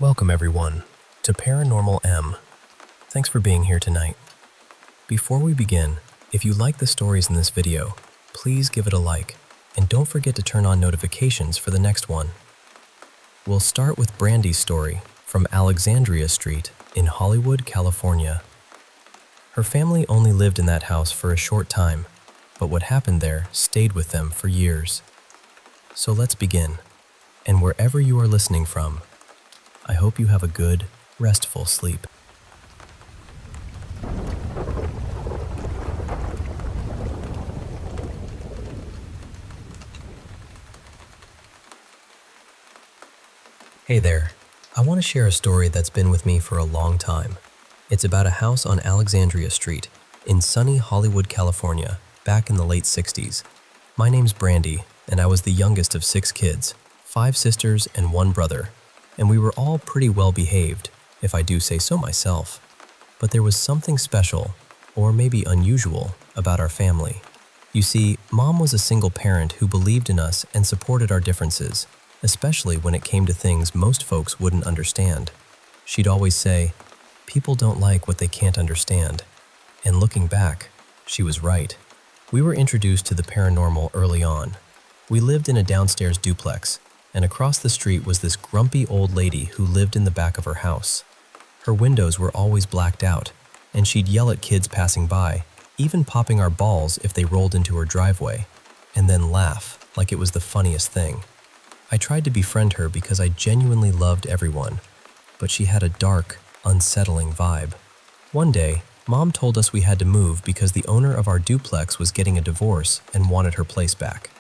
Welcome everyone to Paranormal M. Thanks for being here tonight. Before we begin, if you like the stories in this video, please give it a like and don't forget to turn on notifications for the next one. We'll start with Brandy's story from Alexandria Street in Hollywood, California. Her family only lived in that house for a short time, but what happened there stayed with them for years. So let's begin. And wherever you are listening from, I hope you have a good, restful sleep. Hey there, I want to share a story that's been with me for a long time. It's about a house on Alexandria Street in sunny Hollywood, California, back in the late 60s. My name's Brandy, and I was the youngest of 6 kids, 5 sisters and 1 brother, and we were all pretty well behaved, if I do say so myself. But there was something special, or maybe unusual, about our family. You see, Mom was a single parent who believed in us and supported our differences, especially when it came to things most folks wouldn't understand. She'd always say, "People don't like what they can't understand." And looking back, she was right. We were introduced to the paranormal early on. We lived in a downstairs duplex, and across the street was this grumpy old lady who lived in the back of her house. Her windows were always blacked out, and she'd yell at kids passing by, even popping our balls if they rolled into her driveway, and then laugh like it was the funniest thing. I tried to befriend her because I genuinely loved everyone, but she had a dark, unsettling vibe. One day, Mom told us we had to move because the owner of our duplex was getting a divorce and wanted her place back.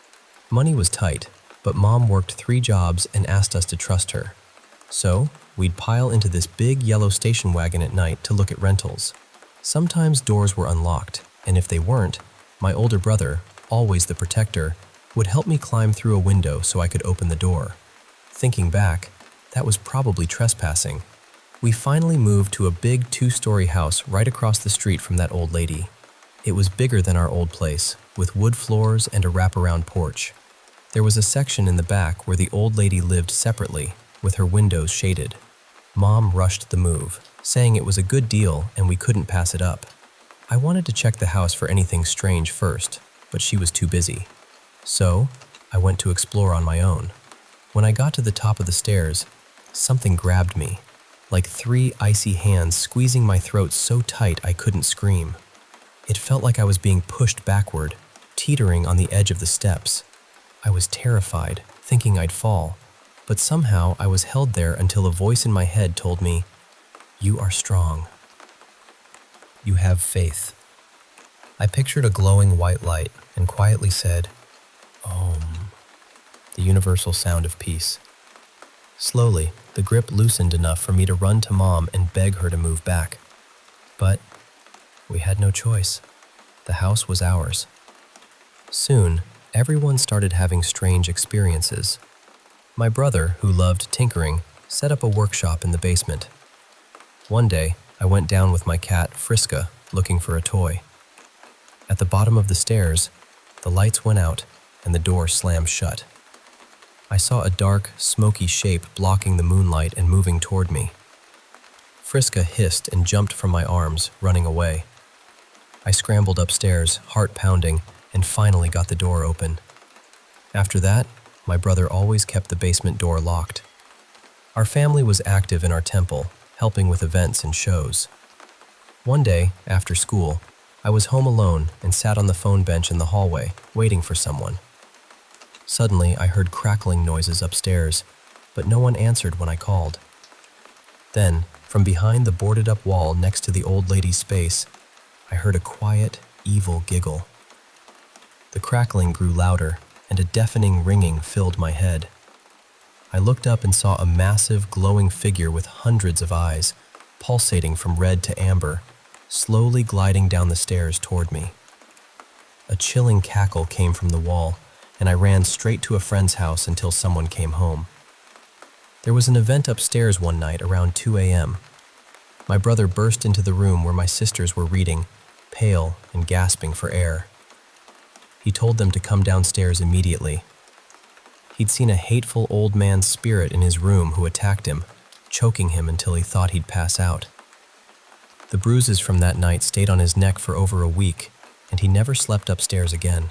Money was tight, but Mom worked 3 jobs and asked us to trust her. So, we'd pile into this big yellow station wagon at night to look at rentals. Sometimes doors were unlocked, and if they weren't, my older brother, always the protector, would help me climb through a window so I could open the door. Thinking back, that was probably trespassing. We finally moved to a big 2-story house right across the street from that old lady. It was bigger than our old place, with wood floors and a wraparound porch. There was a section in the back where the old lady lived separately, with her windows shaded. Mom rushed the move, saying it was a good deal and we couldn't pass it up. I wanted to check the house for anything strange first, but she was too busy. So, I went to explore on my own. When I got to the top of the stairs, something grabbed me, like 3 icy hands squeezing my throat so tight I couldn't scream. It felt like I was being pushed backward, teetering on the edge of the steps. I was terrified, thinking I'd fall, but somehow I was held there until a voice in my head told me, "You are strong. You have faith." I pictured a glowing white light and quietly said, "Om," the universal sound of peace. Slowly, the grip loosened enough for me to run to Mom and beg her to move back. But we had no choice. The house was ours. Soon, everyone started having strange experiences. My brother, who loved tinkering, set up a workshop in the basement. One day, I went down with my cat, Friska, looking for a toy. At the bottom of the stairs, the lights went out and the door slammed shut. I saw a dark, smoky shape blocking the moonlight and moving toward me. Friska hissed and jumped from my arms, running away. I scrambled upstairs, heart pounding, and finally got the door open. After that, my brother always kept the basement door locked. Our family was active in our temple, helping with events and shows. One day, after school, I was home alone and sat on the phone bench in the hallway, waiting for someone. Suddenly, I heard crackling noises upstairs, but no one answered when I called. Then, from behind the boarded-up wall next to the old lady's space, I heard a quiet, evil giggle. The crackling grew louder, and a deafening ringing filled my head. I looked up and saw a massive, glowing figure with hundreds of eyes, pulsating from red to amber, slowly gliding down the stairs toward me. A chilling cackle came from the wall, and I ran straight to a friend's house until someone came home. There was an event upstairs one night around 2 a.m. My brother burst into the room where my sisters were reading, pale and gasping for air. He told them to come downstairs immediately. He'd seen a hateful old man's spirit in his room who attacked him, choking him until he thought he'd pass out. The bruises from that night stayed on his neck for over a week, and he never slept upstairs again.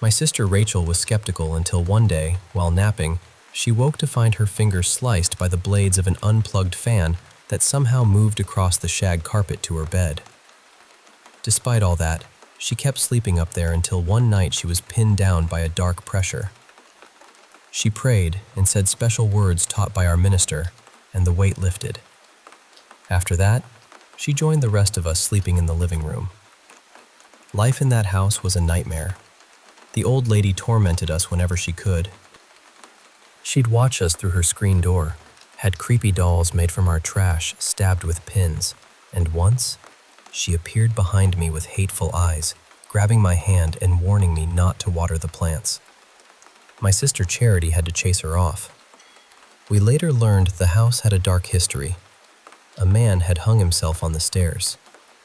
My sister Rachel was skeptical until one day, while napping, she woke to find her fingers sliced by the blades of an unplugged fan that somehow moved across the shag carpet to her bed. Despite all that, she kept sleeping up there until one night she was pinned down by a dark pressure. She prayed and said special words taught by our minister, and the weight lifted. After that, she joined the rest of us sleeping in the living room. Life in that house was a nightmare. The old lady tormented us whenever she could. She'd watch us through her screen door, had creepy dolls made from our trash stabbed with pins, and once, she appeared behind me with hateful eyes, grabbing my hand and warning me not to water the plants. My sister Charity had to chase her off. We later learned the house had a dark history. A man had hung himself on the stairs,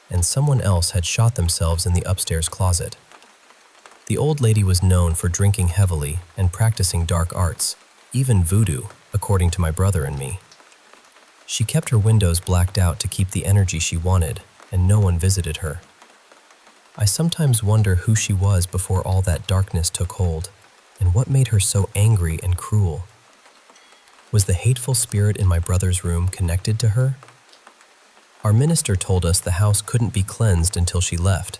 and someone else had shot themselves in the upstairs closet. The old lady was known for drinking heavily and practicing dark arts, even voodoo, according to my brother and me. She kept her windows blacked out to keep the energy she wanted, and no one visited her. I sometimes wonder who she was before all that darkness took hold, and what made her so angry and cruel. Was the hateful spirit in my brother's room connected to her? Our minister told us the house couldn't be cleansed until she left.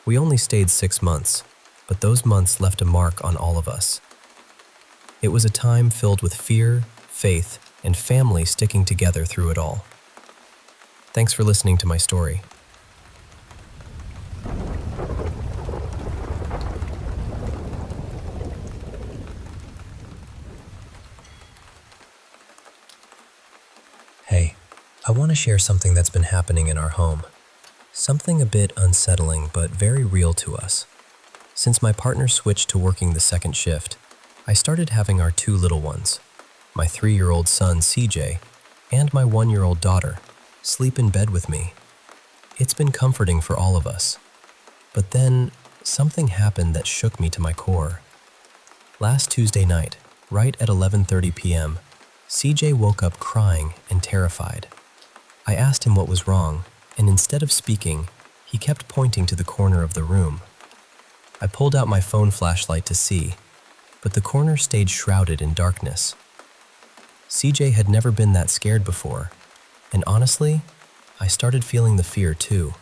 We only stayed 6 months, but those months left a mark on all of us. It was a time filled with fear, faith, and family sticking together through it all. Thanks for listening to my story. Hey, I want to share something that's been happening in our home. Something a bit unsettling, but very real to us. Since my partner switched to working the second shift, I started having our 2 little ones, my 3-year-old son CJ and my 1-year-old daughter, sleep in bed with me. It's been comforting for all of us. But then, something happened that shook me to my core. Last Tuesday night, right at 11:30 p.m., CJ woke up crying and terrified. I asked him what was wrong, and instead of speaking, he kept pointing to the corner of the room. I pulled out my phone flashlight to see, but the corner stayed shrouded in darkness. CJ had never been that scared before, and honestly, I started feeling the fear too.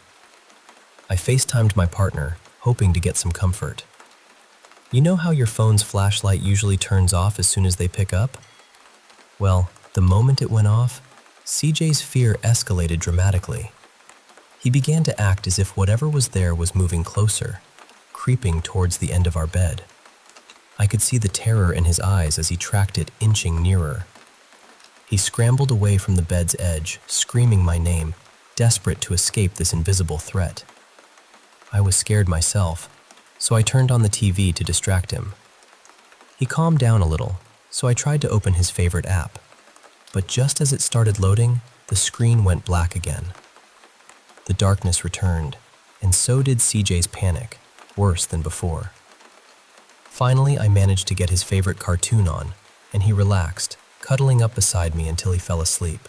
I FaceTimed my partner, hoping to get some comfort. You know how your phone's flashlight usually turns off as soon as they pick up? Well, the moment it went off, CJ's fear escalated dramatically. He began to act as if whatever was there was moving closer, creeping towards the end of our bed. I could see the terror in his eyes as he tracked it inching nearer. He scrambled away from the bed's edge, screaming my name, desperate to escape this invisible threat. I was scared myself, so I turned on the TV to distract him. He calmed down a little, so I tried to open his favorite app. But just as it started loading, the screen went black again. The darkness returned, and so did CJ's panic, worse than before. Finally, I managed to get his favorite cartoon on, and he relaxed, cuddling up beside me until he fell asleep.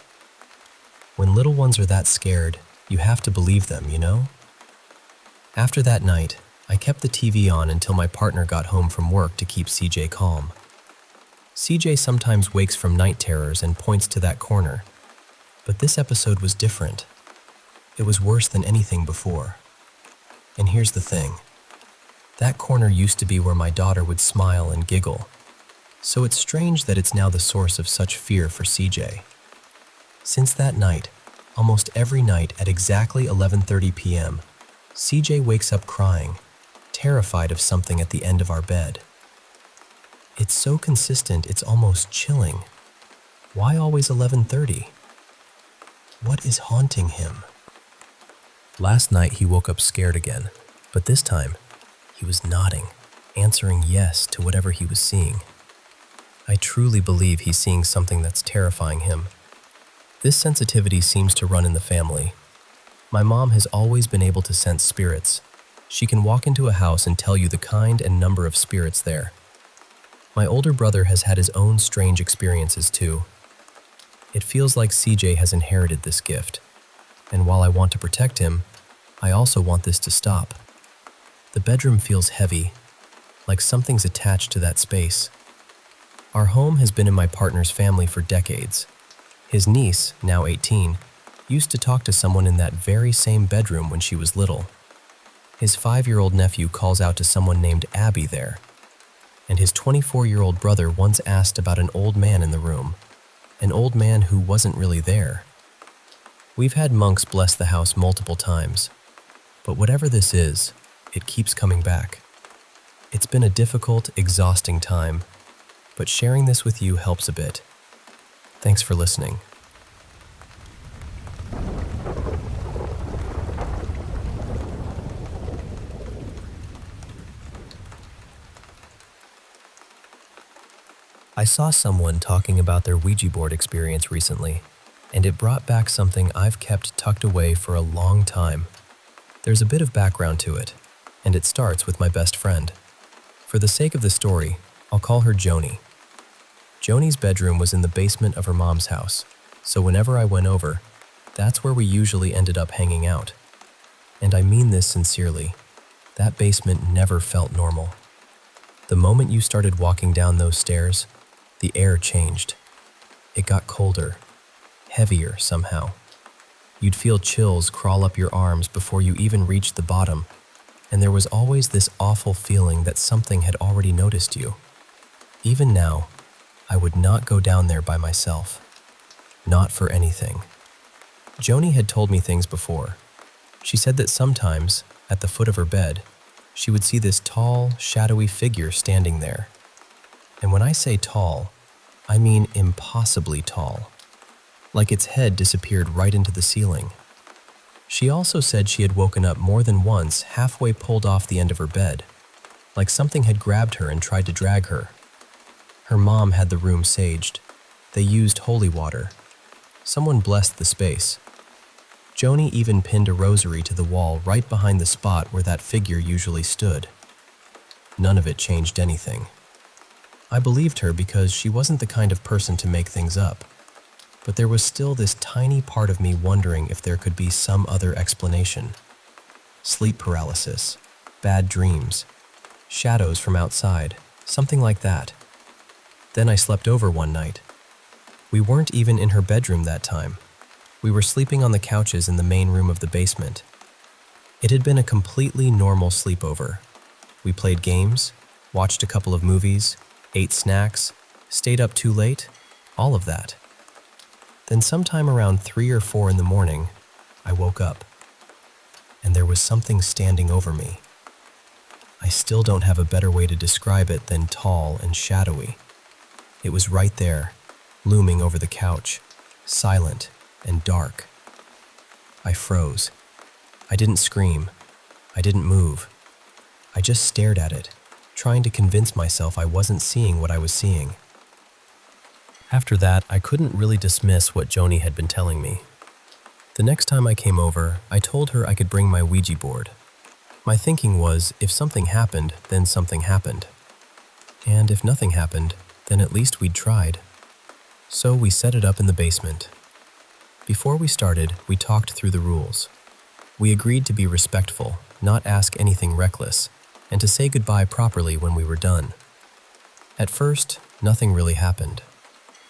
When little ones are that scared, you have to believe them, you know? After that night, I kept the TV on until my partner got home from work to keep CJ calm. CJ sometimes wakes from night terrors and points to that corner, but this episode was different. It was worse than anything before. And here's the thing. That corner used to be where my daughter would smile and giggle, so it's strange that it's now the source of such fear for CJ. Since that night, almost every night at exactly 11:30 p.m., CJ wakes up crying, terrified of something at the end of our bed. It's so consistent, it's almost chilling. Why always 11:30? What is haunting him? Last night he woke up scared again, but this time he was nodding, answering yes to whatever he was seeing. I truly believe he's seeing something that's terrifying him. This sensitivity seems to run in the family. My mom has always been able to sense spirits. She can walk into a house and tell you the kind and number of spirits there. My older brother has had his own strange experiences too. It feels like CJ has inherited this gift, and while I want to protect him, I also want this to stop. The bedroom feels heavy, like something's attached to that space. Our home has been in my partner's family for decades. His niece, now 18, used to talk to someone in that very same bedroom when she was little. His 5-year-old nephew calls out to someone named Abby there. And his 24-year-old brother once asked about an old man in the room, an old man who wasn't really there. We've had monks bless the house multiple times, but whatever this is, it keeps coming back. It's been a difficult, exhausting time, but sharing this with you helps a bit. Thanks for listening. I saw someone talking about their Ouija board experience recently, and it brought back something I've kept tucked away for a long time. There's a bit of background to it, and it starts with my best friend. For the sake of the story, I'll call her Joni. Joni's bedroom was in the basement of her mom's house, so whenever I went over, that's where we usually ended up hanging out. And I mean this sincerely, that basement never felt normal. The moment you started walking down those stairs, the air changed. It got colder, heavier somehow. You'd feel chills crawl up your arms before you even reached the bottom, and there was always this awful feeling that something had already noticed you. Even now, I would not go down there by myself. Not for anything. Joni had told me things before. She said that sometimes, at the foot of her bed, she would see this tall, shadowy figure standing there. And when I say tall, I mean impossibly tall. Like its head disappeared right into the ceiling. She also said she had woken up more than once halfway pulled off the end of her bed, like something had grabbed her and tried to drag her. Her mom had the room saged. They used holy water. Someone blessed the space. Joni even pinned a rosary to the wall right behind the spot where that figure usually stood. None of it changed anything. I believed her because she wasn't the kind of person to make things up. But there was still this tiny part of me wondering if there could be some other explanation. Sleep paralysis, bad dreams, shadows from outside, something like that. Then I slept over one night. We weren't even in her bedroom that time. We were sleeping on the couches in the main room of the basement. It had been a completely normal sleepover. We played games, watched a couple of movies, ate snacks, stayed up too late, all of that. Then sometime around 3 or 4 in the morning, I woke up, and there was something standing over me. I still don't have a better way to describe it than tall and shadowy. It was right there, looming over the couch, silent and dark. I froze. I didn't scream. I didn't move. I just stared at it, trying to convince myself I wasn't seeing what I was seeing. After that, I couldn't really dismiss what Joni had been telling me. The next time I came over, I told her I could bring my Ouija board. My thinking was, if something happened, then something happened. And if nothing happened, then at least we'd tried. So we set it up in the basement. Before we started, we talked through the rules. We agreed to be respectful, not ask anything reckless, and to say goodbye properly when we were done. At first, nothing really happened.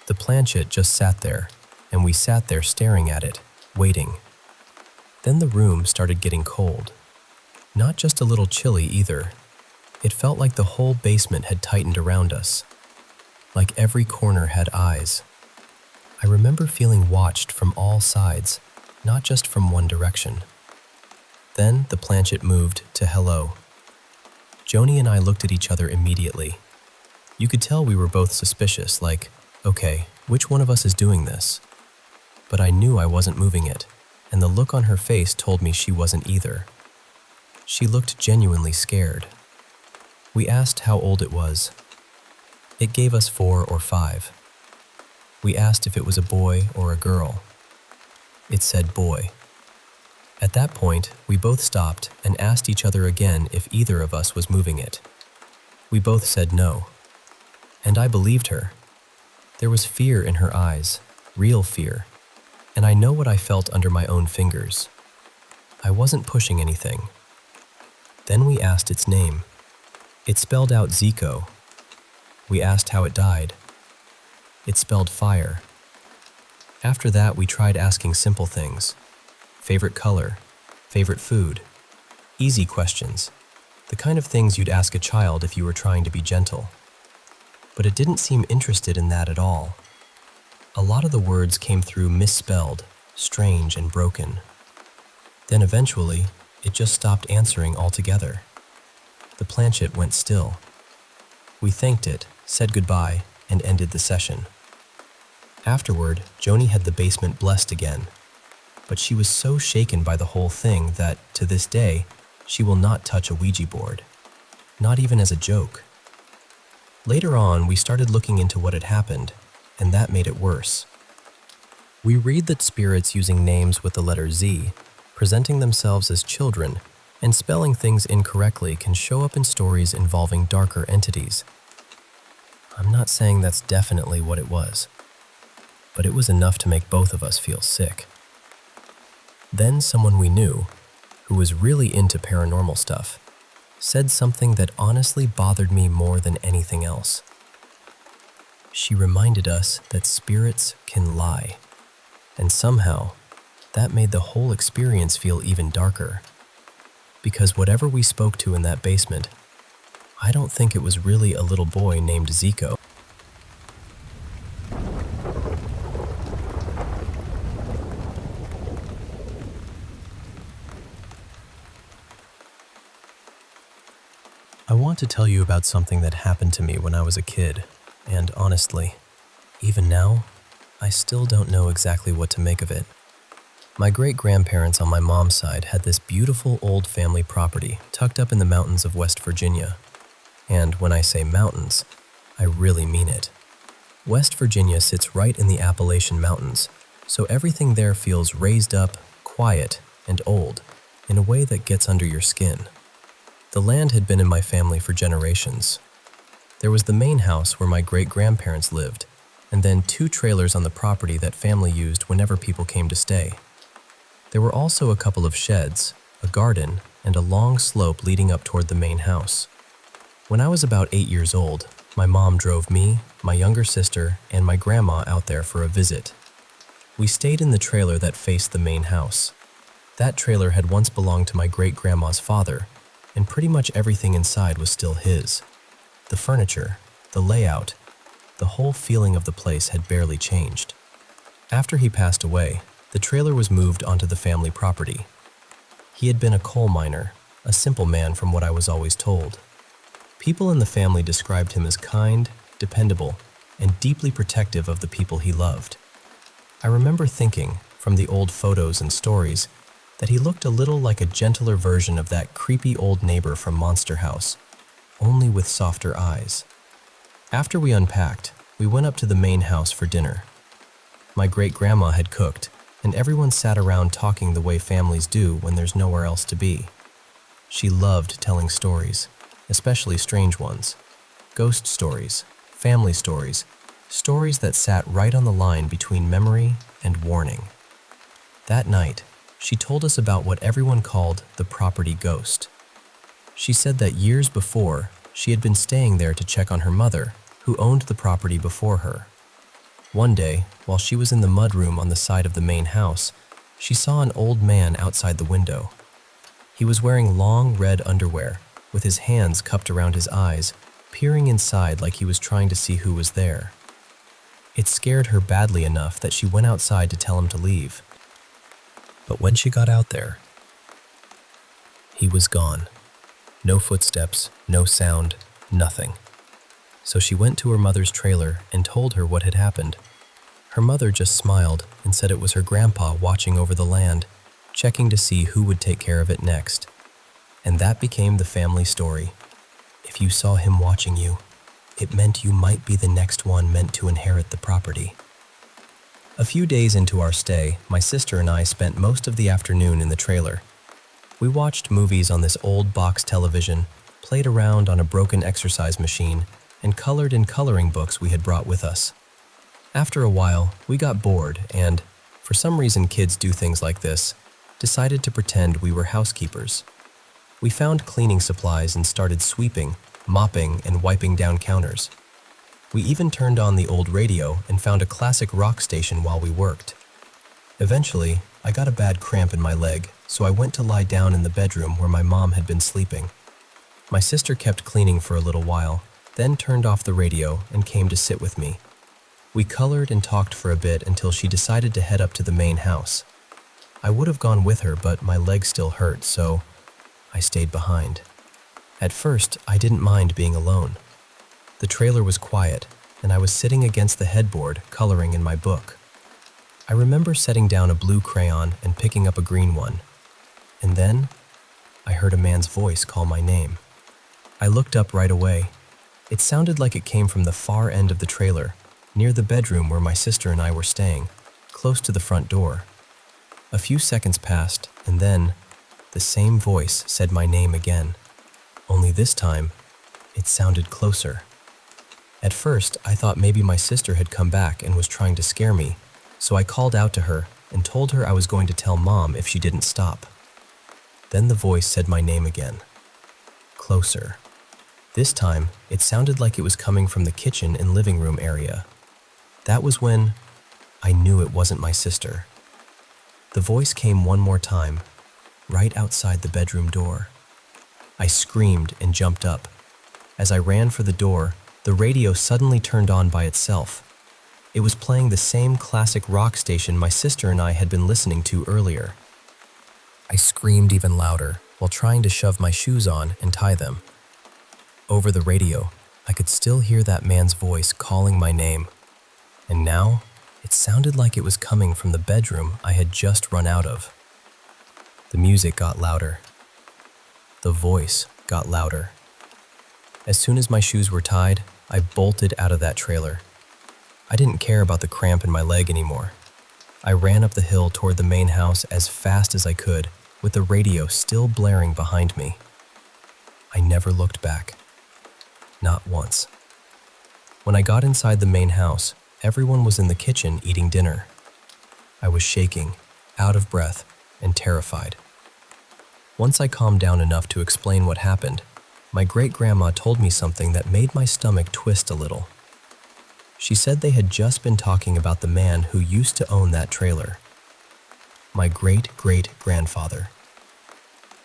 The planchette just sat there, and we sat there staring at it, waiting. Then the room started getting cold. Not just a little chilly either. It felt like the whole basement had tightened around us. Like every corner had eyes. I remember feeling watched from all sides, not just from one direction. Then the planchette moved to hello. Joni and I looked at each other immediately. You could tell we were both suspicious, like, okay, which one of us is doing this? But I knew I wasn't moving it, and the look on her face told me she wasn't either. She looked genuinely scared. We asked how old it was. It gave us 4 or 5. We asked if it was a boy or a girl. It said boy. At that point, we both stopped and asked each other again if either of us was moving it. We both said no. And I believed her. There was fear in her eyes, real fear, and I know what I felt under my own fingers. I wasn't pushing anything. Then we asked its name. It spelled out Zico. We asked how it died. It spelled fire. After that, we tried asking simple things. Favorite color, favorite food, easy questions, the kind of things you'd ask a child if you were trying to be gentle. But it didn't seem interested in that at all. A lot of the words came through misspelled, strange, and broken. Then eventually, it just stopped answering altogether. The planchette went still. We thanked it, said goodbye, and ended the session. Afterward, Joni had the basement blessed again, but she was so shaken by the whole thing that, to this day, she will not touch a Ouija board, not even as a joke. Later on, we started looking into what had happened, and that made it worse. We read that spirits using names with the letter Z, presenting themselves as children, and spelling things incorrectly can show up in stories involving darker entities. I'm not saying that's definitely what it was, but it was enough to make both of us feel sick. Then someone we knew, who was really into paranormal stuff, said something that honestly bothered me more than anything else. She reminded us that spirits can lie, and somehow, that made the whole experience feel even darker. Because whatever we spoke to in that basement, I don't think it was really a little boy named Zico. I want to tell you about something that happened to me when I was a kid, and honestly, even now, I still don't know exactly what to make of it. My great-grandparents on my mom's side had this beautiful old family property tucked up in the mountains of West Virginia. And when I say mountains, I really mean it. West Virginia sits right in the Appalachian Mountains, so everything there feels raised up, quiet, and old in a way that gets under your skin. The land had been in my family for generations. There was the main house where my great-grandparents lived, and then 2 trailers on the property that family used whenever people came to stay. There were also a couple of sheds, a garden, and a long slope leading up toward the main house. When I was about 8 years old, my mom drove me, my younger sister, and my grandma out there for a visit. We stayed in the trailer that faced the main house. That trailer had once belonged to my great-grandma's father, and pretty much everything inside was still his. The furniture, the layout, the whole feeling of the place had barely changed. After he passed away, the trailer was moved onto the family property. He had been a coal miner, a simple man from what I was always told. People in the family described him as kind, dependable, and deeply protective of the people he loved. I remember thinking, from the old photos and stories, that he looked a little like a gentler version of that creepy old neighbor from Monster House, only with softer eyes. After we unpacked, we went up to the main house for dinner. My great-grandma had cooked, and everyone sat around talking the way families do when there's nowhere else to be. She loved telling stories, especially strange ones. Ghost stories, family stories, stories that sat right on the line between memory and warning. That night, she told us about what everyone called the property ghost. She said that years before, she had been staying there to check on her mother, who owned the property before her. One day, while she was in the mudroom on the side of the main house, she saw an old man outside the window. He was wearing long red underwear, with his hands cupped around his eyes, peering inside like he was trying to see who was there. It scared her badly enough that she went outside to tell him to leave. But when she got out there, he was gone. No footsteps, no sound, nothing. So she went to her mother's trailer and told her what had happened. Her mother just smiled and said it was her grandpa watching over the land, checking to see who would take care of it next. And that became the family story. If you saw him watching you, it meant you might be the next one meant to inherit the property. A few days into our stay, my sister and I spent most of the afternoon in the trailer. We watched movies on this old box television, played around on a broken exercise machine, and colored in coloring books we had brought with us. After a while, we got bored and, for some reason kids do things like this, decided to pretend we were housekeepers. We found cleaning supplies and started sweeping, mopping, and wiping down counters. We even turned on the old radio and found a classic rock station while we worked. Eventually, I got a bad cramp in my leg, so I went to lie down in the bedroom where my mom had been sleeping. My sister kept cleaning for a little while, then turned off the radio and came to sit with me. We colored and talked for a bit until she decided to head up to the main house. I would have gone with her, but my leg still hurt, so I stayed behind. At first, I didn't mind being alone. The trailer was quiet, and I was sitting against the headboard, coloring in my book. I remember setting down a blue crayon and picking up a green one. And then, I heard a man's voice call my name. I looked up right away. It sounded like it came from the far end of the trailer, near the bedroom where my sister and I were staying, close to the front door. A few seconds passed, and then, the same voice said my name again. Only this time, it sounded closer. At first, I thought maybe my sister had come back and was trying to scare me, so I called out to her and told her I was going to tell Mom if she didn't stop. Then the voice said my name again. Closer. This time, it sounded like it was coming from the kitchen and living room area. That was when I knew it wasn't my sister. The voice came one more time, right outside the bedroom door. I screamed and jumped up. As I ran for the door, the radio suddenly turned on by itself. It was playing the same classic rock station my sister and I had been listening to earlier. I screamed even louder while trying to shove my shoes on and tie them. Over the radio, I could still hear that man's voice calling my name. And now, it sounded like it was coming from the bedroom I had just run out of. The music got louder. The voice got louder. As soon as my shoes were tied, I bolted out of that trailer. I didn't care about the cramp in my leg anymore. I ran up the hill toward the main house as fast as I could, with the radio still blaring behind me. I never looked back. Not once. When I got inside the main house, everyone was in the kitchen eating dinner. I was shaking, out of breath, and terrified. Once I calmed down enough to explain what happened, my great-grandma told me something that made my stomach twist a little. She said they had just been talking about the man who used to own that trailer. My great-great-grandfather.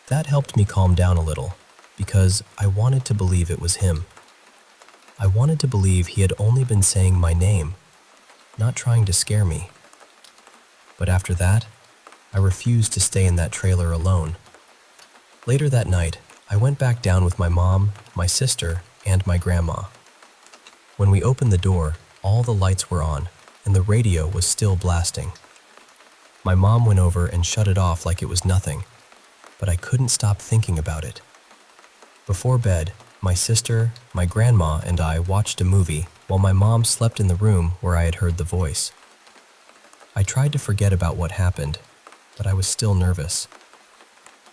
That helped me calm down a little, because I wanted to believe it was him. I wanted to believe he had only been saying my name, not trying to scare me. But after that, I refused to stay in that trailer alone. Later that night, I went back down with my mom, my sister, and my grandma. When we opened the door, all the lights were on, and the radio was still blasting. My mom went over and shut it off like it was nothing, but I couldn't stop thinking about it. Before bed, my sister, my grandma, and I watched a movie while my mom slept in the room where I had heard the voice. I tried to forget about what happened, but I was still nervous.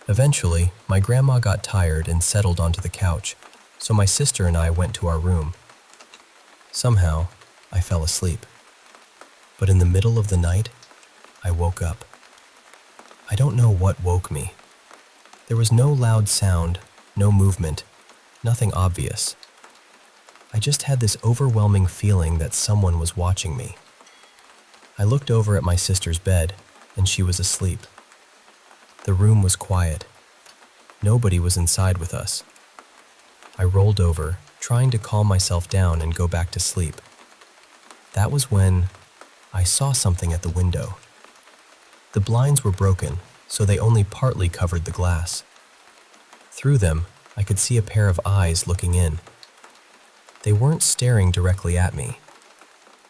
Eventually, my grandma got tired and settled onto the couch, so my sister and I went to our room. Somehow, I fell asleep. But in the middle of the night, I woke up. I don't know what woke me. There was no loud sound, no movement, nothing obvious. I just had this overwhelming feeling that someone was watching me. I looked over at my sister's bed, and she was asleep. The room was quiet. Nobody was inside with us. I rolled over, trying to calm myself down and go back to sleep. That was when I saw something at the window. The blinds were broken, so they only partly covered the glass. Through them, I could see a pair of eyes looking in. They weren't staring directly at me.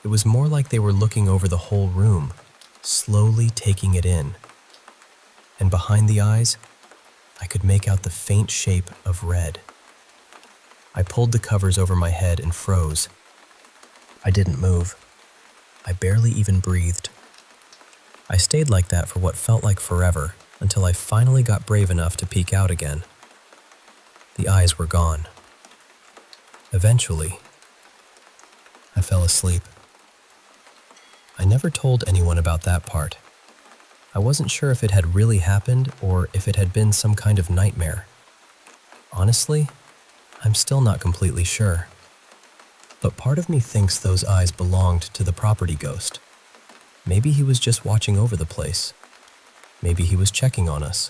It was more like they were looking over the whole room, slowly taking it in. And behind the eyes, I could make out the faint shape of red. I pulled the covers over my head and froze. I didn't move. I barely even breathed. I stayed like that for what felt like forever until I finally got brave enough to peek out again. The eyes were gone. Eventually, I fell asleep. I never told anyone about that part. I wasn't sure if it had really happened or if it had been some kind of nightmare. Honestly, I'm still not completely sure. But part of me thinks those eyes belonged to the property ghost. Maybe he was just watching over the place. Maybe he was checking on us.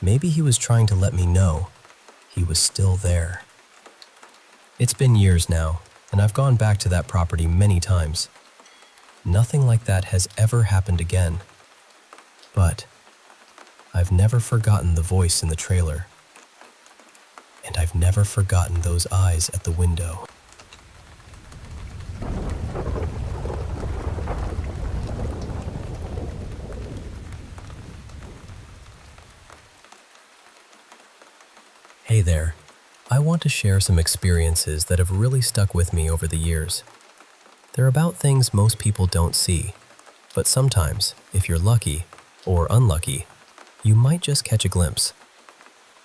Maybe he was trying to let me know he was still there. It's been years now, and I've gone back to that property many times. Nothing like that has ever happened again. But I've never forgotten the voice in the trailer. And I've never forgotten those eyes at the window. Hey there. I want to share some experiences that have really stuck with me over the years. They're about things most people don't see, but sometimes, if you're lucky or unlucky, you might just catch a glimpse.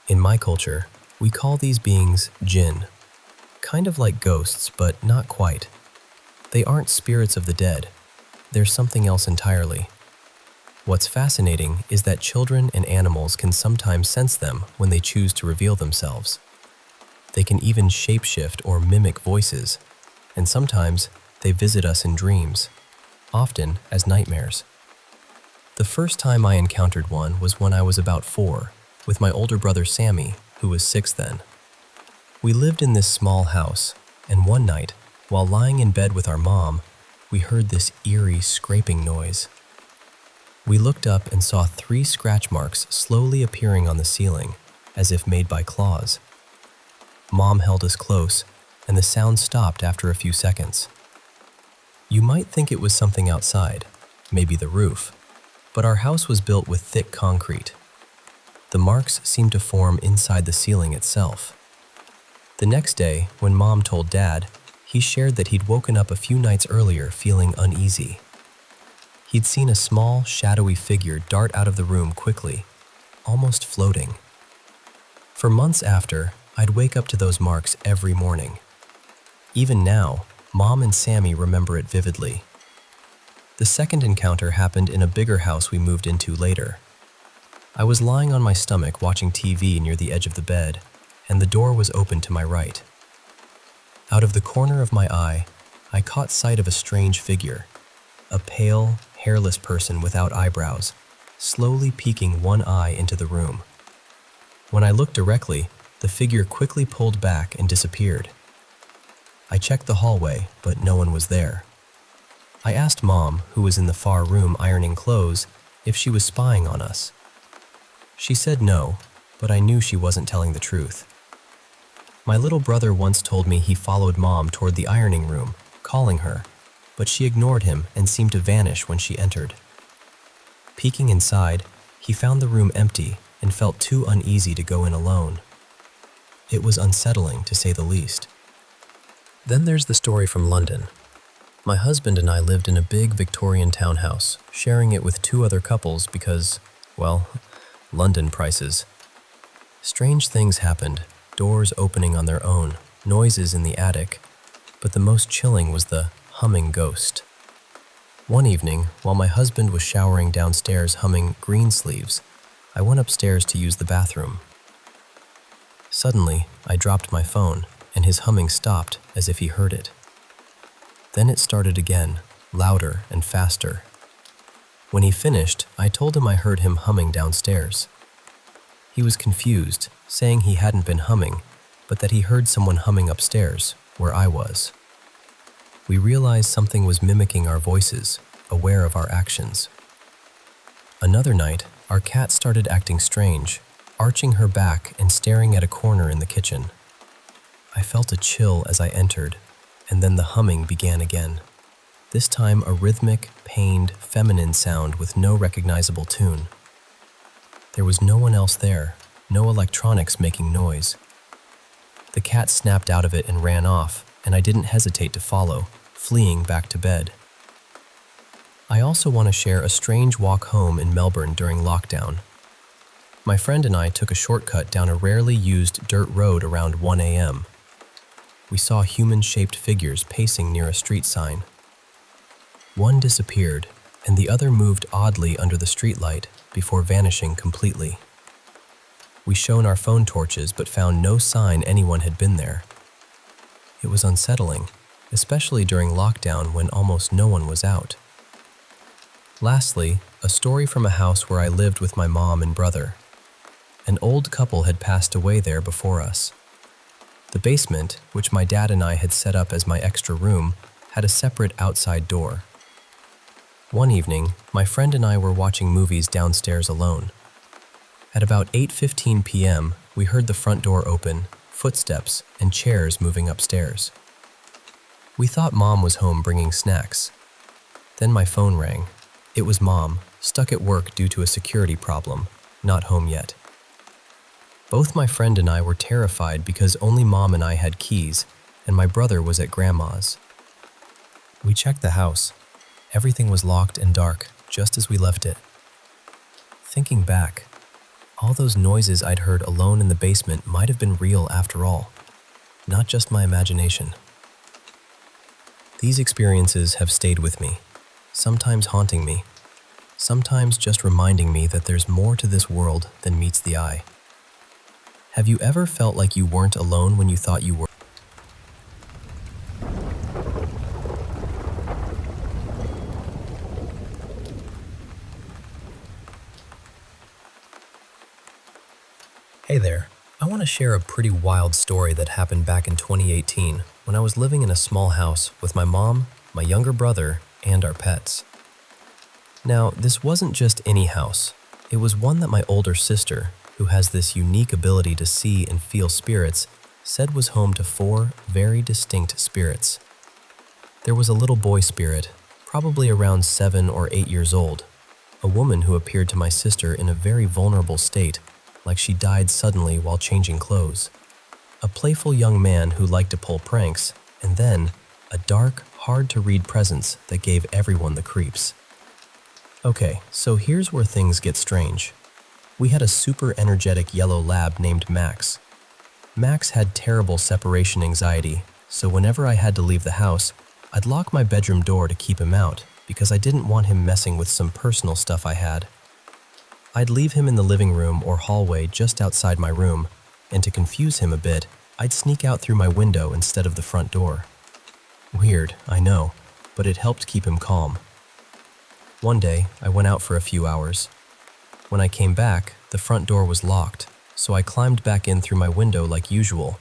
In my culture, we call these beings jinn, kind of like ghosts, but not quite. They aren't spirits of the dead. They're something else entirely. What's fascinating is that children and animals can sometimes sense them when they choose to reveal themselves. They can even shapeshift or mimic voices, and sometimes they visit us in dreams, often as nightmares. The first time I encountered one was when I was about 4, with my older brother Sammy, who was 6 then. We lived in this small house, and one night, while lying in bed with our mom, we heard this eerie scraping noise. We looked up and saw 3 scratch marks slowly appearing on the ceiling, as if made by claws. Mom held us close, and the sound stopped after a few seconds. You might think it was something outside, maybe the roof, but our house was built with thick concrete. The marks seemed to form inside the ceiling itself. The next day, when Mom told Dad, he shared that he'd woken up a few nights earlier feeling uneasy. He'd seen a small, shadowy figure dart out of the room quickly, almost floating. For months after, I'd wake up to those marks every morning. Even now, Mom and Sammy remember it vividly. The second encounter happened in a bigger house we moved into later. I was lying on my stomach watching TV near the edge of the bed, and the door was open to my right. Out of the corner of my eye, I caught sight of a strange figure, a pale, hairless person without eyebrows, slowly peeking one eye into the room. When I looked directly, the figure quickly pulled back and disappeared. I checked the hallway, but no one was there. I asked Mom, who was in the far room ironing clothes, if she was spying on us. She said no, but I knew she wasn't telling the truth. My little brother once told me he followed Mom toward the ironing room, calling her, but she ignored him and seemed to vanish when she entered. Peeking inside, he found the room empty and felt too uneasy to go in alone. It was unsettling, to say the least. Then there's the story from London. My husband and I lived in a big Victorian townhouse, sharing it with 2 other couples because, well, London prices. Strange things happened, doors opening on their own, noises in the attic, but the most chilling was the humming ghost. One evening, while my husband was showering downstairs humming Greensleeves, I went upstairs to use the bathroom. Suddenly, I dropped my phone, and his humming stopped as if he heard it. Then it started again, louder and faster. When he finished, I told him I heard him humming downstairs. He was confused, saying he hadn't been humming, but that he heard someone humming upstairs, where I was. We realized something was mimicking our voices, aware of our actions. Another night, our cat started acting strange, arching her back and staring at a corner in the kitchen. I felt a chill as I entered, and then the humming began again. This time a rhythmic, pained, feminine sound with no recognizable tune. There was no one else there, no electronics making noise. The cat snapped out of it and ran off, and I didn't hesitate to follow, fleeing back to bed. I also want to share a strange walk home in Melbourne during lockdown. My friend and I took a shortcut down a rarely used dirt road around 1 a.m. We saw human-shaped figures pacing near a street sign. One disappeared, and the other moved oddly under the streetlight before vanishing completely. We shone our phone torches but found no sign anyone had been there. It was unsettling, especially during lockdown when almost no one was out. Lastly, a story from a house where I lived with my mom and brother. An old couple had passed away there before us. The basement, which my dad and I had set up as my extra room, had a separate outside door. One evening, my friend and I were watching movies downstairs alone. At about 8:15 p.m., we heard the front door open, footsteps, and chairs moving upstairs. We thought Mom was home bringing snacks. Then my phone rang. It was Mom, stuck at work due to a security problem, not home yet. Both my friend and I were terrified because only Mom and I had keys, and my brother was at Grandma's. We checked the house. Everything was locked and dark, just as we left it. Thinking back, all those noises I'd heard alone in the basement might have been real after all, not just my imagination. These experiences have stayed with me, sometimes haunting me, sometimes just reminding me that there's more to this world than meets the eye. Have you ever felt like you weren't alone when you thought you were? Hey there, I want to share a pretty wild story that happened back in 2018 when I was living in a small house with my mom, my younger brother, and our pets. Now, this wasn't just any house. It was one that my older sister, who has this unique ability to see and feel spirits, said was home to 4 very distinct spirits. There was a little boy spirit, probably around 7 or 8 years old, a woman who appeared to my sister in a very vulnerable state, like she died suddenly while changing clothes, a playful young man who liked to pull pranks, and then a dark, hard-to-read presence that gave everyone the creeps. Okay, so here's where things get strange. We had a super energetic yellow lab named Max. Max had terrible separation anxiety, so whenever I had to leave the house, I'd lock my bedroom door to keep him out because I didn't want him messing with some personal stuff I had. I'd leave him in the living room or hallway just outside my room, and to confuse him a bit, I'd sneak out through my window instead of the front door. Weird, I know, but it helped keep him calm. One day, I went out for a few hours. When I came back, the front door was locked, so I climbed back in through my window like usual,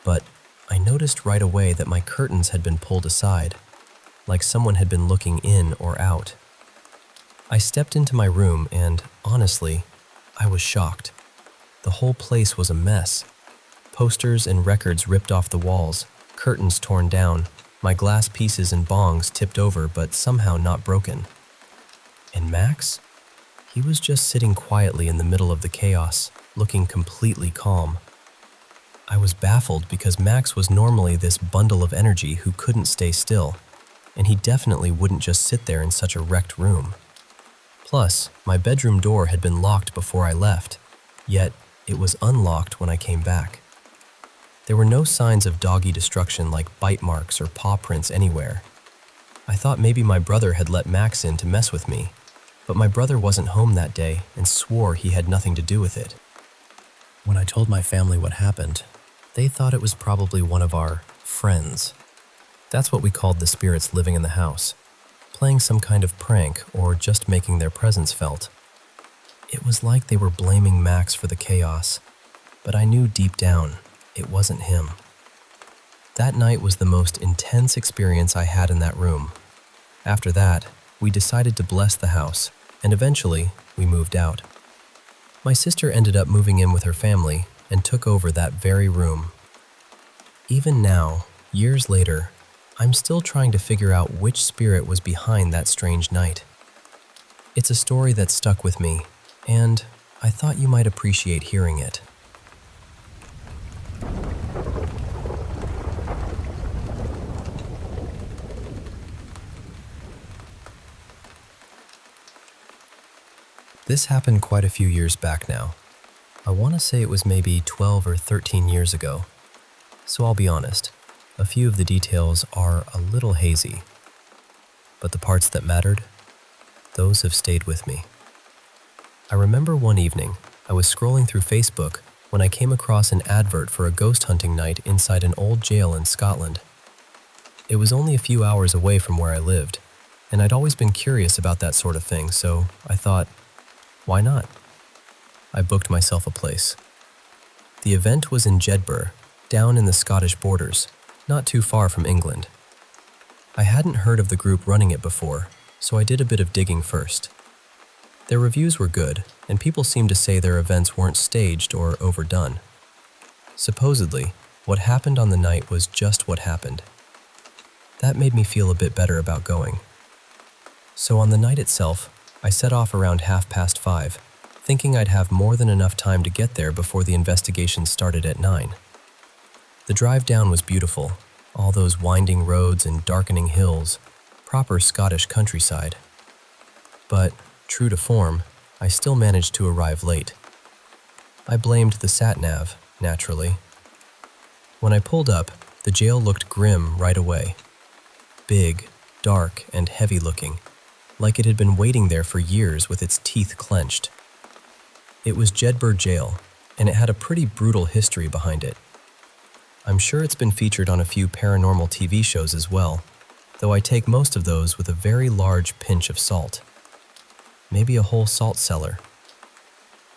but I noticed right away that my curtains had been pulled aside, like someone had been looking in or out. I stepped into my room and, honestly, I was shocked. The whole place was a mess. Posters and records ripped off the walls, curtains torn down, my glass pieces and bongs tipped over but somehow not broken. And Max? He was just sitting quietly in the middle of the chaos, looking completely calm. I was baffled because Max was normally this bundle of energy who couldn't stay still, and he definitely wouldn't just sit there in such a wrecked room. Plus, my bedroom door had been locked before I left, yet it was unlocked when I came back. There were no signs of doggy destruction like bite marks or paw prints anywhere. I thought maybe my brother had let Max in to mess with me, but my brother wasn't home that day and swore he had nothing to do with it. When I told my family what happened, they thought it was probably one of our friends. That's what we called the spirits living in the house, playing some kind of prank or just making their presence felt. It was like they were blaming Max for the chaos, but I knew deep down it wasn't him. That night was the most intense experience I had in that room. After that, we decided to bless the house, and eventually, we moved out. My sister ended up moving in with her family and took over that very room. Even now, years later, I'm still trying to figure out which spirit was behind that strange night. It's a story that stuck with me, and I thought you might appreciate hearing it. This happened quite a few years back now. I want to say it was maybe 12 or 13 years ago. So I'll be honest, a few of the details are a little hazy. but the parts that mattered, those have stayed with me. I remember one evening, I was scrolling through Facebook when I came across an advert for a ghost hunting night inside an old jail in Scotland. It was only a few hours away from where I lived, and I'd always been curious about that sort of thing, so I thought, why not? I booked myself a place. The event was in Jedburgh, down in the Scottish borders, not too far from England. I hadn't heard of the group running it before, so I did a bit of digging first. Their reviews were good, and people seemed to say their events weren't staged or overdone. Supposedly, what happened on the night was just what happened. That made me feel a bit better about going. So on the night itself, I set off around 5:30, thinking I'd have more than enough time to get there before the investigation started at 9. The drive down was beautiful, all those winding roads and darkening hills, proper Scottish countryside. But, true to form, I still managed to arrive late. I blamed the sat-nav, naturally. When I pulled up, the jail looked grim right away. Big, dark, and heavy-looking, like it had been waiting there for years with its teeth clenched. It was Jedburgh Jail, and it had a pretty brutal history behind it. I'm sure it's been featured on a few paranormal TV shows as well, though I take most of those with a very large pinch of salt. Maybe a whole salt cellar.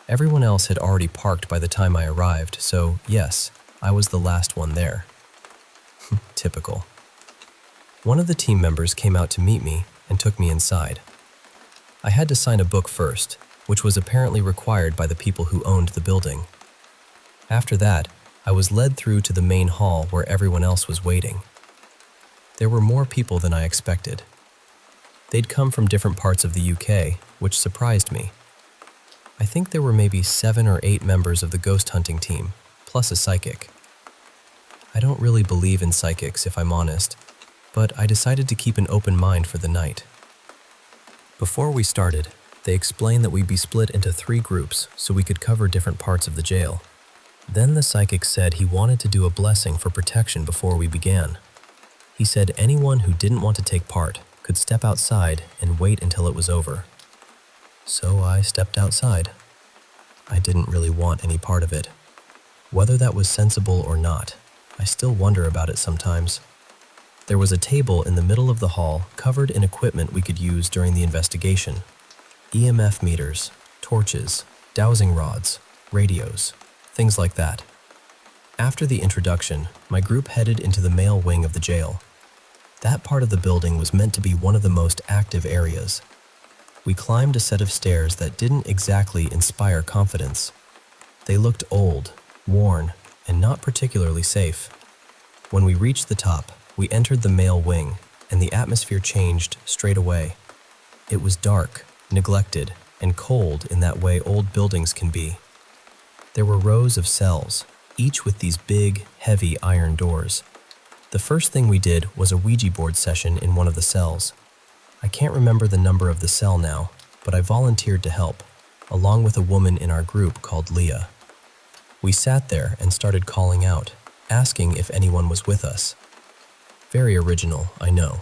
Everyone else had already parked by the time I arrived, so yes, I was the last one there. Typical. One of the team members came out to meet me and took me inside. I had to sign a book first, which was apparently required by the people who owned the building. After that, I was led through to the main hall where everyone else was waiting. There were more people than I expected. They'd come from different parts of the UK, which surprised me. I think there were maybe 7 or 8 members of the ghost hunting team, plus a psychic. I don't really believe in psychics, if I'm honest, but I decided to keep an open mind for the night. Before we started, they explained that we'd be split into 3 groups so we could cover different parts of the jail. Then the psychic said he wanted to do a blessing for protection before we began. He said anyone who didn't want to take part could step outside and wait until it was over. So I stepped outside. I didn't really want any part of it. Whether that was sensible or not, I still wonder about it sometimes. There was a table in the middle of the hall covered in equipment we could use during the investigation. EMF meters, torches, dowsing rods, radios, things like that. After the introduction, my group headed into the male wing of the jail. That part of the building was meant to be one of the most active areas. We climbed a set of stairs that didn't exactly inspire confidence. They looked old, worn, and not particularly safe. When we reached the top, we entered the male wing, and the atmosphere changed straight away. It was dark, neglected, and cold in that way old buildings can be. There were rows of cells, each with these big, heavy iron doors. The first thing we did was a Ouija board session in one of the cells. I can't remember the number of the cell now, but I volunteered to help, along with a woman in our group called Leah. We sat there and started calling out, asking if anyone was with us. Very original, I know,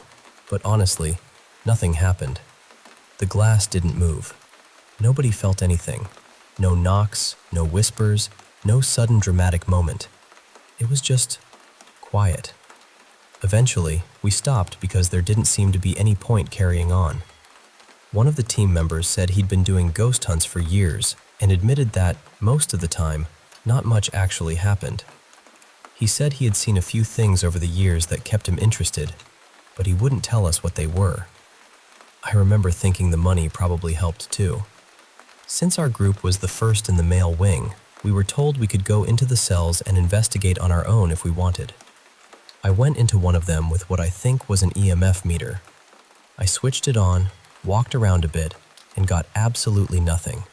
but honestly, nothing happened. The glass didn't move. Nobody felt anything. No knocks, no whispers, no sudden dramatic moment. It was just quiet. Eventually, we stopped because there didn't seem to be any point carrying on. One of the team members said he'd been doing ghost hunts for years and admitted that, most of the time, not much actually happened. He said he had seen a few things over the years that kept him interested, but he wouldn't tell us what they were. I remember thinking the money probably helped too. Since our group was the first in the male wing, we were told we could go into the cells and investigate on our own if we wanted. I went into one of them with what I think was an EMF meter. I switched it on, walked around a bit, and got absolutely nothing.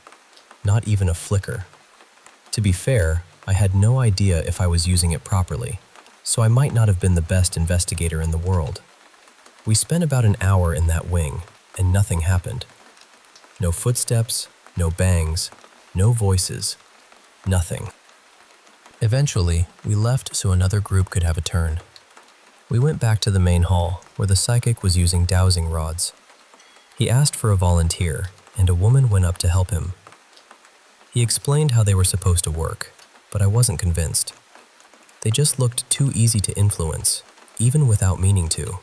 Not even a flicker. To be fair, I had no idea if I was using it properly, so I might not have been the best investigator in the world. We spent about an hour in that wing, and nothing happened. No footsteps, no bangs, no voices, nothing. Eventually, we left so another group could have a turn. We went back to the main hall, where the psychic was using dowsing rods. He asked for a volunteer, and a woman went up to help him. He explained how they were supposed to work, but I wasn't convinced. They just looked too easy to influence, even without meaning to.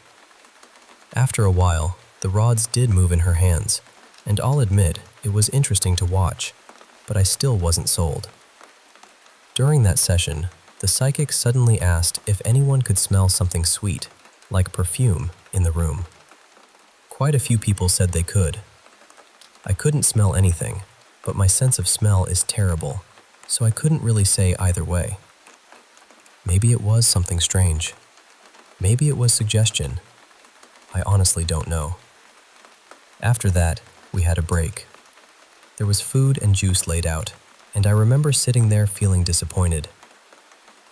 After a while, the rods did move in her hands, and I'll admit it was interesting to watch, but I still wasn't sold. During that session, the psychic suddenly asked if anyone could smell something sweet, like perfume, in the room. Quite a few people said they could. I couldn't smell anything, but my sense of smell is terrible, so I couldn't really say either way. Maybe it was something strange. Maybe it was suggestion. I honestly don't know. After that, we had a break. There was food and juice laid out, and I remember sitting there feeling disappointed.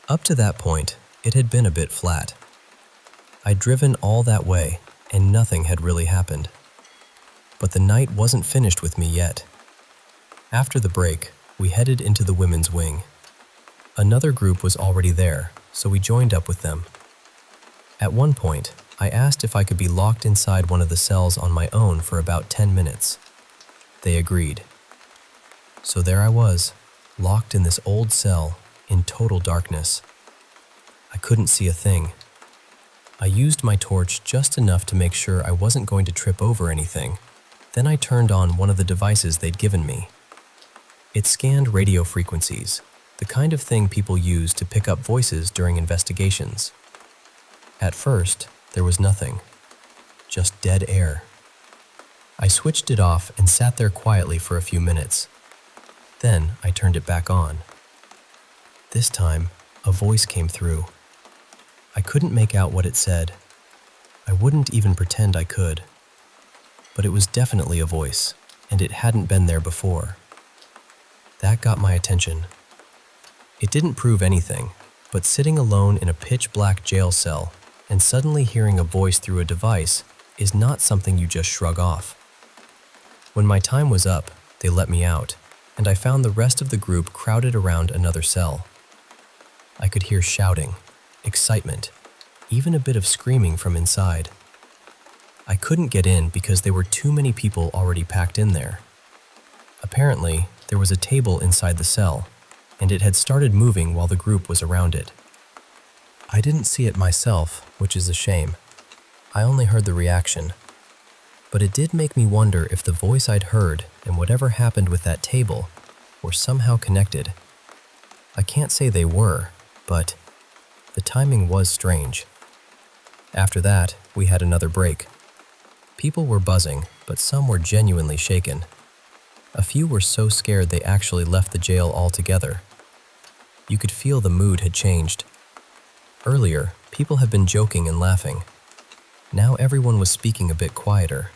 Up to that point, it had been a bit flat. I'd driven all that way, and nothing had really happened. But the night wasn't finished with me yet. After the break, we headed into the women's wing. Another group was already there, so we joined up with them. At one point, I asked if I could be locked inside one of the cells on my own for about 10 minutes. They agreed. So there I was, locked in this old cell, in total darkness. I couldn't see a thing. I used my torch just enough to make sure I wasn't going to trip over anything. Then I turned on one of the devices they'd given me. It scanned radio frequencies, the kind of thing people use to pick up voices during investigations. At first, there was nothing, just dead air. I switched it off and sat there quietly for a few minutes. Then I turned it back on. This time, a voice came through. I couldn't make out what it said. I wouldn't even pretend I could. But it was definitely a voice, and it hadn't been there before. That got my attention. It didn't prove anything, but sitting alone in a pitch-black jail cell and suddenly hearing a voice through a device is not something you just shrug off. When my time was up, they let me out, and I found the rest of the group crowded around another cell. I could hear shouting, excitement, even a bit of screaming from inside. I couldn't get in because there were too many people already packed in there. Apparently, there was a table inside the cell, and it had started moving while the group was around it. I didn't see it myself, which is a shame. I only heard the reaction. But it did make me wonder if the voice I'd heard and whatever happened with that table were somehow connected. I can't say they were, but the timing was strange. After that, we had another break. People were buzzing, but some were genuinely shaken. A few were so scared they actually left the jail altogether. You could feel the mood had changed. Earlier, people had been joking and laughing. Now everyone was speaking a bit quieter.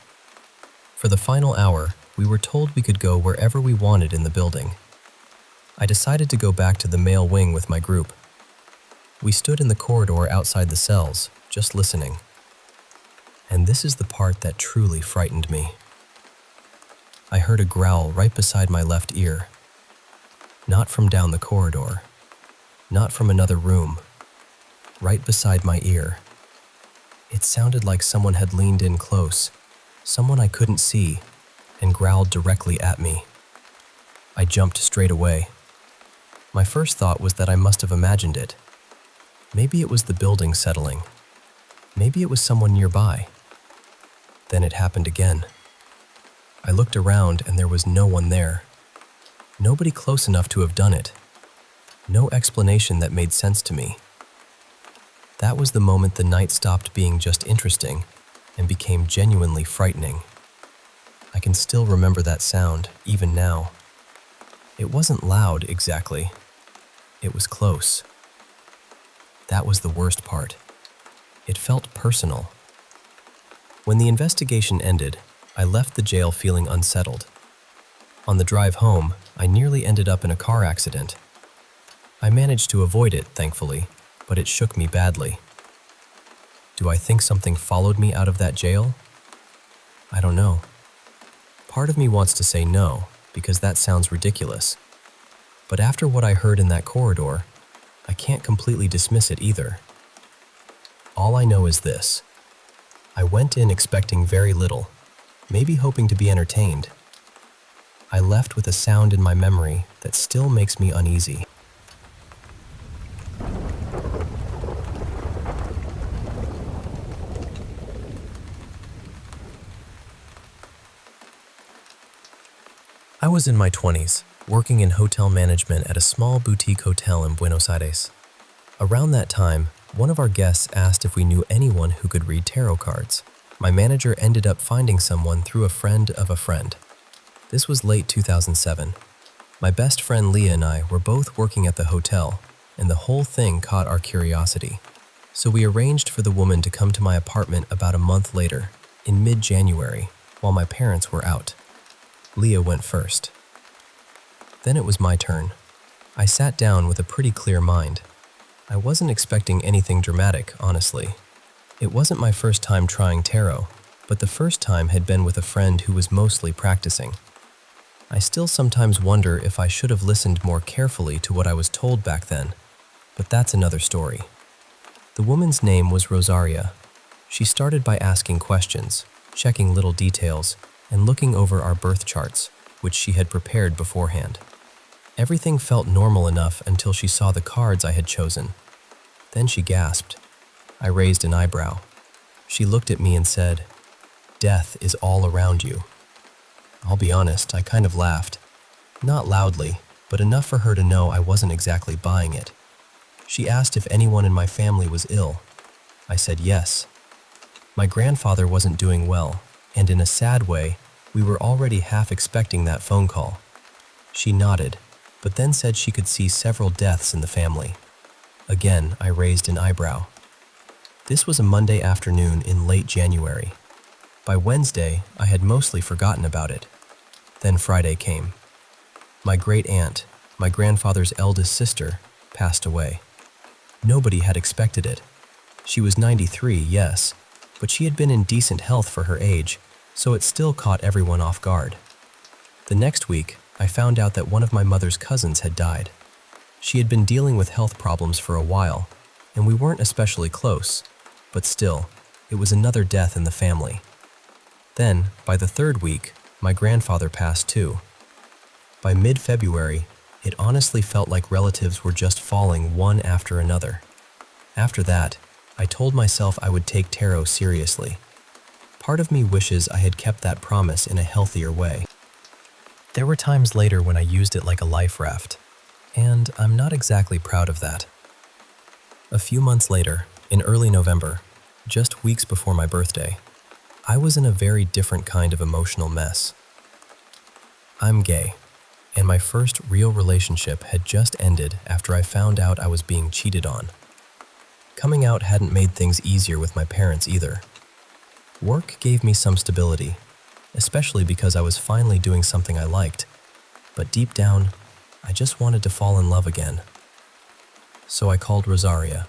For the final hour, we were told we could go wherever we wanted in the building. I decided to go back to the male wing with my group. We stood in the corridor outside the cells, just listening. And this is the part that truly frightened me. I heard a growl right beside my left ear. Not from down the corridor. Not from another room. Right beside my ear. It sounded like someone had leaned in close, someone I couldn't see, and growled directly at me. I jumped straight away. My first thought was that I must have imagined it. Maybe it was the building settling. Maybe it was someone nearby. Then it happened again. I looked around and there was no one there. Nobody close enough to have done it. No explanation that made sense to me. That was the moment the night stopped being just interesting and became genuinely frightening. I can still remember that sound, even now. It wasn't loud exactly. It was close. That was the worst part. It felt personal. When the investigation ended, I left the jail feeling unsettled. On the drive home, I nearly ended up in a car accident. I managed to avoid it, thankfully, but it shook me badly. Do I think something followed me out of that jail? I don't know. Part of me wants to say no, because that sounds ridiculous. But after what I heard in that corridor, I can't completely dismiss it either. All I know is this. I went in expecting very little, maybe hoping to be entertained. I left with a sound in my memory that still makes me uneasy. I was in my 20s, working in hotel management at a small boutique hotel in Buenos Aires. Around that time, one of our guests asked if we knew anyone who could read tarot cards. My manager ended up finding someone through a friend of a friend. This was late 2007. My best friend Leah and I were both working at the hotel, and the whole thing caught our curiosity. So we arranged for the woman to come to my apartment about a month later, in mid-January, while my parents were out. Leah went first. Then it was my turn. I sat down with a pretty clear mind. I wasn't expecting anything dramatic, honestly. It wasn't my first time trying tarot, but the first time had been with a friend who was mostly practicing. I still sometimes wonder if I should have listened more carefully to what I was told back then, but that's another story. The woman's name was Rosaria. She started by asking questions, checking little details, and looking over our birth charts, which she had prepared beforehand. Everything felt normal enough until she saw the cards I had chosen. Then she gasped. I raised an eyebrow. She looked at me and said, "Death is all around you." I'll be honest, I kind of laughed. Not loudly, but enough for her to know I wasn't exactly buying it. She asked if anyone in my family was ill. I said yes. My grandfather wasn't doing well, and in a sad way, we were already half expecting that phone call. She nodded, but then said she could see several deaths in the family. Again, I raised an eyebrow. This was a Monday afternoon in late January. By Wednesday, I had mostly forgotten about it. Then Friday came. My great-aunt, my grandfather's eldest sister, passed away. Nobody had expected it. She was 93, yes, but she had been in decent health for her age, so it still caught everyone off guard. The next week, I found out that one of my mother's cousins had died. She had been dealing with health problems for a while, and we weren't especially close, but still, it was another death in the family. Then, by the third week, my grandfather passed too. By mid-February, it honestly felt like relatives were just falling one after another. After that, I told myself I would take tarot seriously. Part of me wishes I had kept that promise in a healthier way. There were times later when I used it like a life raft, and I'm not exactly proud of that. A few months later, in early November, just weeks before my birthday, I was in a very different kind of emotional mess. I'm gay, and my first real relationship had just ended after I found out I was being cheated on. Coming out hadn't made things easier with my parents either. Work gave me some stability, especially because I was finally doing something I liked, but deep down, I just wanted to fall in love again. So I called Rosaria.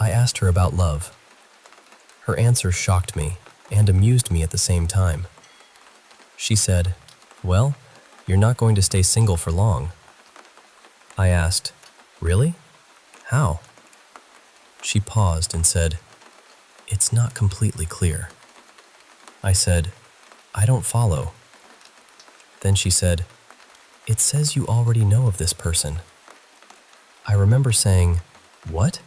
I asked her about love. Her answer shocked me and amused me at the same time. She said, "Well, you're not going to stay single for long." I asked, "Really? How?" She paused and said, "It's not completely clear." I said, "I don't follow." Then she said, "It says you already know of this person." I remember saying, "What?"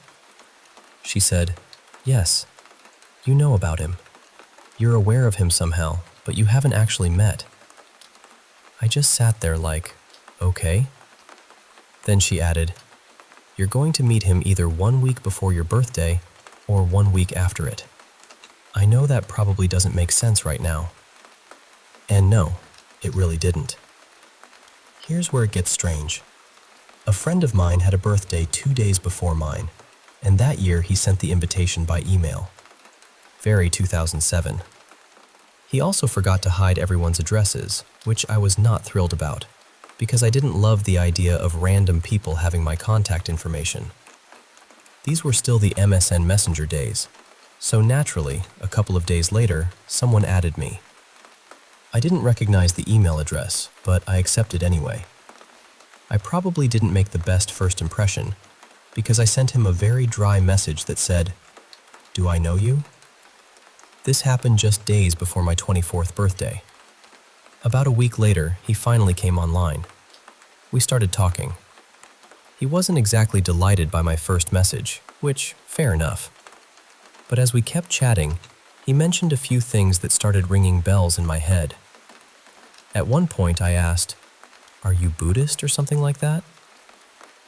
She said, "Yes, you know about him. You're aware of him somehow, but you haven't actually met." I just sat there like, okay. Then she added, "You're going to meet him either 1 week before your birthday or 1 week after it." I know that probably doesn't make sense right now. And no, it really didn't. Here's where it gets strange. A friend of mine had a birthday 2 days before mine, and that year he sent the invitation by email. Very 2007. He also forgot to hide everyone's addresses, which I was not thrilled about, because I didn't love the idea of random people having my contact information. These were still the MSN Messenger days, so naturally, a couple of days later, someone added me. I didn't recognize the email address, but I accepted anyway. I probably didn't make the best first impression, because I sent him a very dry message that said, Do I know you? This happened just days before my 24th birthday. About a week later, he finally came online. We started talking. He wasn't exactly delighted by my first message, which, fair enough. But as we kept chatting, he mentioned a few things that started ringing bells in my head. At one point I asked, "Are you Buddhist or something like that?"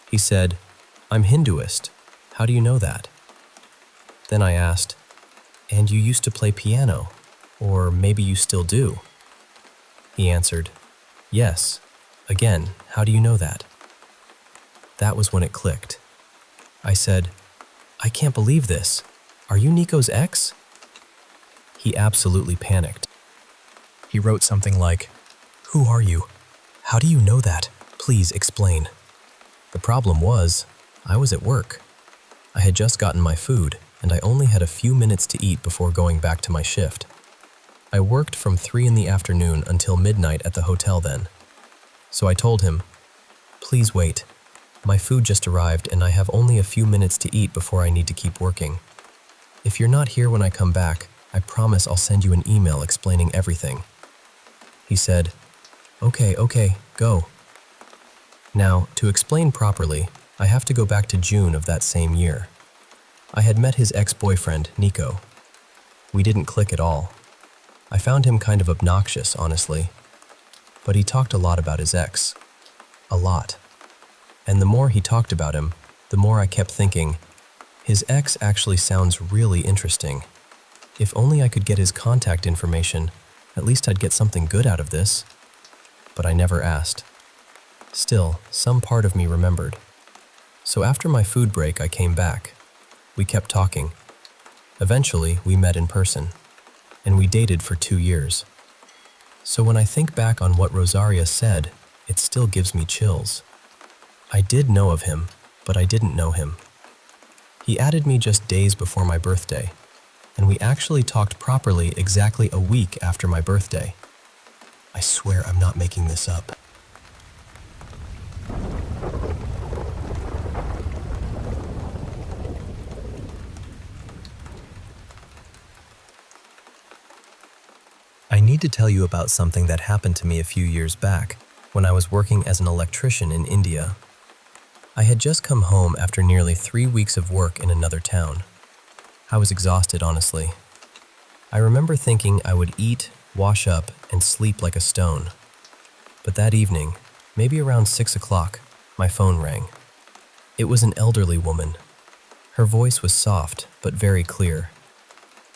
He said, "I'm Hinduist. How do you know that?" Then I asked, "And you used to play piano, or maybe you still do?" He answered, "Yes. Again, how do you know that?" That was when it clicked. I said, "I can't believe this. Are you Nico's ex?" He absolutely panicked. He wrote something like, "Who are you? How do you know that? Please explain." The problem was, I was at work. I had just gotten my food, and I only had a few minutes to eat before going back to my shift. I worked from 3 in the afternoon until midnight at the hotel then. So I told him, "Please wait. My food just arrived and I have only a few minutes to eat before I need to keep working. If you're not here when I come back, I promise I'll send you an email explaining everything." He said, Okay, go." Now, to explain properly, I have to go back to June of that same year. I had met his ex-boyfriend, Nico. We didn't click at all. I found him kind of obnoxious, honestly. But he talked a lot about his ex. A lot. And the more he talked about him, the more I kept thinking, his ex actually sounds really interesting. If only I could get his contact information, at least I'd get something good out of this. But I never asked. Still, some part of me remembered. So after my food break, I came back. We kept talking. Eventually, we met in person, and we dated for 2 years. So when I think back on what Rosaria said, it still gives me chills. I did know of him, but I didn't know him. He added me just days before my birthday, and we actually talked properly exactly a week after my birthday. I swear I'm not making this up. I need to tell you about something that happened to me a few years back when I was working as an electrician in India. I had just come home after nearly 3 weeks of work in another town. I was exhausted, honestly. I remember thinking I would eat, wash up, and sleep like a stone. But that evening, maybe around 6 o'clock, my phone rang. It was an elderly woman. Her voice was soft, but very clear.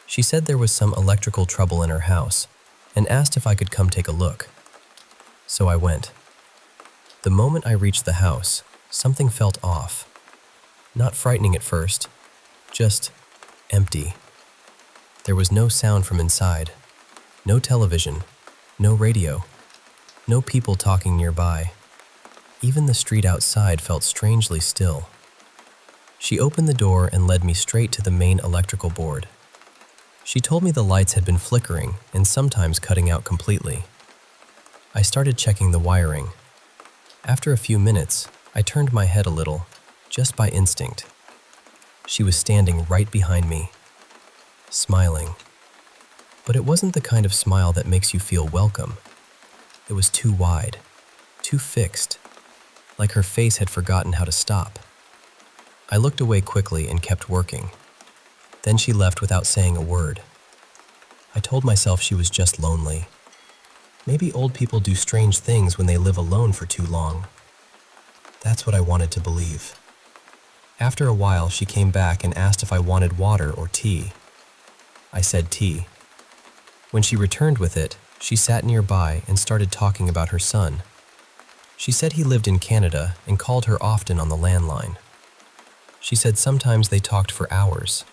She said there was some electrical trouble in her house and asked if I could come take a look. So I went. The moment I reached the house, something felt off. Not frightening at first, just empty. There was no sound from inside, no television, no radio, no people talking nearby. Even the street outside felt strangely still. She opened the door and led me straight to the main electrical board. She told me the lights had been flickering and sometimes cutting out completely. I started checking the wiring. After a few minutes, I turned my head a little, just by instinct. She was standing right behind me, smiling. But it wasn't the kind of smile that makes you feel welcome. It was too wide, too fixed, like her face had forgotten how to stop. I looked away quickly and kept working. Then she left without saying a word. I told myself she was just lonely. Maybe old people do strange things when they live alone for too long. That's what I wanted to believe. After a while, she came back and asked if I wanted water or tea. I said tea. When she returned with it, she sat nearby and started talking about her son. She said he lived in Canada and called her often on the landline. She said sometimes they talked for hours.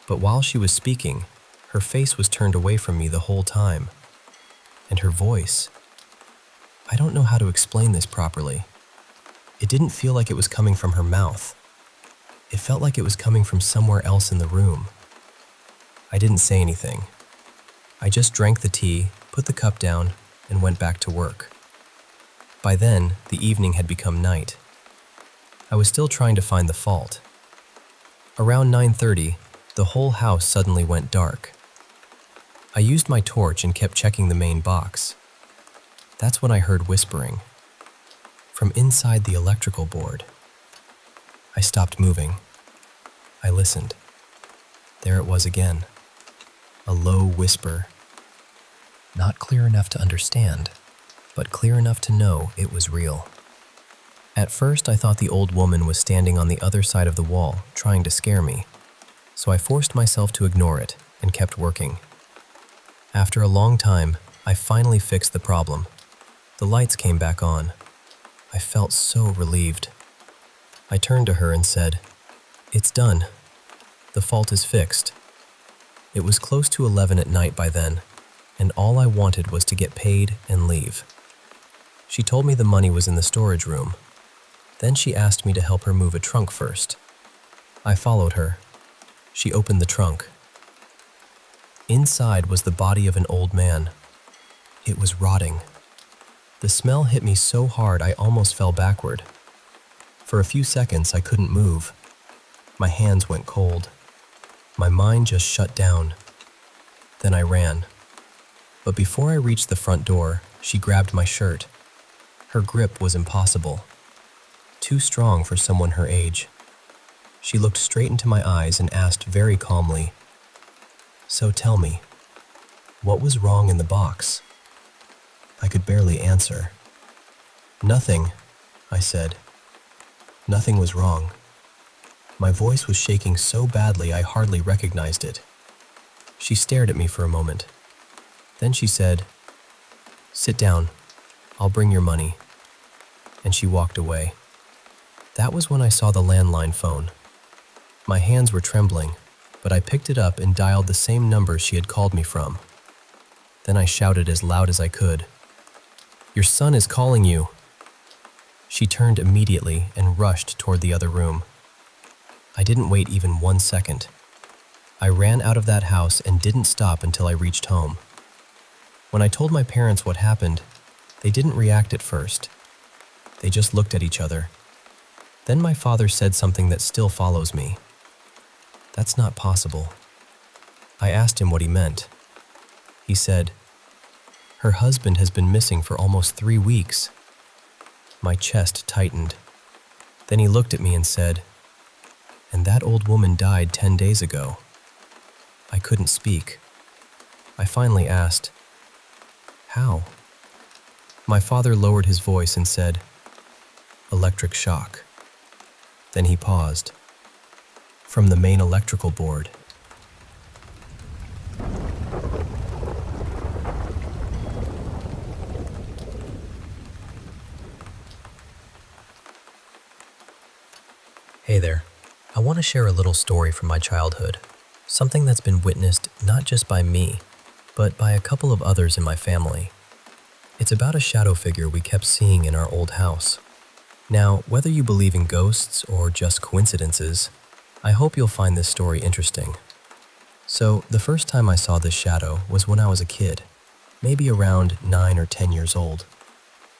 But while she was speaking, her face was turned away from me the whole time. And her voice. I don't know how to explain this properly. It didn't feel like it was coming from her mouth. It felt like it was coming from somewhere else in the room. I didn't say anything. I just drank the tea, put the cup down, and went back to work. By then, the evening had become night. I was still trying to find the fault. Around 9:30, the whole house suddenly went dark. I used my torch and kept checking the main box. That's when I heard whispering from inside the electrical board. I stopped moving. I listened. There it was again, a low whisper. Not clear enough to understand, but clear enough to know it was real. At first, I thought the old woman was standing on the other side of the wall, trying to scare me, so I forced myself to ignore it and kept working. After a long time, I finally fixed the problem. The lights came back on. I felt so relieved. I turned to her and said, "It's done. The fault is fixed." It was close to 11 at night by then, and all I wanted was to get paid and leave. She told me the money was in the storage room. Then she asked me to help her move a trunk first. I followed her. She opened the trunk. Inside was the body of an old man. It was rotting. The smell hit me so hard I almost fell backward. For a few seconds I couldn't move. My hands went cold. My mind just shut down. Then I ran. But before I reached the front door, she grabbed my shirt. Her grip was impossible. Too strong for someone her age. She looked straight into my eyes and asked very calmly, "So tell me, what was wrong in the box?" I could barely answer. "Nothing," I said. Nothing was wrong. My voice was shaking so badly I hardly recognized it. She stared at me for a moment. Then she said, "Sit down. I'll bring your money." And she walked away. That was when I saw the landline phone. My hands were trembling, but I picked it up and dialed the same number she had called me from. Then I shouted as loud as I could, "Your son is calling you." She turned immediately and rushed toward the other room. I didn't wait even 1 second. I ran out of that house and didn't stop until I reached home. When I told my parents what happened, they didn't react at first. They just looked at each other. Then my father said something that still follows me. "That's not possible." I asked him what he meant. He said, "Her husband has been missing for almost 3 weeks. My chest tightened. Then he looked at me and said, "And that old woman died 10 days ago." I couldn't speak. I finally asked, "How?" My father lowered his voice and said, "Electric shock." Then he paused. "From the main electrical board." Hey there. I want to share a little story from my childhood. Something that's been witnessed not just by me, but by a couple of others in my family. It's about a shadow figure we kept seeing in our old house. Now, whether you believe in ghosts or just coincidences, I hope you'll find this story interesting. So, the first time I saw this shadow was when I was a kid, maybe around 9 or 10 years old.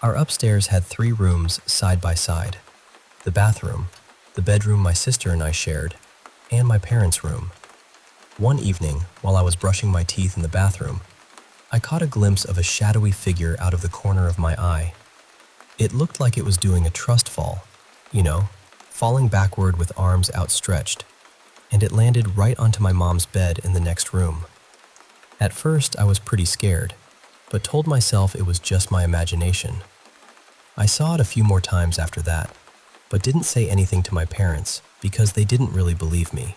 Our upstairs had 3 rooms side by side: the bathroom, the bedroom my sister and I shared, and my parents' room. One evening, while I was brushing my teeth in the bathroom, I caught a glimpse of a shadowy figure out of the corner of my eye. It looked like it was doing a trust fall, falling backward with arms outstretched, and it landed right onto my mom's bed in the next room. At first, I was pretty scared, but told myself it was just my imagination. I saw it a few more times after that, but didn't say anything to my parents because they didn't really believe me.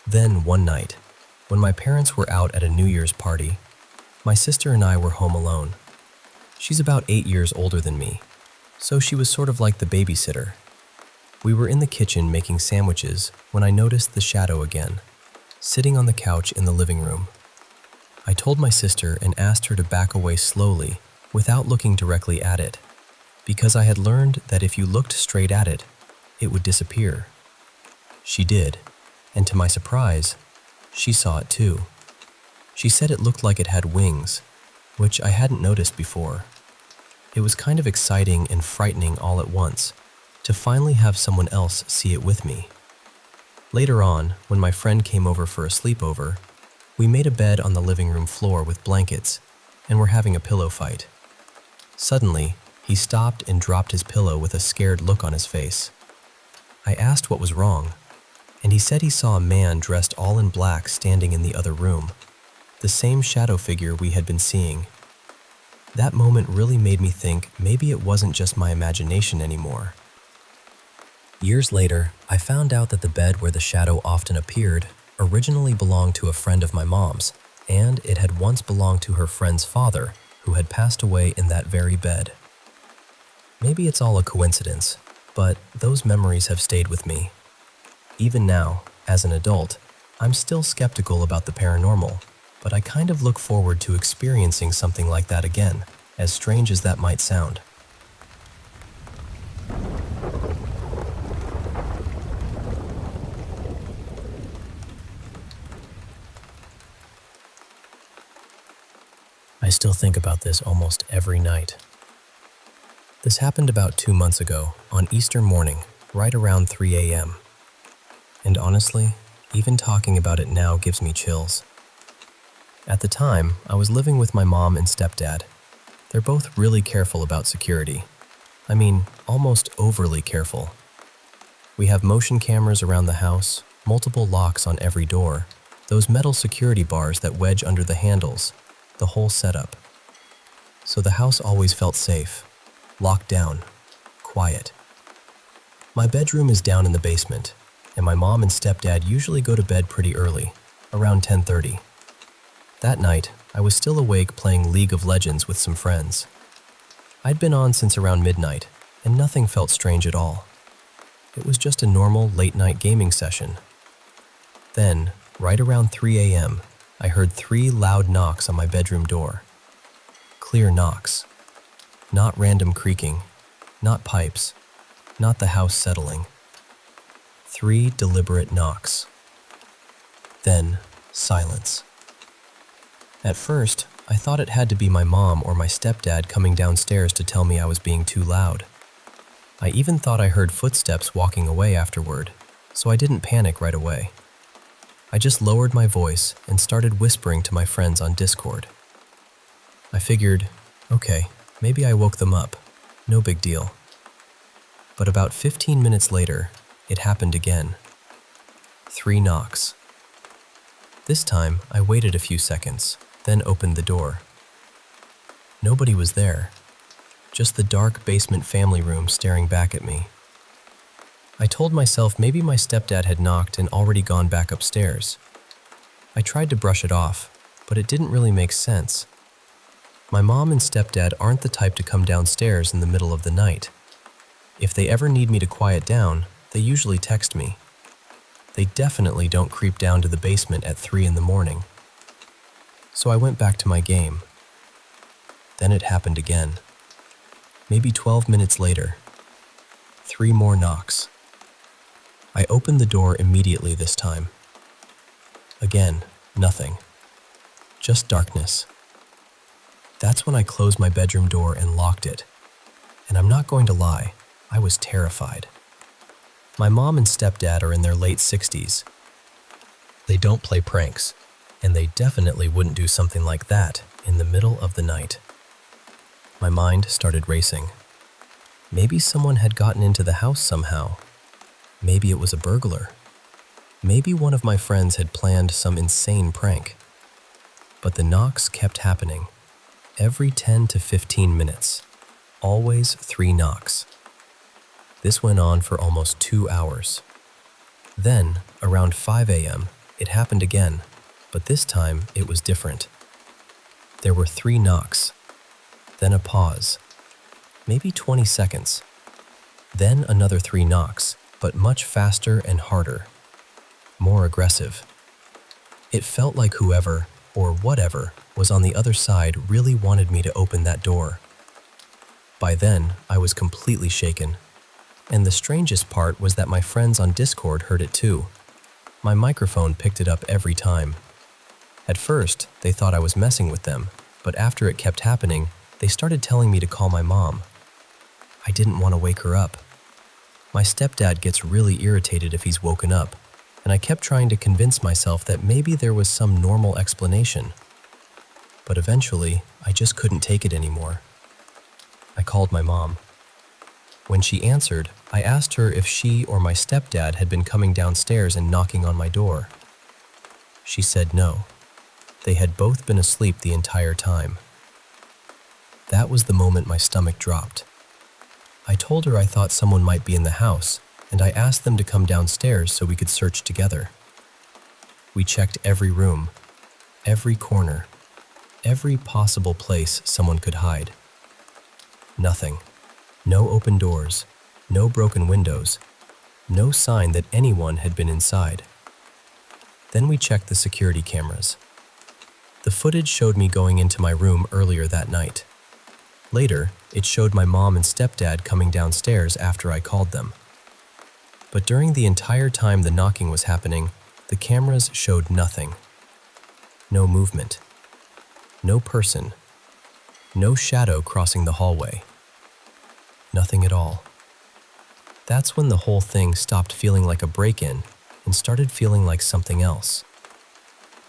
Then one night, when my parents were out at a New Year's party, my sister and I were home alone. She's about 8 years older than me, so she was sort of like the babysitter. We were in the kitchen making sandwiches when I noticed the shadow again, sitting on the couch in the living room. I told my sister and asked her to back away slowly without looking directly at it, because I had learned that if you looked straight at it, it would disappear. She did, and to my surprise, she saw it too. She said it looked like it had wings, which I hadn't noticed before. It was kind of exciting and frightening all at once, to finally have someone else see it with me. Later on, when my friend came over for a sleepover, we made a bed on the living room floor with blankets and were having a pillow fight. Suddenly, he stopped and dropped his pillow with a scared look on his face. I asked what was wrong, and he said he saw a man dressed all in black standing in the other room, the same shadow figure we had been seeing. That moment really made me think maybe it wasn't just my imagination anymore. Years later, I found out that the bed where the shadow often appeared originally belonged to a friend of my mom's, and it had once belonged to her friend's father, who had passed away in that very bed. Maybe it's all a coincidence, but those memories have stayed with me. Even now, as an adult, I'm still skeptical about the paranormal, but I kind of look forward to experiencing something like that again, as strange as that might sound. I still think about this almost every night. This happened about 2 months ago, on Easter morning, right around 3 a.m. And honestly, even talking about it now gives me chills. At the time, I was living with my mom and stepdad. They're both really careful about security. I mean, almost overly careful. We have motion cameras around the house, multiple locks on every door, those metal security bars that wedge under the handles, the whole setup. So the house always felt safe, locked down, quiet. My bedroom is down in the basement, and my mom and stepdad usually go to bed pretty early, around 10:30. That night, I was still awake playing League of Legends with some friends. I'd been on since around midnight, and nothing felt strange at all. It was just a normal late-night gaming session. Then, right around 3 a.m., I heard 3 loud knocks on my bedroom door. Clear knocks. Not random creaking, not pipes, not the house settling. 3 deliberate knocks. Then, silence. At first, I thought it had to be my mom or my stepdad coming downstairs to tell me I was being too loud. I even thought I heard footsteps walking away afterward, so I didn't panic right away. I just lowered my voice and started whispering to my friends on Discord. I figured, okay, maybe I woke them up, no big deal. But about 15 minutes later, it happened again. 3 knocks. This time, I waited a few seconds, then opened the door. Nobody was there, just the dark basement family room staring back at me. I told myself maybe my stepdad had knocked and already gone back upstairs. I tried to brush it off, but it didn't really make sense. My mom and stepdad aren't the type to come downstairs in the middle of the night. If they ever need me to quiet down, they usually text me. They definitely don't creep down to the basement at 3 in the morning. So I went back to my game. Then it happened again. Maybe 12 minutes later. 3 more knocks. I opened the door immediately this time. Again, nothing. Just darkness. That's when I closed my bedroom door and locked it. And I'm not going to lie, I was terrified. My mom and stepdad are in their late 60s. They don't play pranks, and they definitely wouldn't do something like that in the middle of the night. My mind started racing. Maybe someone had gotten into the house somehow. Maybe it was a burglar. Maybe one of my friends had planned some insane prank. But the knocks kept happening. Every 10 to 15 minutes. Always 3 knocks. This went on for almost 2 hours. Then, around 5 a.m., it happened again, but this time it was different. There were 3 knocks, then a pause, maybe 20 seconds. Then another 3 knocks, but much faster and harder, more aggressive. It felt like whoever, or whatever, was on the other side really wanted me to open that door. By then, I was completely shaken. And the strangest part was that my friends on Discord heard it too. My microphone picked it up every time. At first, they thought I was messing with them, but after it kept happening, they started telling me to call my mom. I didn't want to wake her up. My stepdad gets really irritated if he's woken up, and I kept trying to convince myself that maybe there was some normal explanation. But eventually, I just couldn't take it anymore. I called my mom. When she answered, I asked her if she or my stepdad had been coming downstairs and knocking on my door. She said no. They had both been asleep the entire time. That was the moment my stomach dropped. I told her I thought someone might be in the house, and I asked them to come downstairs so we could search together. We checked every room, every corner, every possible place someone could hide. Nothing. No open doors, no broken windows, no sign that anyone had been inside. Then we checked the security cameras. The footage showed me going into my room earlier that night. Later, it showed my mom and stepdad coming downstairs after I called them. But during the entire time the knocking was happening, the cameras showed nothing. No movement. No person. No shadow crossing the hallway. Nothing at all. That's when the whole thing stopped feeling like a break-in and started feeling like something else.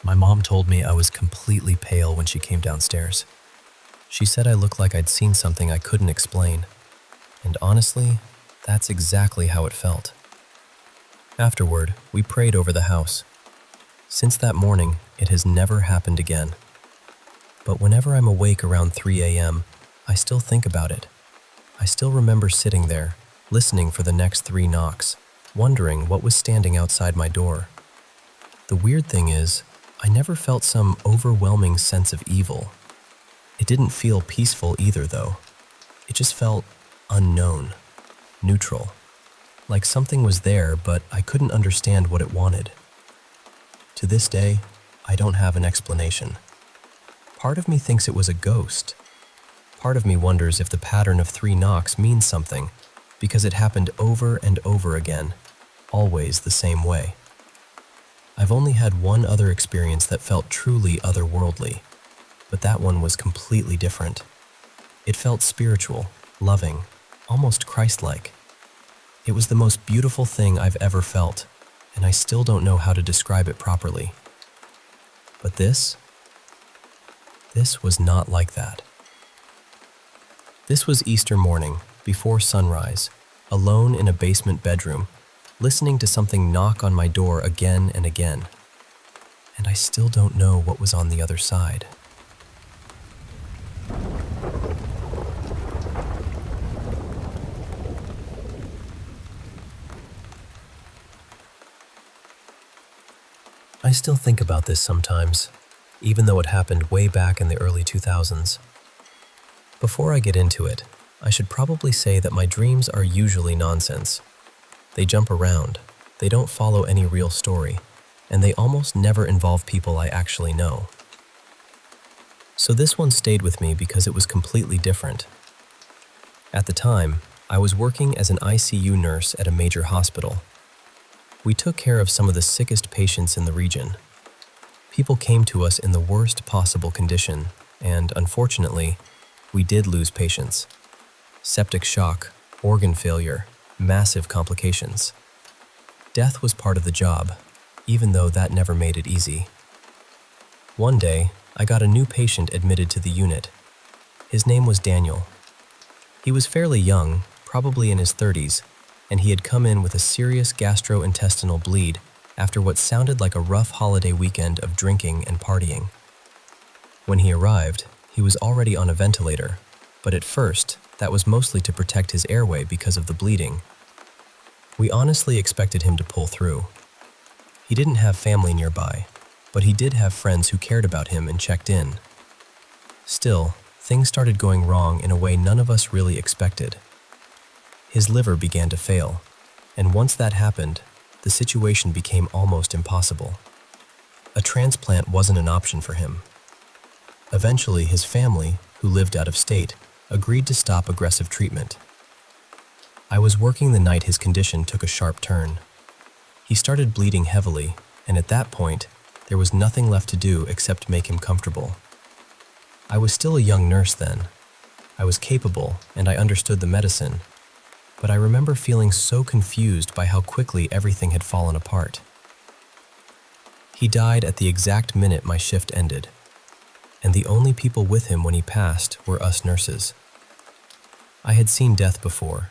My mom told me I was completely pale when she came downstairs. She said I looked like I'd seen something I couldn't explain. And honestly, that's exactly how it felt. Afterward, we prayed over the house. Since that morning, it has never happened again. But whenever I'm awake around 3 a.m., I still think about it. I still remember sitting there, listening for the next 3 knocks, wondering what was standing outside my door. The weird thing is, I never felt some overwhelming sense of evil. It didn't feel peaceful either, though. It just felt unknown, neutral, like something was there, but I couldn't understand what it wanted. To this day, I don't have an explanation. Part of me thinks it was a ghost. Part of me wonders if the pattern of 3 knocks means something, because it happened over and over again, always the same way. I've only had one other experience that felt truly otherworldly, but that one was completely different. It felt spiritual, loving, almost Christ-like. It was the most beautiful thing I've ever felt, and I still don't know how to describe it properly. But this was not like that. This was Easter morning, before sunrise, alone in a basement bedroom, listening to something knock on my door again and again. And I still don't know what was on the other side. I still think about this sometimes, even though it happened way back in the early 2000s. Before I get into it, I should probably say that my dreams are usually nonsense. They jump around, they don't follow any real story, and they almost never involve people I actually know. So this one stayed with me because it was completely different. At the time, I was working as an ICU nurse at a major hospital. We took care of some of the sickest patients in the region. People came to us in the worst possible condition, and unfortunately, we did lose patients. Septic shock, organ failure, massive complications. Death was part of the job, even though that never made it easy. One day, I got a new patient admitted to the unit. His name was Daniel. He was fairly young, probably in his 30s, and he had come in with a serious gastrointestinal bleed after what sounded like a rough holiday weekend of drinking and partying. When he arrived, he was already on a ventilator, but at first, that was mostly to protect his airway because of the bleeding. We honestly expected him to pull through. He didn't have family nearby, but he did have friends who cared about him and checked in. Still, things started going wrong in a way none of us really expected. His liver began to fail, and once that happened, the situation became almost impossible. A transplant wasn't an option for him. Eventually, his family, who lived out of state, agreed to stop aggressive treatment. I was working the night his condition took a sharp turn. He started bleeding heavily, and at that point, there was nothing left to do except make him comfortable. I was still a young nurse then. I was capable, and I understood the medicine, but I remember feeling so confused by how quickly everything had fallen apart. He died at the exact minute my shift ended, and the only people with him when he passed were us nurses. I had seen death before.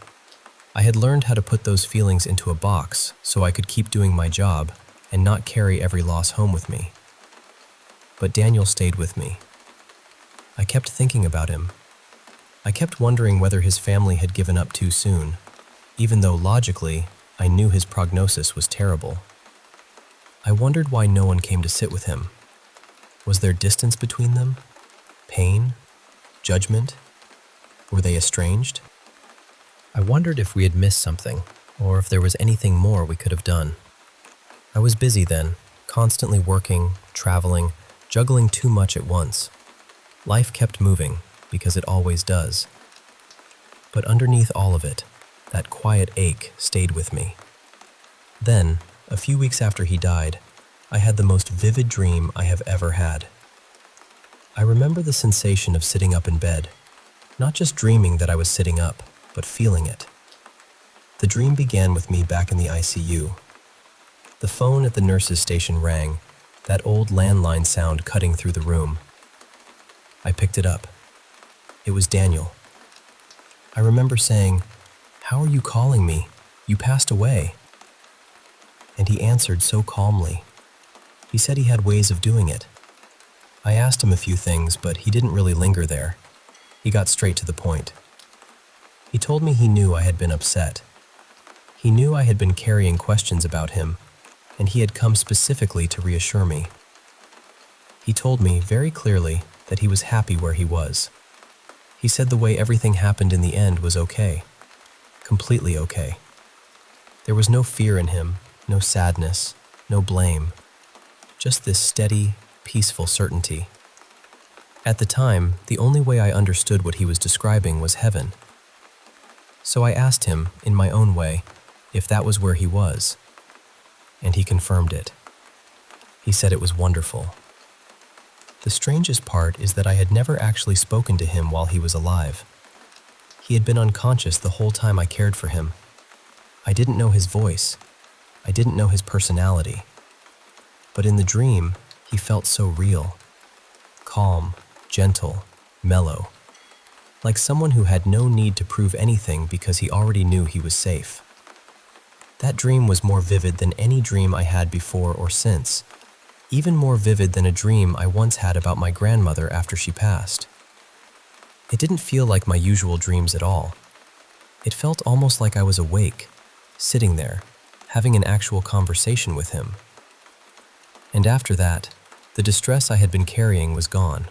I had learned how to put those feelings into a box so I could keep doing my job and not carry every loss home with me. But Daniel stayed with me. I kept thinking about him. I kept wondering whether his family had given up too soon, even though logically I knew his prognosis was terrible. I wondered why no one came to sit with him. Was there distance between them? Pain? Judgment? Were they estranged? I wondered if we had missed something, or if there was anything more we could have done. I was busy then, constantly working, traveling, juggling too much at once. Life kept moving, because it always does. But underneath all of it, that quiet ache stayed with me. Then, a few weeks after he died, I had the most vivid dream I have ever had. I remember the sensation of sitting up in bed, not just dreaming that I was sitting up, but feeling it. The dream began with me back in the ICU. The phone at the nurse's station rang, that old landline sound cutting through the room. I picked it up. It was Daniel. I remember saying, "How are you calling me? You passed away." And he answered so calmly. He said he had ways of doing it. I asked him a few things, but he didn't really linger there. He got straight to the point. He told me he knew I had been upset. He knew I had been carrying questions about him, and he had come specifically to reassure me. He told me very clearly that he was happy where he was. He said the way everything happened in the end was okay. Completely okay. There was no fear in him, no sadness, no blame. Just this steady, peaceful certainty. At the time, the only way I understood what he was describing was heaven. So I asked him, in my own way, if that was where he was. And he confirmed it. He said it was wonderful. The strangest part is that I had never actually spoken to him while he was alive. He had been unconscious the whole time I cared for him. I didn't know his voice. I didn't know his personality. But in the dream, he felt so real. Calm, gentle, mellow. Like someone who had no need to prove anything because he already knew he was safe. That dream was more vivid than any dream I had before or since. Even more vivid than a dream I once had about my grandmother after she passed. It didn't feel like my usual dreams at all. It felt almost like I was awake, sitting there, having an actual conversation with him. And after that, the distress I had been carrying was gone.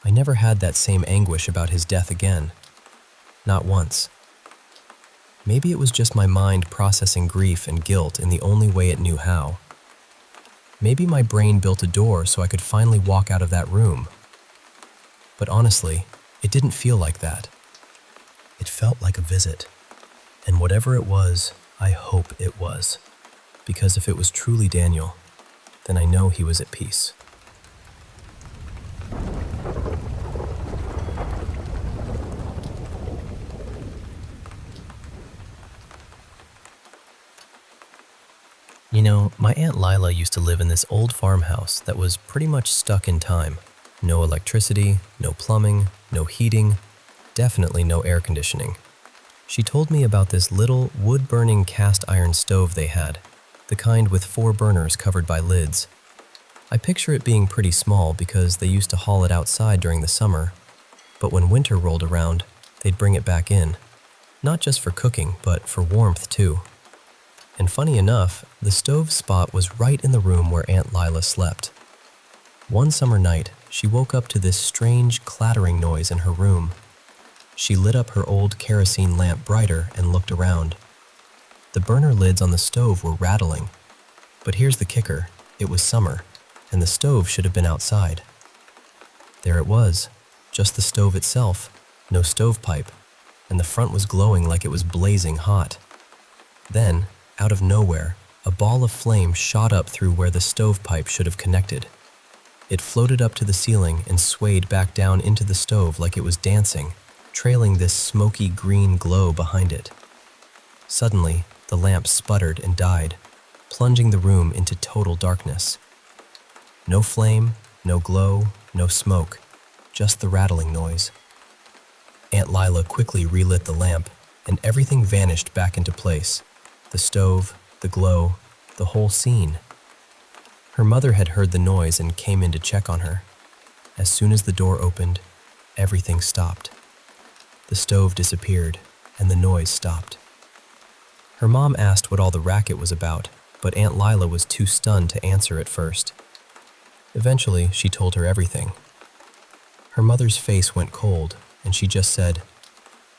I never had that same anguish about his death again. Not once. Maybe it was just my mind processing grief and guilt in the only way it knew how. Maybe my brain built a door so I could finally walk out of that room. But honestly, it didn't feel like that. It felt like a visit. And whatever it was, I hope it was. Because if it was truly Daniel, then I know he was at peace. You know, my Aunt Lila used to live in this old farmhouse that was pretty much stuck in time. No electricity, no plumbing, no heating, definitely no air conditioning. She told me about this little wood-burning cast iron stove they had, the kind with 4 burners covered by lids. I picture it being pretty small because they used to haul it outside during the summer, but when winter rolled around, they'd bring it back in, not just for cooking, but for warmth too. And funny enough, the stove spot was right in the room where Aunt Lila slept. One summer night, she woke up to this strange clattering noise in her room. She lit up her old kerosene lamp brighter and looked around. The burner lids on the stove were rattling. But here's the kicker, it was summer, and the stove should have been outside. There it was, just the stove itself, no stovepipe, and the front was glowing like it was blazing hot. Then, out of nowhere, a ball of flame shot up through where the stovepipe should have connected. It floated up to the ceiling and swayed back down into the stove like it was dancing, trailing this smoky green glow behind it. Suddenly, the lamp sputtered and died, plunging the room into total darkness. No flame, no glow, no smoke, just the rattling noise. Aunt Lila quickly relit the lamp, and everything vanished back into place. The stove, the glow, the whole scene. Her mother had heard the noise and came in to check on her. As soon as the door opened, everything stopped. The stove disappeared, and the noise stopped. Her mom asked what all the racket was about, but Aunt Lila was too stunned to answer at first. Eventually, she told her everything. Her mother's face went cold, and she just said,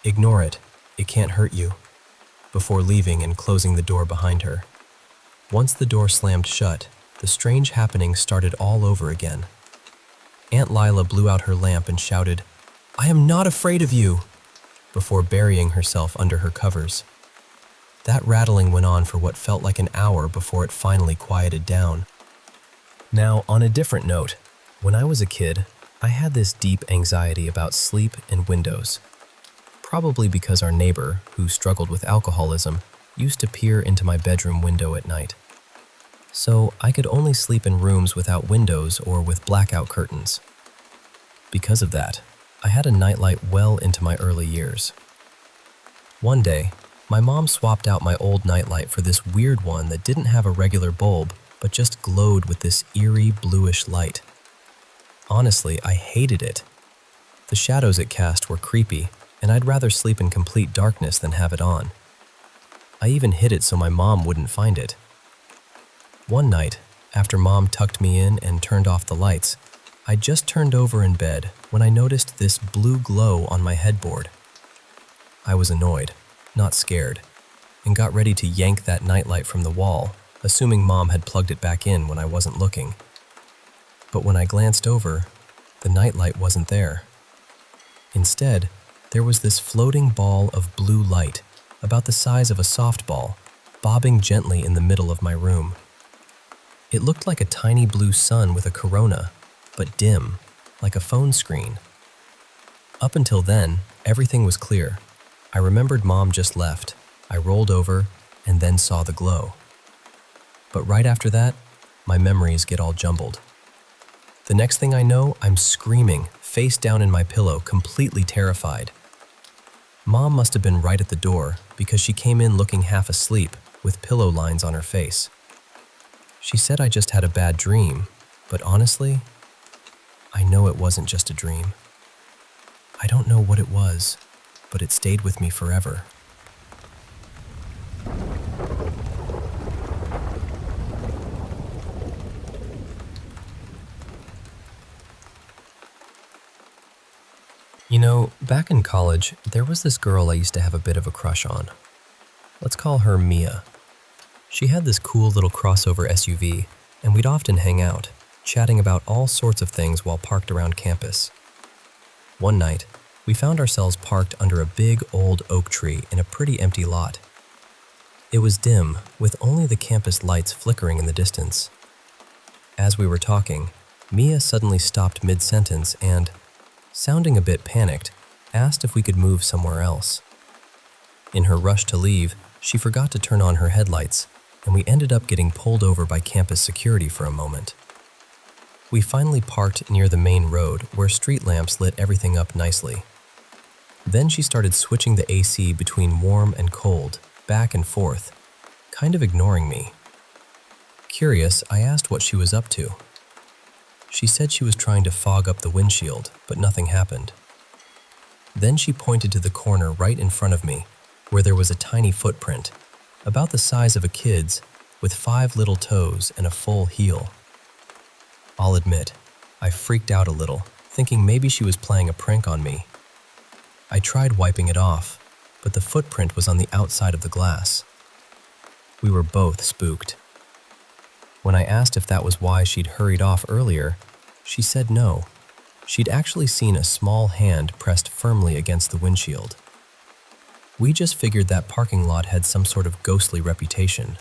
"Ignore it, it can't hurt you," before leaving and closing the door behind her. Once the door slammed shut, the strange happening started all over again. Aunt Lila blew out her lamp and shouted, "I am not afraid of you," before burying herself under her covers. That rattling went on for what felt like an hour before it finally quieted down. Now, on a different note, when I was a kid, I had this deep anxiety about sleep and windows. Probably because our neighbor, who struggled with alcoholism, used to peer into my bedroom window at night. So I could only sleep in rooms without windows or with blackout curtains. Because of that, I had a nightlight well into my early years. One day, my mom swapped out my old nightlight for this weird one that didn't have a regular bulb, but just glowed with this eerie bluish light. Honestly, I hated it. The shadows it cast were creepy, and I'd rather sleep in complete darkness than have it on. I even hid it so my mom wouldn't find it. One night, after Mom tucked me in and turned off the lights, I just turned over in bed when I noticed this blue glow on my headboard. I was annoyed, not scared, and got ready to yank that nightlight from the wall, assuming Mom had plugged it back in when I wasn't looking. But when I glanced over, the nightlight wasn't there. Instead, there was this floating ball of blue light, about the size of a softball, bobbing gently in the middle of my room. It looked like a tiny blue sun with a corona, but dim, like a phone screen. Up until then, everything was clear. I remembered Mom just left. I rolled over and then saw the glow. But right after that, my memories get all jumbled. The next thing I know, I'm screaming, face down in my pillow, completely terrified. Mom must have been right at the door because she came in looking half asleep with pillow lines on her face. She said I just had a bad dream, but honestly, I know it wasn't just a dream. I don't know what it was, but it stayed with me forever. You know, back in college, there was this girl I used to have a bit of a crush on. Let's call her Mia. She had this cool little crossover SUV, and we'd often hang out, chatting about all sorts of things while parked around campus. One night, we found ourselves parked under a big old oak tree in a pretty empty lot. It was dim, with only the campus lights flickering in the distance. As we were talking, Mia suddenly stopped mid-sentence and, sounding a bit panicked, asked if we could move somewhere else. In her rush to leave, she forgot to turn on her headlights, and we ended up getting pulled over by campus security for a moment. We finally parked near the main road where street lamps lit everything up nicely. Then she started switching the AC between warm and cold, back and forth, kind of ignoring me. Curious, I asked what she was up to. She said she was trying to fog up the windshield, but nothing happened. Then she pointed to the corner right in front of me, where there was a tiny footprint, about the size of a kid's, with 5 little toes and a full heel. I'll admit, I freaked out a little, thinking maybe she was playing a prank on me. I tried wiping it off, but the footprint was on the outside of the glass. We were both spooked. When I asked if that was why she'd hurried off earlier, she said no. She'd actually seen a small hand pressed firmly against the windshield. We just figured that parking lot had some sort of ghostly reputation.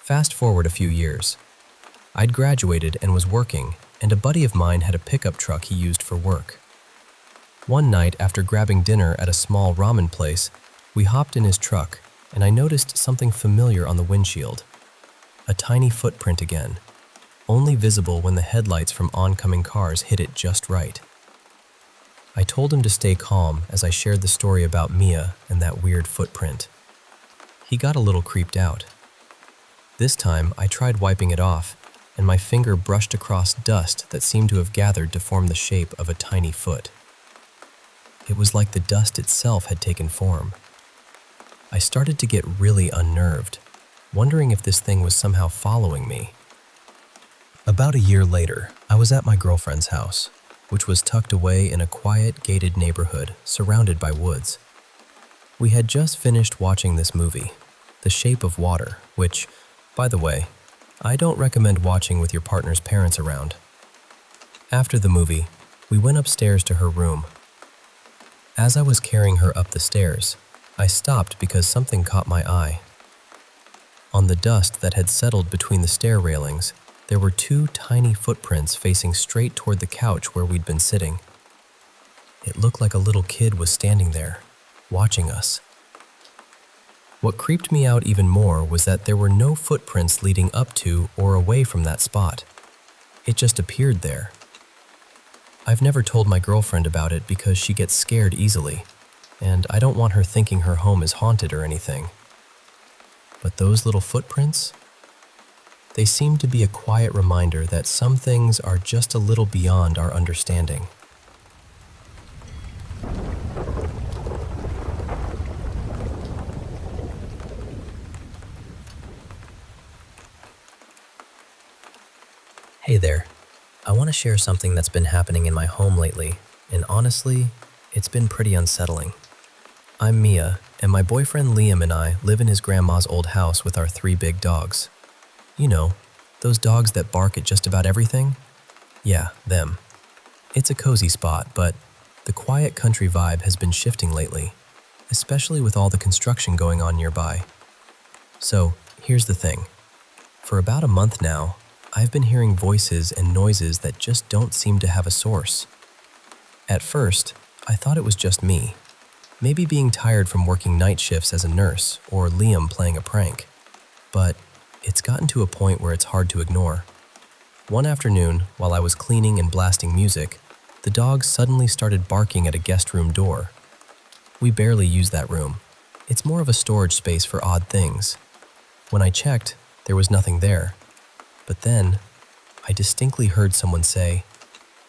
Fast forward a few years. I'd graduated and was working, and a buddy of mine had a pickup truck he used for work. One night, after grabbing dinner at a small ramen place, we hopped in his truck, and I noticed something familiar on the windshield. A tiny footprint again, only visible when the headlights from oncoming cars hit it just right. I told him to stay calm as I shared the story about Mia and that weird footprint. He got a little creeped out. This time, I tried wiping it off, and my finger brushed across dust that seemed to have gathered to form the shape of a tiny foot. It was like the dust itself had taken form. I started to get really unnerved, wondering if this thing was somehow following me. About a year later, I was at my girlfriend's house, which was tucked away in a quiet, gated neighborhood surrounded by woods. We had just finished watching this movie, The Shape of Water, which, by the way, I don't recommend watching with your partner's parents around. After the movie, we went upstairs to her room. As I was carrying her up the stairs, I stopped because something caught my eye. On the dust that had settled between the stair railings, there were two tiny footprints facing straight toward the couch where we'd been sitting. It looked like a little kid was standing there, watching us. What creeped me out even more was that there were no footprints leading up to or away from that spot. It just appeared there. I've never told my girlfriend about it because she gets scared easily, and I don't want her thinking her home is haunted or anything. But those little footprints? They seem to be a quiet reminder that some things are just a little beyond our understanding. Hey there. I want to share something that's been happening in my home lately, and honestly, it's been pretty unsettling. I'm Mia, and my boyfriend Liam and I live in his grandma's old house with our 3 big dogs. You know, those dogs that bark at just about everything? Yeah, them. It's a cozy spot, but the quiet country vibe has been shifting lately, especially with all the construction going on nearby. So, here's the thing. For about a month now, I've been hearing voices and noises that just don't seem to have a source. At first, I thought it was just me, maybe being tired from working night shifts as a nurse or Liam playing a prank. But it's gotten to a point where it's hard to ignore. One afternoon, while I was cleaning and blasting music, the dogs suddenly started barking at a guest room door. We barely use that room. It's more of a storage space for odd things. When I checked, there was nothing there. But then, I distinctly heard someone say,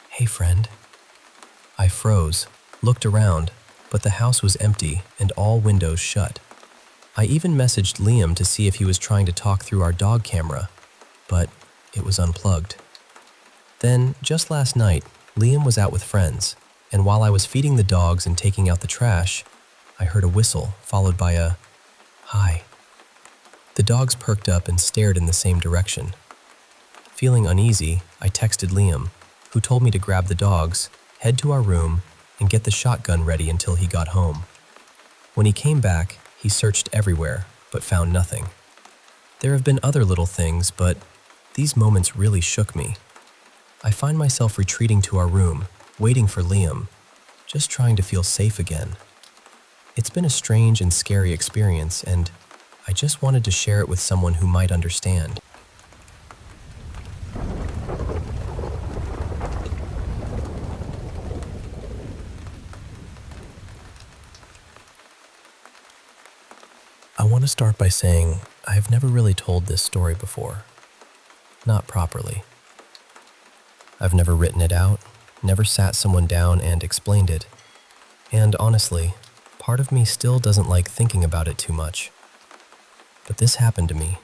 "Hey friend." I froze, looked around, but the house was empty and all windows shut. I even messaged Liam to see if he was trying to talk through our dog camera, but it was unplugged. Then, just last night, Liam was out with friends, and while I was feeding the dogs and taking out the trash, I heard a whistle followed by a "Hi." The dogs perked up and stared in the same direction. Feeling uneasy, I texted Liam, who told me to grab the dogs, head to our room, and get the shotgun ready until he got home. When he came back, he searched everywhere, but found nothing. There have been other little things, but these moments really shook me. I find myself retreating to our room, waiting for Liam, just trying to feel safe again. It's been a strange and scary experience, and I just wanted to share it with someone who might understand. I want to start by saying I've never really told this story before. Not properly. I've never written it out, never sat someone down and explained it. And honestly, part of me still doesn't like thinking about it too much. But this happened to me.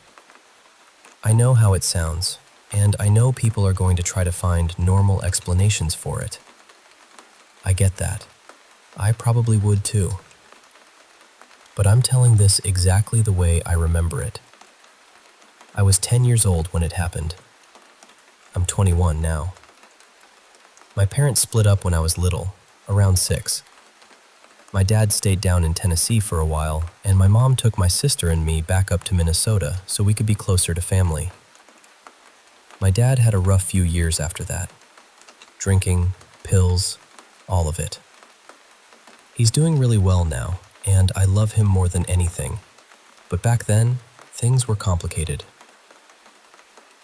I know how it sounds, and I know people are going to try to find normal explanations for it. I get that. I probably would too. But I'm telling this exactly the way I remember it. I was 10 years old when it happened. I'm 21 now. My parents split up when I was little, around 6. My dad stayed down in Tennessee for a while, and my mom took my sister and me back up to Minnesota so we could be closer to family. My dad had a rough few years after that. Drinking, pills, all of it. He's doing really well now, and I love him more than anything. But back then, things were complicated.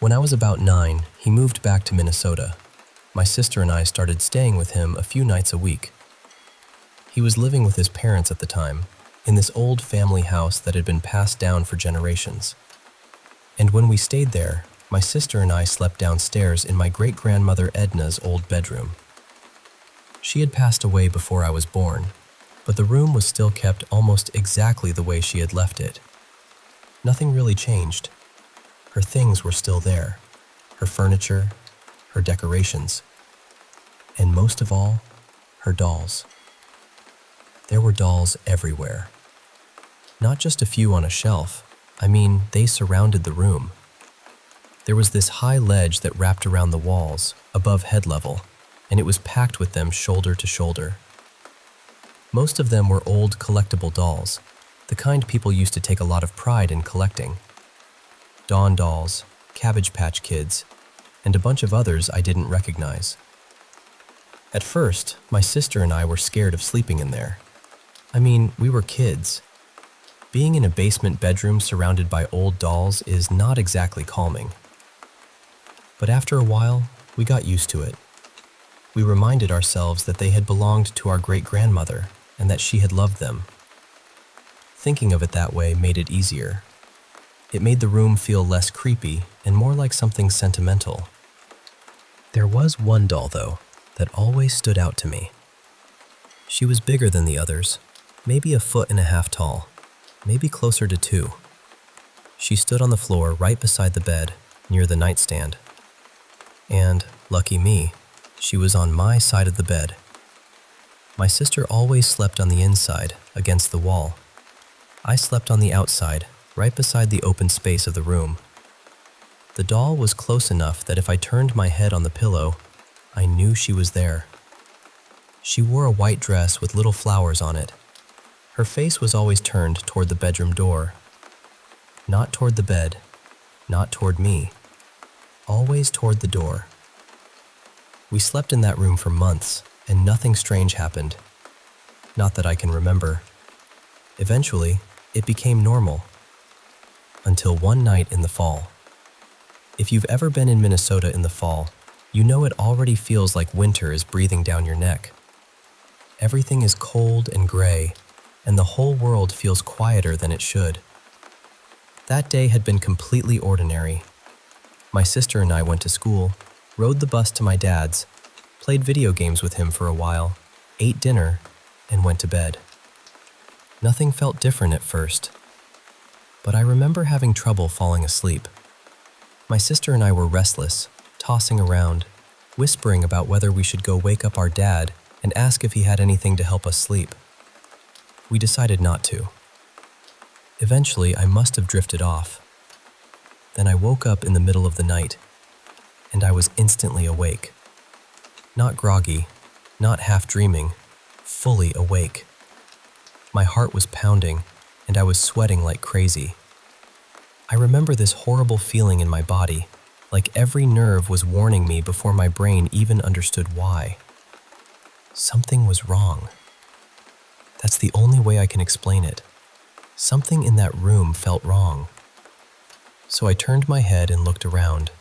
When I was about 9, he moved back to Minnesota. My sister and I started staying with him a few nights a week. He was living with his parents at the time, in this old family house that had been passed down for generations. And when we stayed there, my sister and I slept downstairs in my great-grandmother Edna's old bedroom. She had passed away before I was born, but the room was still kept almost exactly the way she had left it. Nothing really changed. Her things were still there, her furniture, her decorations, and most of all, her dolls. There were dolls everywhere. Not just a few on a shelf. I mean, they surrounded the room. There was this high ledge that wrapped around the walls, above head level, and it was packed with them shoulder to shoulder. Most of them were old collectible dolls, the kind people used to take a lot of pride in collecting. Dawn dolls, Cabbage Patch Kids, and a bunch of others I didn't recognize. At first, my sister and I were scared of sleeping in there. I mean, we were kids. Being in a basement bedroom surrounded by old dolls is not exactly calming. But after a while, we got used to it. We reminded ourselves that they had belonged to our great-grandmother and that she had loved them. Thinking of it that way made it easier. It made the room feel less creepy and more like something sentimental. There was one doll, though, that always stood out to me. She was bigger than the others, maybe 1.5 feet tall, maybe closer to 2. She stood on the floor right beside the bed, near the nightstand. And, lucky me, she was on my side of the bed. My sister always slept on the inside, against the wall. I slept on the outside, right beside the open space of the room. The doll was close enough that if I turned my head on the pillow, I knew she was there. She wore a white dress with little flowers on it. Her face was always turned toward the bedroom door. Not toward the bed, not toward me, always toward the door. We slept in that room for months, and nothing strange happened. Not that I can remember. Eventually, it became normal. Until one night in the fall. If you've ever been in Minnesota in the fall, you know it already feels like winter is breathing down your neck. Everything is cold and gray, and the whole world feels quieter than it should. That day had been completely ordinary. My sister and I went to school, rode the bus to my dad's, played video games with him for a while, ate dinner, and went to bed. Nothing felt different at first, but I remember having trouble falling asleep. My sister and I were restless, tossing around, whispering about whether we should go wake up our dad and ask if he had anything to help us sleep. We decided not to. Eventually, I must have drifted off. Then I woke up in the middle of the night, and I was instantly awake. Not groggy, not half dreaming, fully awake. My heart was pounding, and I was sweating like crazy. I remember this horrible feeling in my body, like every nerve was warning me before my brain even understood why. Something was wrong. That's the only way I can explain it. Something in that room felt wrong. So I turned my head and looked around.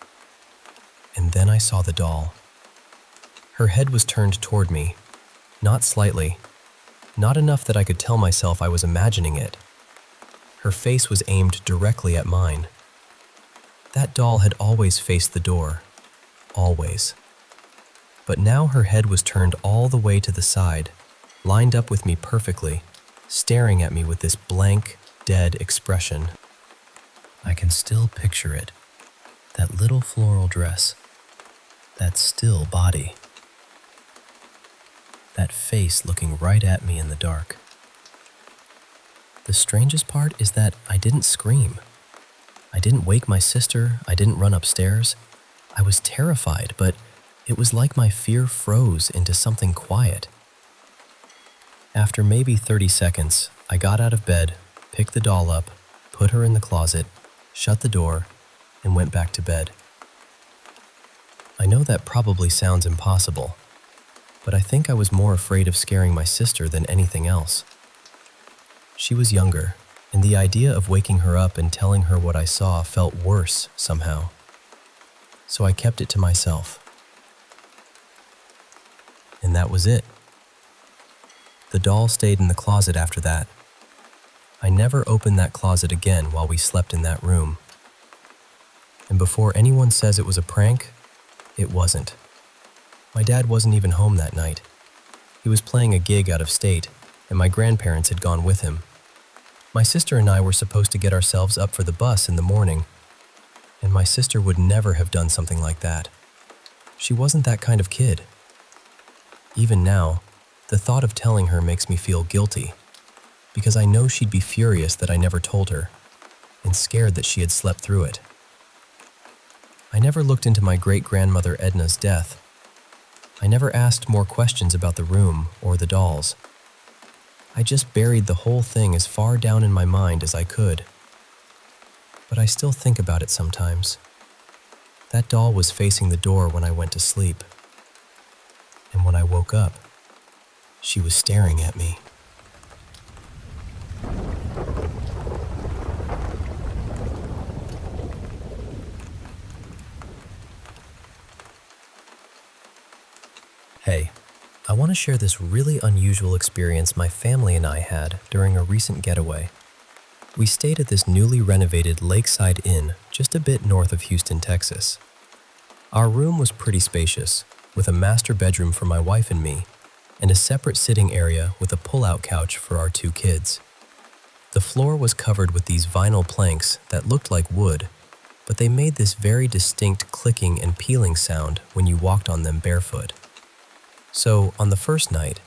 And then I saw the doll. Her head was turned toward me, not slightly, not enough that I could tell myself I was imagining it. Her face was aimed directly at mine. That doll had always faced the door. Always. But now her head was turned all the way to the side, lined up with me perfectly, staring at me with this blank, dead expression. I can still picture it. That little floral dress. That still body. That face looking right at me in the dark. The strangest part is that I didn't scream. I didn't wake my sister, I didn't run upstairs. I was terrified, but it was like my fear froze into something quiet. After maybe 30 seconds, I got out of bed, picked the doll up, put her in the closet, shut the door, and went back to bed. I know that probably sounds impossible, but I think I was more afraid of scaring my sister than anything else. She was younger, and the idea of waking her up and telling her what I saw felt worse somehow. so I kept it to myself. And that was it. The doll stayed in the closet after that. I never opened that closet again while we slept in that room. And before anyone says it was a prank, it wasn't. My dad wasn't even home that night. He was playing a gig out of state, and my grandparents had gone with him. My sister and I were supposed to get ourselves up for the bus in the morning, and my sister would never have done something like that. She wasn't that kind of kid. Even now, the thought of telling her makes me feel guilty, because I know she'd be furious that I never told her, and scared that she had slept through it. I never looked into my great-grandmother Edna's death. I never asked more questions about the room or the dolls. I just buried the whole thing as far down in my mind as I could. But I still think about it sometimes. That doll was facing the door when I went to sleep. And when I woke up, she was staring at me. Hey, I want to share this really unusual experience my family and I had during a recent getaway. We stayed at this newly renovated lakeside inn just a bit north of Houston, Texas. Our room was pretty spacious, with a master bedroom for my wife and me, and a separate sitting area with a pull-out couch for our 2 kids. The floor was covered with these vinyl planks that looked like wood, but they made this very distinct clicking and peeling sound when you walked on them barefoot. So, on the first night,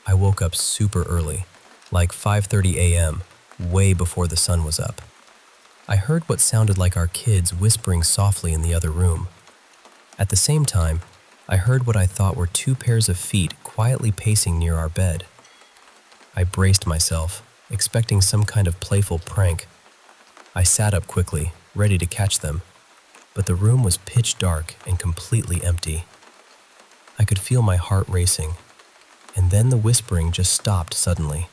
I woke up super early, like 5:30 a.m., way before the sun was up. I heard what sounded like our kids whispering softly in the other room. At the same time, I heard what I thought were 2 pairs of feet quietly pacing near our bed. I braced myself, expecting some kind of playful prank. I sat up quickly, ready to catch them, but the room was pitch dark and completely empty. I could feel my heart racing, and then the whispering just stopped suddenly.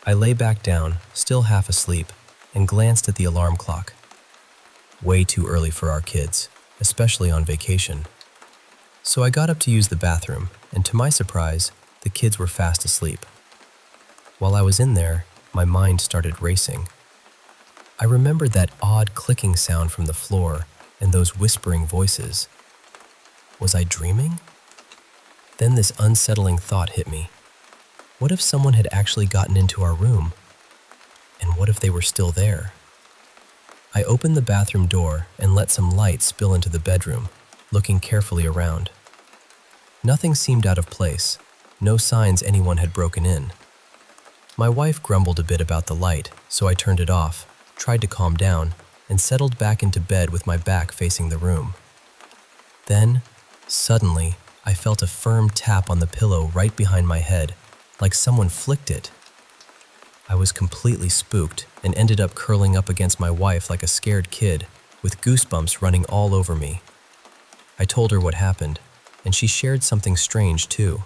I lay back down, still half asleep, and glanced at the alarm clock. Way too early for our kids, especially on vacation. So I got up to use the bathroom, and to my surprise, the kids were fast asleep. While I was in there, my mind started racing. I remembered that odd clicking sound from the floor and those whispering voices. Was I dreaming? Then this unsettling thought hit me. What if someone had actually gotten into our room? And what if they were still there? I opened the bathroom door and let some light spill into the bedroom, looking carefully around. Nothing seemed out of place, no signs anyone had broken in. My wife grumbled a bit about the light, so I turned it off, tried to calm down, and settled back into bed with my back facing the room. Then, suddenly, I felt a firm tap on the pillow right behind my head, like someone flicked it. I was completely spooked and ended up curling up against my wife like a scared kid, with goosebumps running all over me. I told her what happened, and she shared something strange too.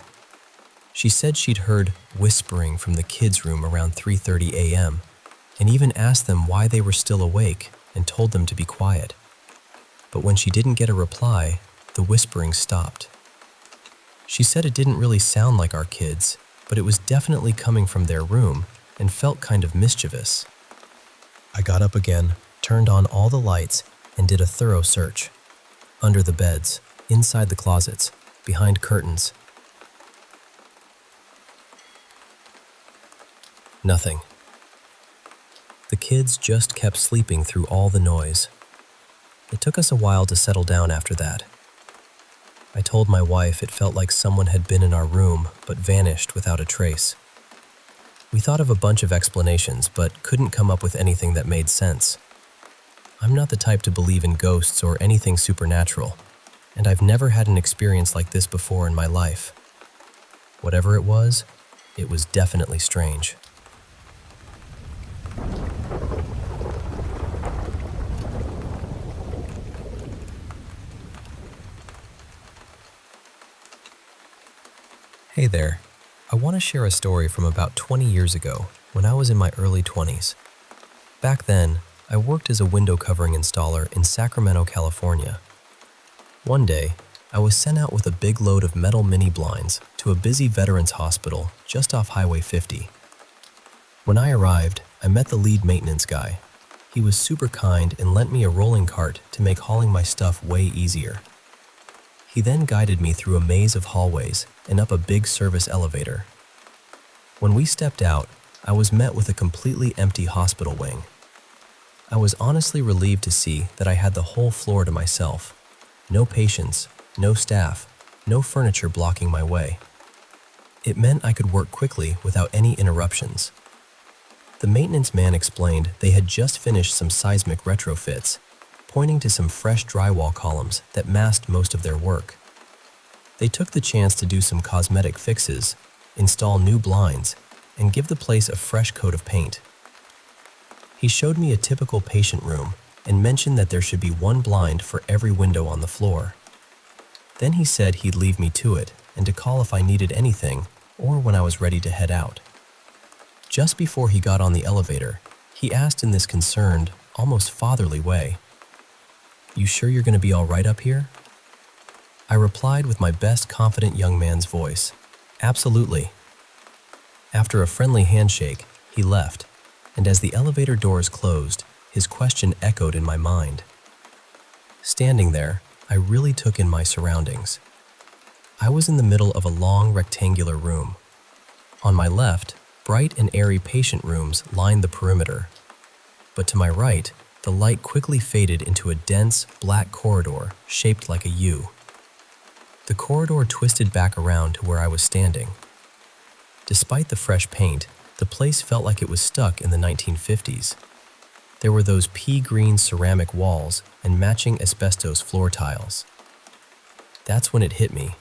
She said she'd heard whispering from the kids' room around 3:30 a.m., and even asked them why they were still awake and told them to be quiet. But when she didn't get a reply, the whispering stopped. She said it didn't really sound like our kids, but it was definitely coming from their room and felt kind of mischievous. I got up again, turned on all the lights, and did a thorough search. Under the beds, inside the closets, behind curtains. Nothing. The kids just kept sleeping through all the noise. It took us a while to settle down after that. I told my wife it felt like someone had been in our room but vanished without a trace. We thought of a bunch of explanations but couldn't come up with anything that made sense. I'm not the type to believe in ghosts or anything supernatural, and I've never had an experience like this before in my life. Whatever it was definitely strange. Hey there, I want to share a story from about 20 years ago when I was in my early 20s. Back then, I worked as a window covering installer in Sacramento, California. One day, I was sent out with a big load of metal mini blinds to a busy veterans hospital just off Highway 50. When I arrived, I met the lead maintenance guy. He was super kind and lent me a rolling cart to make hauling my stuff way easier. He then guided me through a maze of hallways and up a big service elevator. When we stepped out, I was met with a completely empty hospital wing. I was honestly relieved to see that I had the whole floor to myself. No patients, no staff, no furniture blocking my way. It meant I could work quickly without any interruptions. The maintenance man explained they had just finished some seismic retrofits, pointing to some fresh drywall columns that masked most of their work. They took the chance to do some cosmetic fixes, install new blinds, and give the place a fresh coat of paint. He showed me a typical patient room and mentioned that there should be one blind for every window on the floor. Then he said he'd leave me to it and to call if I needed anything or when I was ready to head out. Just before he got on the elevator, he asked in this concerned, almost fatherly way, "You sure you're going to be all right up here?" I replied with my best confident young man's voice, "Absolutely." After a friendly handshake, he left, and as the elevator doors closed, his question echoed in my mind. Standing there, I really took in my surroundings. I was in the middle of a long rectangular room. On my left, bright and airy patient rooms lined the perimeter. But to my right, the light quickly faded into a dense, black corridor shaped like a U. The corridor twisted back around to where I was standing. Despite the fresh paint, the place felt like it was stuck in the 1950s. There were those pea-green ceramic walls and matching asbestos floor tiles. That's when it hit me.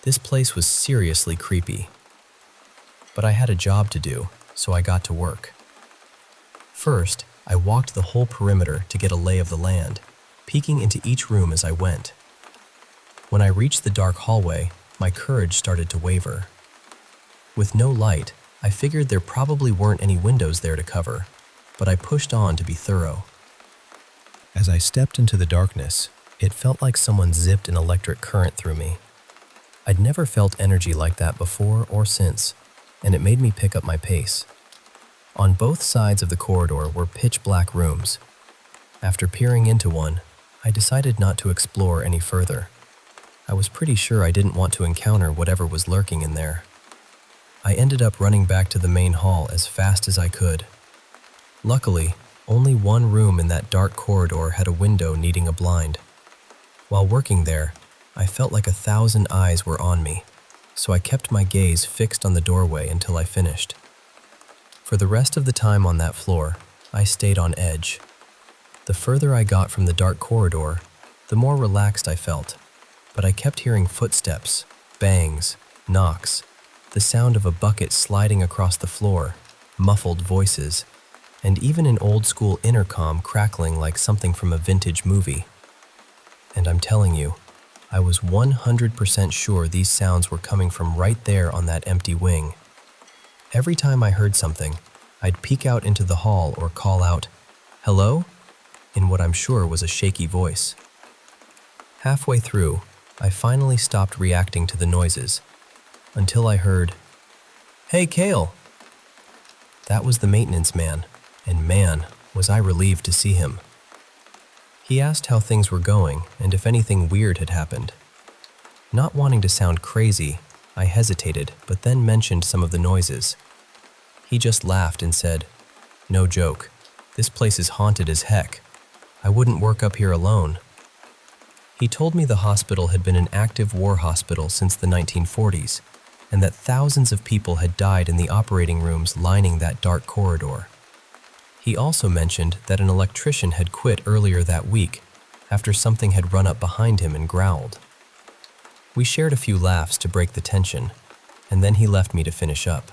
This place was seriously creepy. But I had a job to do, so I got to work. First, I walked the whole perimeter to get a lay of the land, peeking into each room as I went. When I reached the dark hallway, my courage started to waver. With no light, I figured there probably weren't any windows there to cover, but I pushed on to be thorough. As I stepped into the darkness, it felt like someone zipped an electric current through me. I'd never felt energy like that before or since, and it made me pick up my pace. On both sides of the corridor were pitch-black rooms. After peering into one, I decided not to explore any further. I was pretty sure I didn't want to encounter whatever was lurking in there. I ended up running back to the main hall as fast as I could. Luckily, only one room in that dark corridor had a window needing a blind. While working there, I felt like 1,000 eyes were on me, so I kept my gaze fixed on the doorway until I finished. For the rest of the time on that floor, I stayed on edge. The further I got from the dark corridor, the more relaxed I felt, but I kept hearing footsteps, bangs, knocks, the sound of a bucket sliding across the floor, muffled voices, and even an old-school intercom crackling like something from a vintage movie. And I'm telling you, I was 100% sure these sounds were coming from right there on that empty wing. Every time I heard something, I'd peek out into the hall or call out, "Hello?" in what I'm sure was a shaky voice. Halfway through, I finally stopped reacting to the noises, until I heard, "Hey, Kale!" That was the maintenance man, and man, was I relieved to see him. He asked how things were going and if anything weird had happened. Not wanting to sound crazy, I hesitated, but then mentioned some of the noises. He just laughed and said, "No joke, this place is haunted as heck. I wouldn't work up here alone." He told me the hospital had been an active war hospital since the 1940s, and that thousands of people had died in the operating rooms lining that dark corridor. He also mentioned that an electrician had quit earlier that week after something had run up behind him and growled. We shared a few laughs to break the tension, and then he left me to finish up.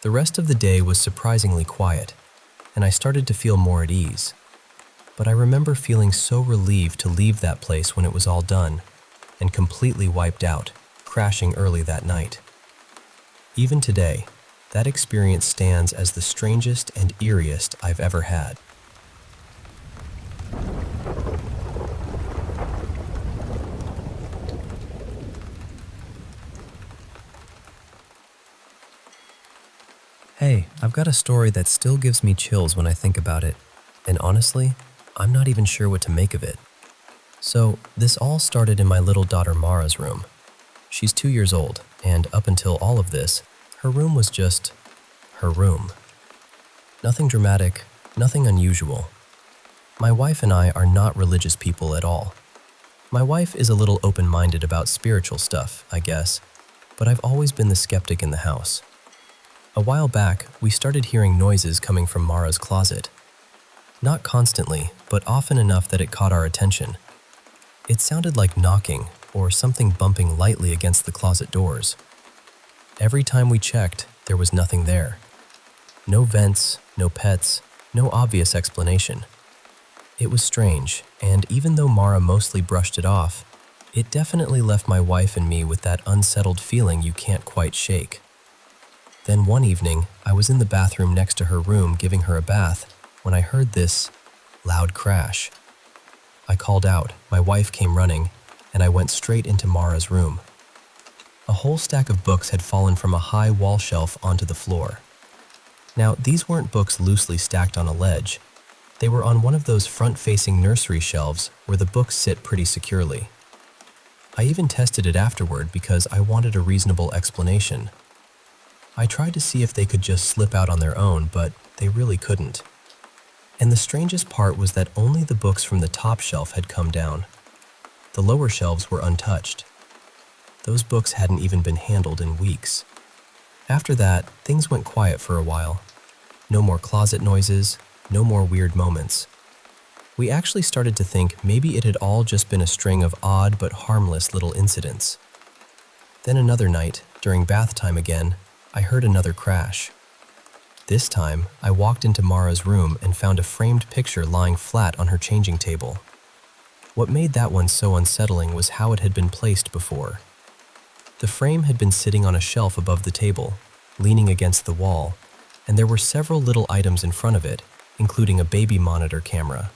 The rest of the day was surprisingly quiet, and I started to feel more at ease. But I remember feeling so relieved to leave that place when it was all done, and completely wiped out, crashing early that night. Even today, that experience stands as the strangest and eeriest I've ever had. Hey, I've got a story that still gives me chills when I think about it, and honestly, I'm not even sure what to make of it. So, this all started in my little daughter Mara's room. She's 2 years old, and up until all of this, her room was just her room. Nothing dramatic, nothing unusual. My wife and I are not religious people at all. My wife is a little open-minded about spiritual stuff, I guess, but I've always been the skeptic in the house. A while back, we started hearing noises coming from Mara's closet. Not constantly, but often enough that it caught our attention. It sounded like knocking or something bumping lightly against the closet doors. Every time we checked, there was nothing there. No vents, no pets, no obvious explanation. It was strange, and even though Mara mostly brushed it off, it definitely left my wife and me with that unsettled feeling you can't quite shake. Then one evening, I was in the bathroom next to her room giving her a bath when I heard this loud crash. I called out, my wife came running, and I went straight into Mara's room. A whole stack of books had fallen from a high wall shelf onto the floor. Now, these weren't books loosely stacked on a ledge. They were on one of those front-facing nursery shelves where the books sit pretty securely. I even tested it afterward because I wanted a reasonable explanation. I tried to see if they could just slip out on their own, but they really couldn't. And the strangest part was that only the books from the top shelf had come down. The lower shelves were untouched. Those books hadn't even been handled in weeks. After that, things went quiet for a while. No more closet noises, no more weird moments. We actually started to think maybe it had all just been a string of odd but harmless little incidents. Then another night, during bath time again, I heard another crash. This time, I walked into Mara's room and found a framed picture lying flat on her changing table. What made that one so unsettling was how it had been placed before. The frame had been sitting on a shelf above the table, leaning against the wall, and there were several little items in front of it, including a baby monitor camera.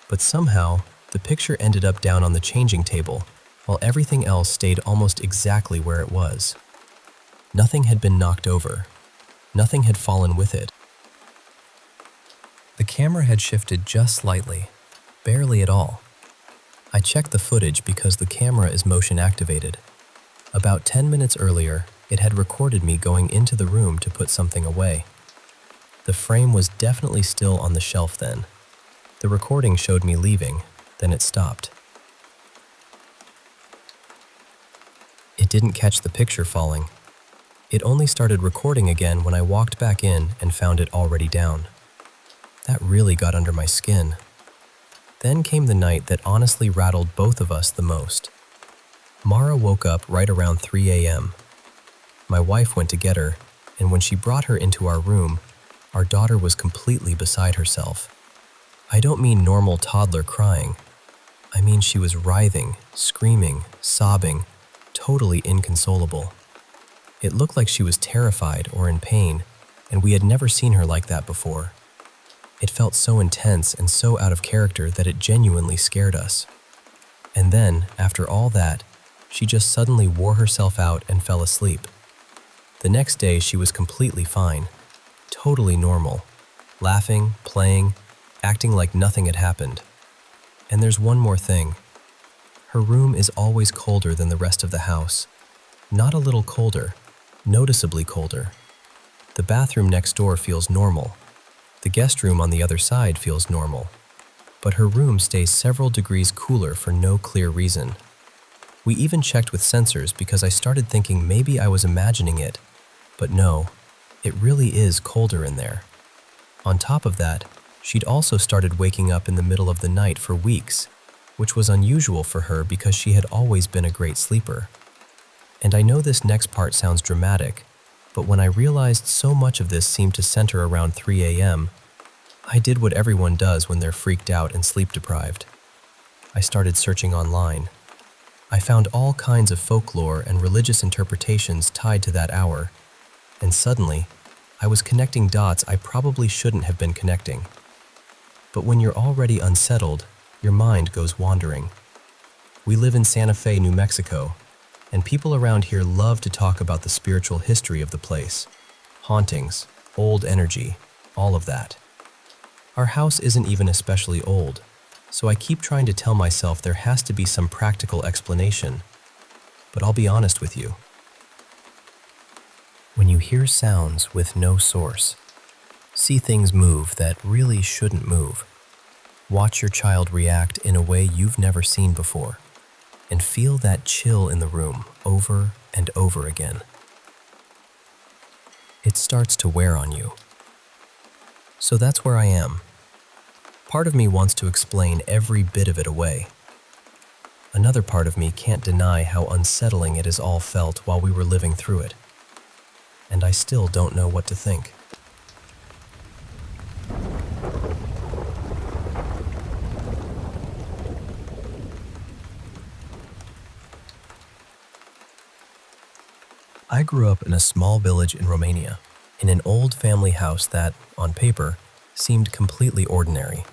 But somehow, the picture ended up down on the changing table, while everything else stayed almost exactly where it was. Nothing had been knocked over. Nothing had fallen with it. The camera had shifted just slightly, barely at all. I checked the footage because the camera is motion activated. About 10 minutes earlier, it had recorded me going into the room to put something away. The frame was definitely still on the shelf then. The recording showed me leaving, then it stopped. It didn't catch the picture falling. It only started recording again when I walked back in and found it already down. That really got under my skin. Then came the night that honestly rattled both of us the most. Mara woke up right around 3 a.m. My wife went to get her, and when she brought her into our room, our daughter was completely beside herself. I don't mean normal toddler crying. I mean she was writhing, screaming, sobbing, totally inconsolable. It looked like she was terrified or in pain, and we had never seen her like that before. It felt so intense and so out of character that it genuinely scared us. And then, after all that, she just suddenly wore herself out and fell asleep. The next day she was completely fine, totally normal, laughing, playing, acting like nothing had happened. And there's one more thing. Her room is always colder than the rest of the house. Not a little colder, noticeably colder. The bathroom next door feels normal. The guest room on the other side feels normal. But her room stays several degrees cooler for no clear reason. We even checked with sensors because I started thinking maybe I was imagining it. But no, it really is colder in there. On top of that, she'd also started waking up in the middle of the night for weeks, which was unusual for her because she had always been a great sleeper. And I know this next part sounds dramatic, but when I realized so much of this seemed to center around 3 a.m., I did what everyone does when they're freaked out and sleep deprived. I started searching online. I found all kinds of folklore and religious interpretations tied to that hour, and suddenly, I was connecting dots I probably shouldn't have been connecting. But when you're already unsettled, your mind goes wandering. We live in Santa Fe, New Mexico, and people around here love to talk about the spiritual history of the place. Hauntings, old energy, all of that. Our house isn't even especially old, so I keep trying to tell myself there has to be some practical explanation. But I'll be honest with you. When you hear sounds with no source, see things move that really shouldn't move, watch your child react in a way you've never seen before, and feel that chill in the room over and over again, it starts to wear on you. So that's where I am. Part of me wants to explain every bit of it away. Another part of me can't deny how unsettling it has all felt while we were living through it. And I still don't know what to think. I grew up in a small village in Romania, in an old family house that, on paper, seemed completely ordinary.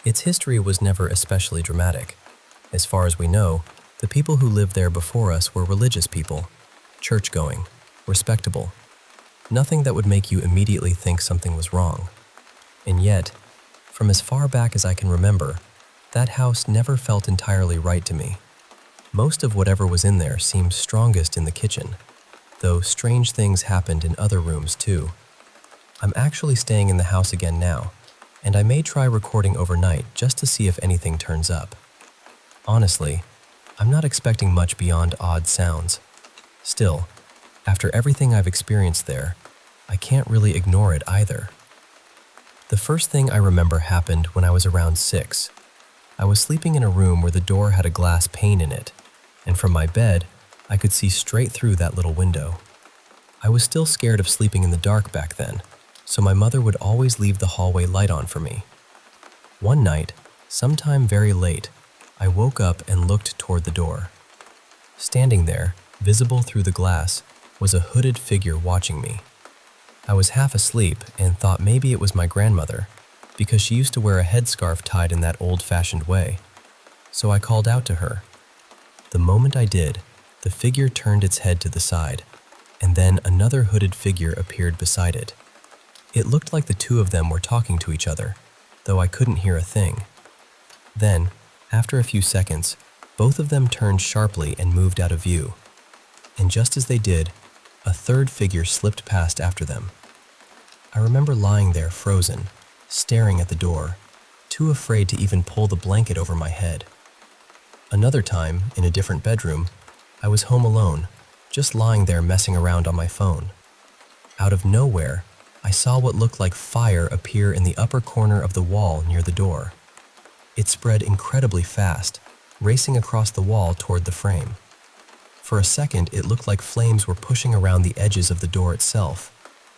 Its history was never especially dramatic. As far as we know, the people who lived there before us were religious people, church-going, respectable. Nothing that would make you immediately think something was wrong. And yet, from as far back as I can remember, that house never felt entirely right to me. Most of whatever was in there seemed strongest in the kitchen, though strange things happened in other rooms too. I'm actually staying in the house again now, and I may try recording overnight just to see if anything turns up. Honestly, I'm not expecting much beyond odd sounds. Still, after everything I've experienced there, I can't really ignore it either. The first thing I remember happened when I was around 6. I was sleeping in a room where the door had a glass pane in it, and from my bed, I could see straight through that little window. I was still scared of sleeping in the dark back then, so my mother would always leave the hallway light on for me. One night, sometime very late, I woke up and looked toward the door. Standing there, visible through the glass, was a hooded figure watching me. I was half asleep and thought maybe it was my grandmother, because she used to wear a headscarf tied in that old-fashioned way. So I called out to her. The moment I did, the figure turned its head to the side, and then another hooded figure appeared beside it. It looked like the two of them were talking to each other, though I couldn't hear a thing. Then, after a few seconds, both of them turned sharply and moved out of view. And just as they did, a third figure slipped past after them. I remember lying there frozen, staring at the door, too afraid to even pull the blanket over my head. Another time, in a different bedroom, I was home alone, just lying there messing around on my phone. Out of nowhere, I saw what looked like fire appear in the upper corner of the wall near the door. It spread incredibly fast, racing across the wall toward the frame. For a second, it looked like flames were pushing around the edges of the door itself,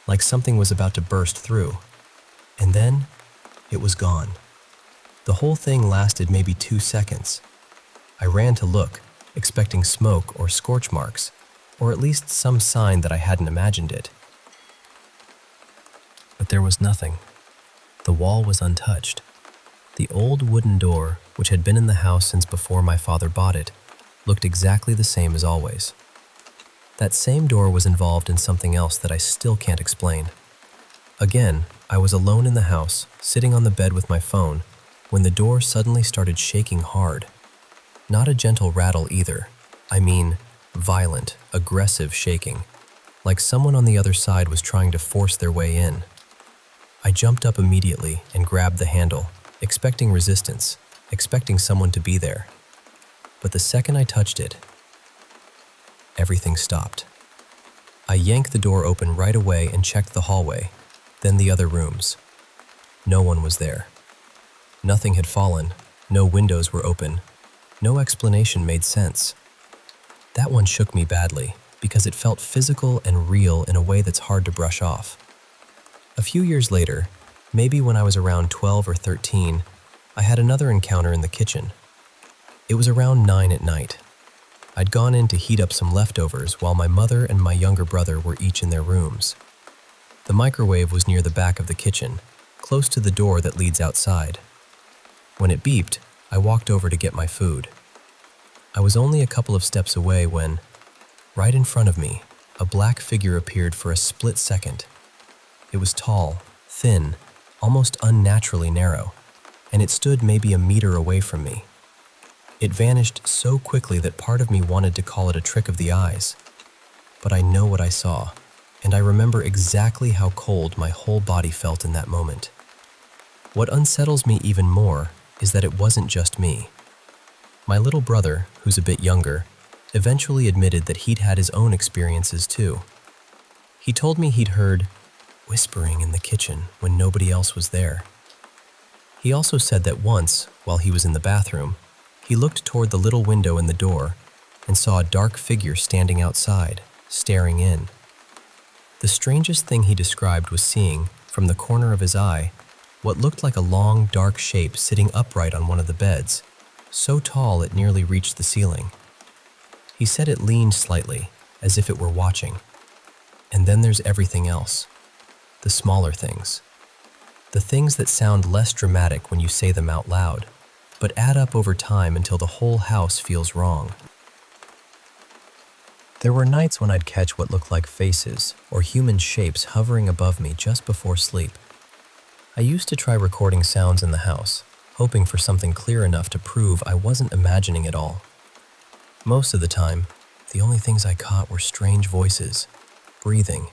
like something was about to burst through. And then, it was gone. The whole thing lasted maybe 2 seconds. I ran to look, expecting smoke or scorch marks, or at least some sign that I hadn't imagined it. But there was nothing. The wall was untouched. The old wooden door, which had been in the house since before my father bought it, looked exactly the same as always. That same door was involved in something else that I still can't explain. Again, I was alone in the house, sitting on the bed with my phone, when the door suddenly started shaking hard. Not a gentle rattle either. I mean, violent, aggressive shaking, like someone on the other side was trying to force their way in. I jumped up immediately and grabbed the handle, expecting resistance, expecting someone to be there. But the second I touched it, everything stopped. I yanked the door open right away and checked the hallway, then the other rooms. No one was there. Nothing had fallen, no windows were open, no explanation made sense. That one shook me badly, because it felt physical and real in a way that's hard to brush off. A few years later, maybe when I was around 12 or 13, I had another encounter in the kitchen. It was around 9 at night. I'd gone in to heat up some leftovers while my mother and my younger brother were each in their rooms. The microwave was near the back of the kitchen, close to the door that leads outside. When it beeped, I walked over to get my food. I was only a couple of steps away when, right in front of me, a black figure appeared for a split second. It was tall, thin, almost unnaturally narrow, and it stood maybe a meter away from me. It vanished so quickly that part of me wanted to call it a trick of the eyes. But I know what I saw, and I remember exactly how cold my whole body felt in that moment. What unsettles me even more is that it wasn't just me. My little brother, who's a bit younger, eventually admitted that he'd had his own experiences too. He told me he'd heard whispering in the kitchen when nobody else was there. He also said that once, while he was in the bathroom, he looked toward the little window in the door and saw a dark figure standing outside, staring in. The strangest thing he described was seeing, from the corner of his eye, what looked like a long, dark shape sitting upright on one of the beds, so tall it nearly reached the ceiling. He said it leaned slightly, as if it were watching. And then there's everything else. The smaller things. The things that sound less dramatic when you say them out loud, but add up over time until the whole house feels wrong. There were nights when I'd catch what looked like faces or human shapes hovering above me just before sleep. I used to try recording sounds in the house, hoping for something clear enough to prove I wasn't imagining it all. Most of the time, the only things I caught were strange voices, breathing,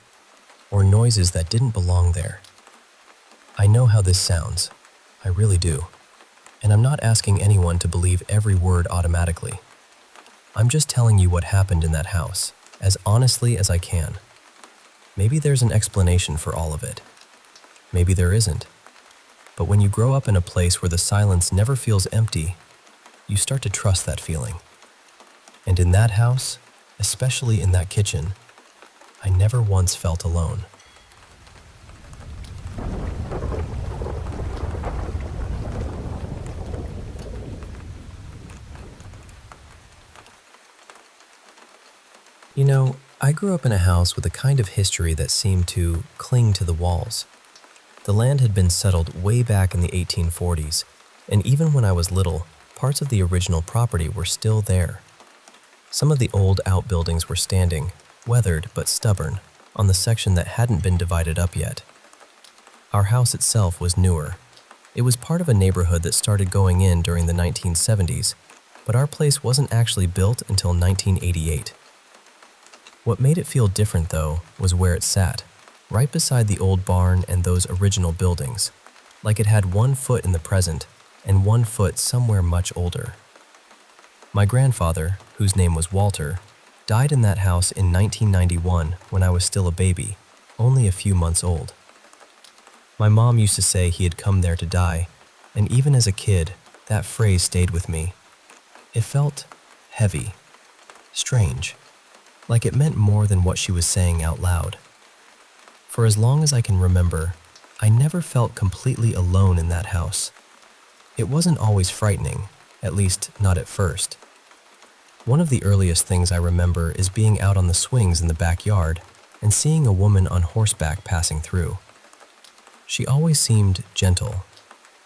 or noises that didn't belong there. I know how this sounds. I really do. And I'm not asking anyone to believe every word automatically. I'm just telling you what happened in that house, as honestly as I can. Maybe there's an explanation for all of it. Maybe there isn't. But when you grow up in a place where the silence never feels empty, you start to trust that feeling. And in that house, especially in that kitchen, I never once felt alone. You know, I grew up in a house with a kind of history that seemed to cling to the walls. The land had been settled way back in the 1840s, and even when I was little, parts of the original property were still there. Some of the old outbuildings were standing, weathered but stubborn, on the section that hadn't been divided up yet. Our house itself was newer. It was part of a neighborhood that started going in during the 1970s, but our place wasn't actually built until 1988. What made it feel different, though, was where it sat, right beside the old barn and those original buildings, like it had 1 foot in the present and 1 foot somewhere much older. My grandfather, whose name was Walter, died in that house in 1991 when I was still a baby, only a few months old. My mom used to say he had come there to die, and even as a kid, that phrase stayed with me. It felt heavy, strange, like it meant more than what she was saying out loud. For as long as I can remember, I never felt completely alone in that house. It wasn't always frightening, at least not at first. One of the earliest things I remember is being out on the swings in the backyard and seeing a woman on horseback passing through. She always seemed gentle.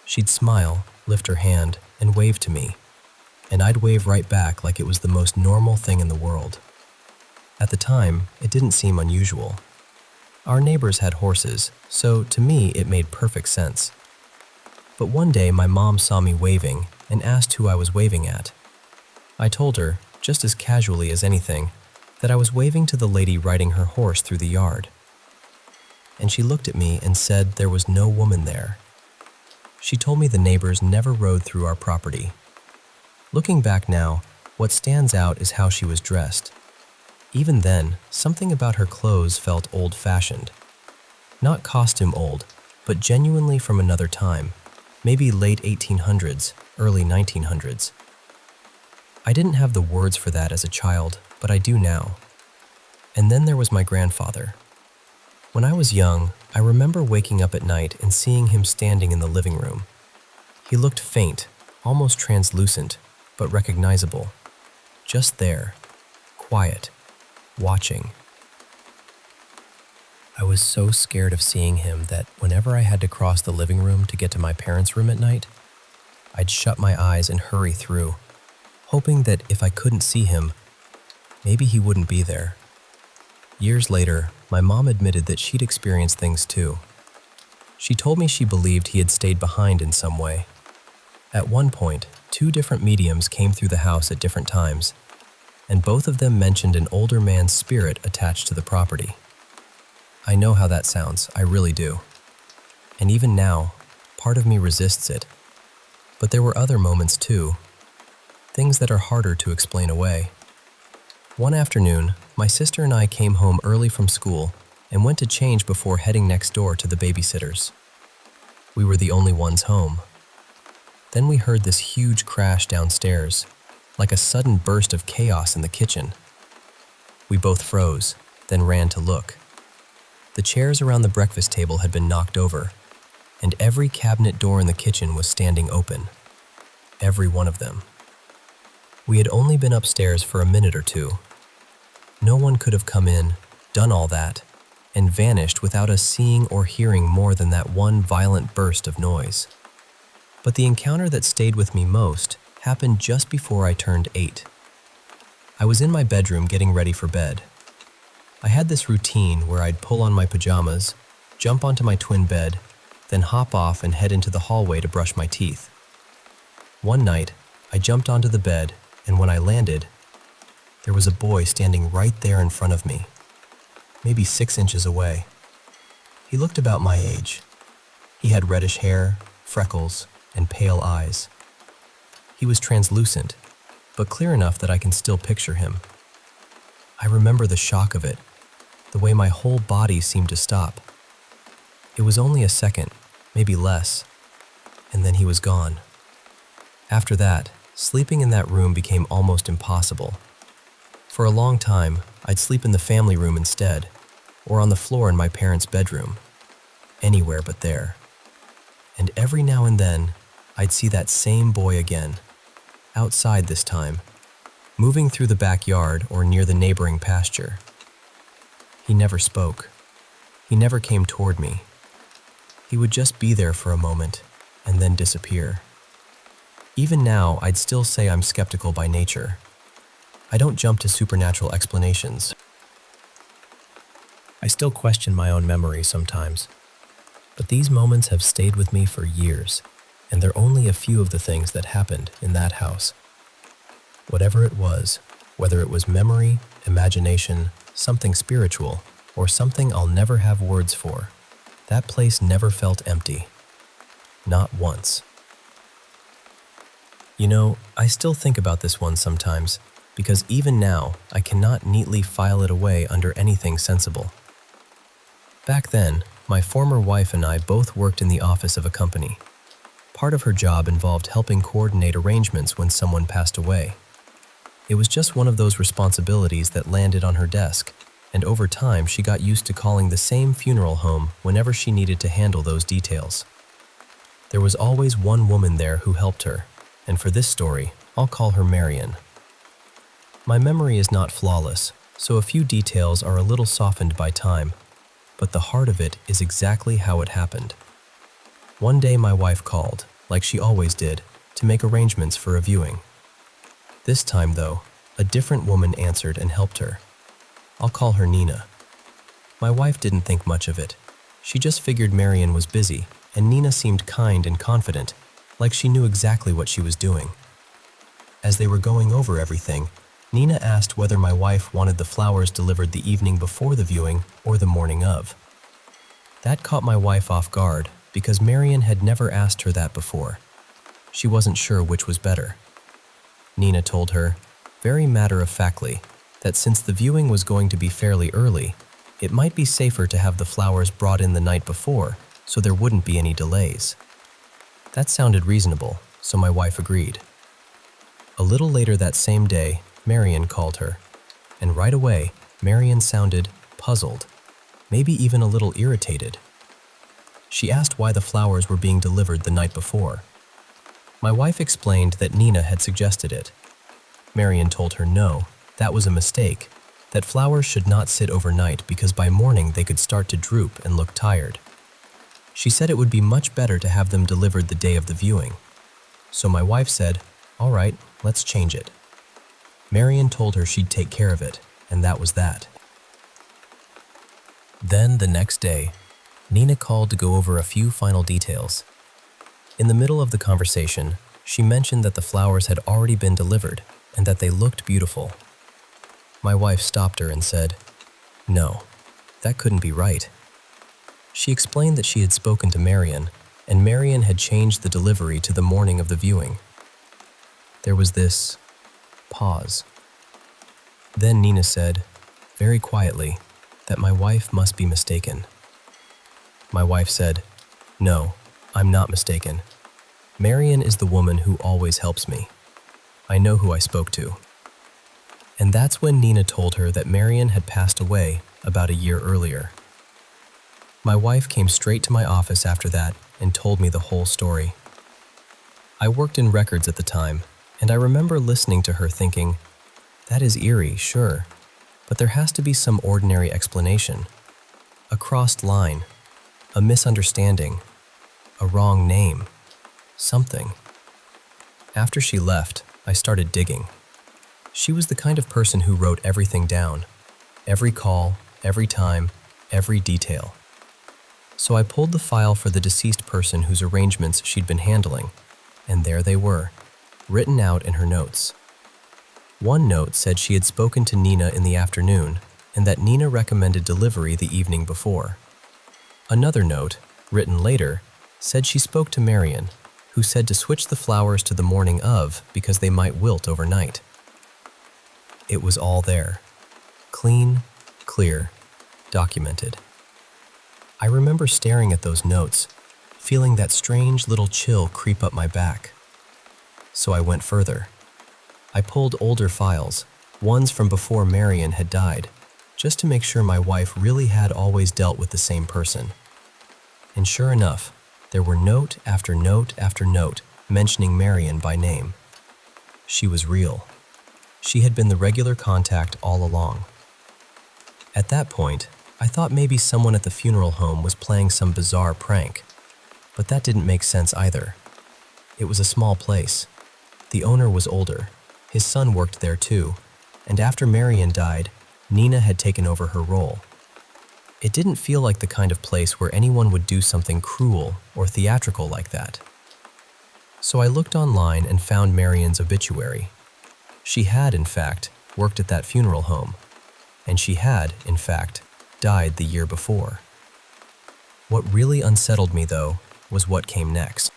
She'd smile, lift her hand, and wave to me, and I'd wave right back like it was the most normal thing in the world. At the time, it didn't seem unusual. Our neighbors had horses, so to me it made perfect sense. But one day my mom saw me waving and asked who I was waving at. I told her, just as casually as anything, that I was waving to the lady riding her horse through the yard. And she looked at me and said there was no woman there. She told me the neighbors never rode through our property. Looking back now, what stands out is how she was dressed. Even then, something about her clothes felt old-fashioned. Not costume old, but genuinely from another time, maybe late 1800s, early 1900s. I didn't have the words for that as a child, but I do now. And then there was my grandfather. When I was young, I remember waking up at night and seeing him standing in the living room. He looked faint, almost translucent, but recognizable. Just there, quiet, watching. I was so scared of seeing him that whenever I had to cross the living room to get to my parents' room at night, I'd shut my eyes and hurry through, hoping that if I couldn't see him, maybe he wouldn't be there. Years later, my mom admitted that she'd experienced things too. She told me she believed he had stayed behind in some way. At one point, 2 different mediums came through the house at different times, and both of them mentioned an older man's spirit attached to the property. I know how that sounds, I really do. And even now, part of me resists it. But there were other moments too, things that are harder to explain away. One afternoon, my sister and I came home early from school and went to change before heading next door to the babysitters. We were the only ones home. Then we heard this huge crash downstairs, like a sudden burst of chaos in the kitchen. We both froze, then ran to look. The chairs around the breakfast table had been knocked over, and every cabinet door in the kitchen was standing open. Every one of them. We had only been upstairs for a minute or two. No one could have come in, done all that, and vanished without us seeing or hearing more than that one violent burst of noise. But the encounter that stayed with me most happened just before I turned 8. I was in my bedroom getting ready for bed. I had this routine where I'd pull on my pajamas, jump onto my twin bed, then hop off and head into the hallway to brush my teeth. One night, I jumped onto the bed, and when I landed, there was a boy standing right there in front of me, maybe 6 inches away. He looked about my age. He had reddish hair, freckles, and pale eyes. He was translucent, but clear enough that I can still picture him. I remember the shock of it, the way my whole body seemed to stop. It was only a second, maybe less, and then he was gone. After that, sleeping in that room became almost impossible. For a long time, I'd sleep in the family room instead, or on the floor in my parents' bedroom, anywhere but there. And every now and then, I'd see that same boy again, outside this time, moving through the backyard or near the neighboring pasture. He never spoke. He never came toward me. He would just be there for a moment and then disappear. Even now, I'd still say I'm skeptical by nature. I don't jump to supernatural explanations. I still question my own memory sometimes, but these moments have stayed with me for years, and they're only a few of the things that happened in that house. Whatever it was, whether it was memory, imagination, something spiritual, or something I'll never have words for, that place never felt empty. Not once. You know, I still think about this one sometimes, because even now, I cannot neatly file it away under anything sensible. Back then, my former wife and I both worked in the office of a company. Part of her job involved helping coordinate arrangements when someone passed away. It was just one of those responsibilities that landed on her desk, and over time she got used to calling the same funeral home whenever she needed to handle those details. There was always one woman there who helped her, and for this story, I'll call her Marion. My memory is not flawless, so a few details are a little softened by time, but the heart of it is exactly how it happened. One day my wife called, like she always did, to make arrangements for a viewing. This time, though, a different woman answered and helped her. I'll call her Nina. My wife didn't think much of it. She just figured Marion was busy, and Nina seemed kind and confident, like she knew exactly what she was doing. As they were going over everything, Nina asked whether my wife wanted the flowers delivered the evening before the viewing or the morning of. That caught my wife off guard because Marion had never asked her that before. She wasn't sure which was better. Nina told her, very matter-of-factly, that since the viewing was going to be fairly early, it might be safer to have the flowers brought in the night before so there wouldn't be any delays. That sounded reasonable, so my wife agreed. A little later that same day, Marion called her, and right away, Marion sounded puzzled, maybe even a little irritated. She asked why the flowers were being delivered the night before. My wife explained that Nina had suggested it. Marion told her no, that was a mistake, that flowers should not sit overnight because by morning they could start to droop and look tired. She said it would be much better to have them delivered the day of the viewing. So my wife said, all right, let's change it. Marion told her she'd take care of it, and that was that. Then, the next day, Nina called to go over a few final details. In the middle of the conversation, she mentioned that the flowers had already been delivered and that they looked beautiful. My wife stopped her and said, "No, that couldn't be right." She explained that she had spoken to Marion, and Marion had changed the delivery to the morning of the viewing. There was this pause. Then Nina said, very quietly, that my wife must be mistaken. My wife said, "No, I'm not mistaken. Marion is the woman who always helps me. I know who I spoke to." And that's when Nina told her that Marion had passed away about a year earlier. My wife came straight to my office after that and told me the whole story. I worked in records at the time, and I remember listening to her thinking, that is eerie, sure, but there has to be some ordinary explanation. A crossed line, a misunderstanding, a wrong name, something. After she left, I started digging. She was the kind of person who wrote everything down, every call, every time, every detail. So I pulled the file for the deceased person whose arrangements she'd been handling, and there they were, written out in her notes. One note said she had spoken to Nina in the afternoon and that Nina recommended delivery the evening before. Another note, written later, said she spoke to Marion, who said to switch the flowers to the morning of because they might wilt overnight. It was all there. Clean, clear, documented. I remember staring at those notes, feeling that strange little chill creep up my back. So I went further. I pulled older files, ones from before Marion had died, just to make sure my wife really had always dealt with the same person. And sure enough, there were note after note after note mentioning Marion by name. She was real. She had been the regular contact all along. At that point, I thought maybe someone at the funeral home was playing some bizarre prank, but that didn't make sense either. It was a small place. The owner was older. His son worked there too, and after Marion died, Nina had taken over her role. It didn't feel like the kind of place where anyone would do something cruel or theatrical like that. So I looked online and found Marion's obituary. She had, in fact, worked at that funeral home, and she had, in fact, died the year before. What really unsettled me, though, was what came next.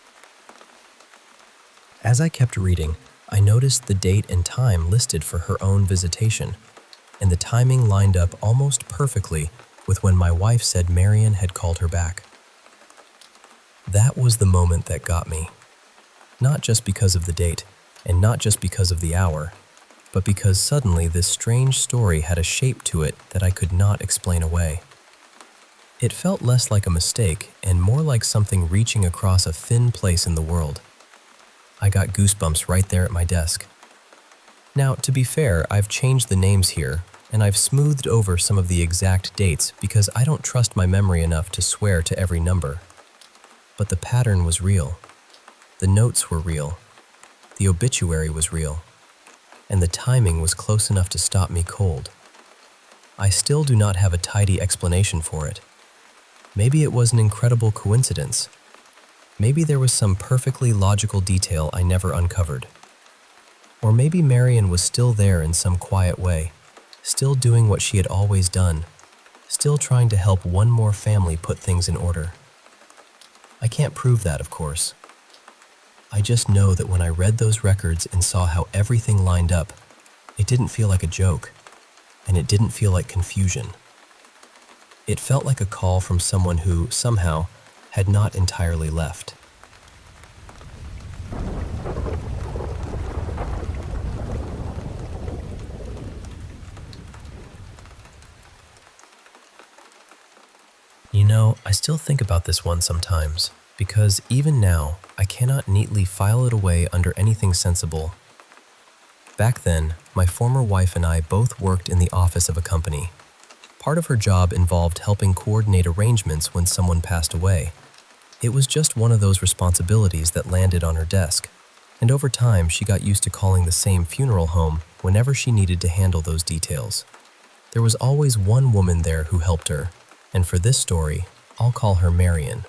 As I kept reading, I noticed the date and time listed for her own visitation, and the timing lined up almost perfectly with when my wife said Marion had called her back. That was the moment that got me. Not just because of the date, and not just because of the hour, but because suddenly this strange story had a shape to it that I could not explain away. It felt less like a mistake and more like something reaching across a thin place in the world. I got goosebumps right there at my desk. Now, to be fair, I've changed the names here, and I've smoothed over some of the exact dates because I don't trust my memory enough to swear to every number. But the pattern was real. The notes were real. The obituary was real. And the timing was close enough to stop me cold. I still do not have a tidy explanation for it. Maybe it was an incredible coincidence. Maybe there was some perfectly logical detail I never uncovered. Or maybe Marion was still there in some quiet way, still doing what she had always done, still trying to help one more family put things in order. I can't prove that, of course. I just know that when I read those records and saw how everything lined up, it didn't feel like a joke, and it didn't feel like confusion. It felt like a call from someone who, somehow, had not entirely left. You know, I still think about this one sometimes, because even now, I cannot neatly file it away under anything sensible. Back then, my former wife and I both worked in the office of a company. Part of her job involved helping coordinate arrangements when someone passed away. It was just one of those responsibilities that landed on her desk, and over time she got used to calling the same funeral home whenever she needed to handle those details. There was always one woman there who helped her, and for this story, I'll call her Marion.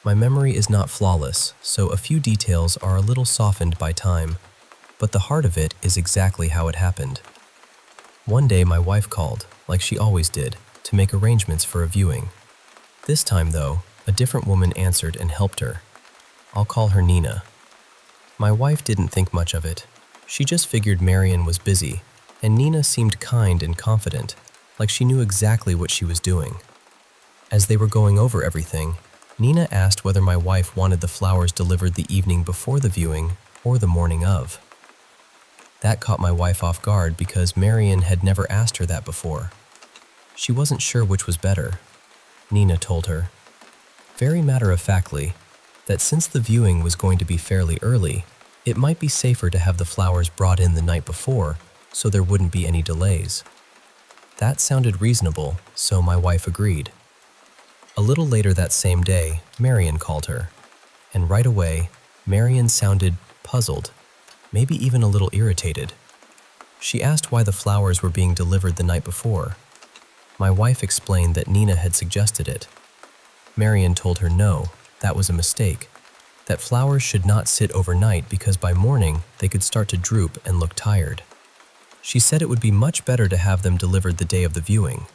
My memory is not flawless, so a few details are a little softened by time, but the heart of it is exactly how it happened. One day my wife called, like she always did, to make arrangements for a viewing. This time, though, a different woman answered and helped her. I'll call her Nina. My wife didn't think much of it. She just figured Marion was busy, and Nina seemed kind and confident, like she knew exactly what she was doing. As they were going over everything, Nina asked whether my wife wanted the flowers delivered the evening before the viewing or the morning of. That caught my wife off guard because Marion had never asked her that before. She wasn't sure which was better. Nina told her, very matter-of-factly, that since the viewing was going to be fairly early, it might be safer to have the flowers brought in the night before so there wouldn't be any delays. That sounded reasonable, so my wife agreed. A little later that same day, Marion called her, and right away, Marion sounded puzzled, maybe even a little irritated. She asked why the flowers were being delivered the night before. My wife explained that Nina had suggested it. Marion told her no, that was a mistake, that flowers should not sit overnight because by morning they could start to droop and look tired. She said it would be much better to have them delivered the day of the viewing.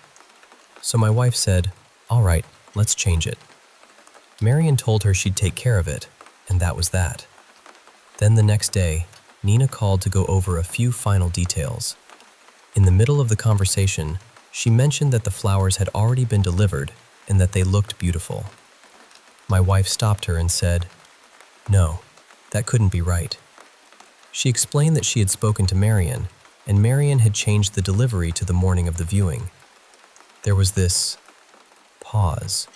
So my wife said, all right, let's change it. Marion told her she'd take care of it, and that was that. Then the next day, Nina called to go over a few final details. In the middle of the conversation, she mentioned that the flowers had already been delivered and that they looked beautiful. My wife stopped her and said, no, that couldn't be right. She explained that she had spoken to Marion, and Marion had changed the delivery to the morning of the viewing. There was this pause.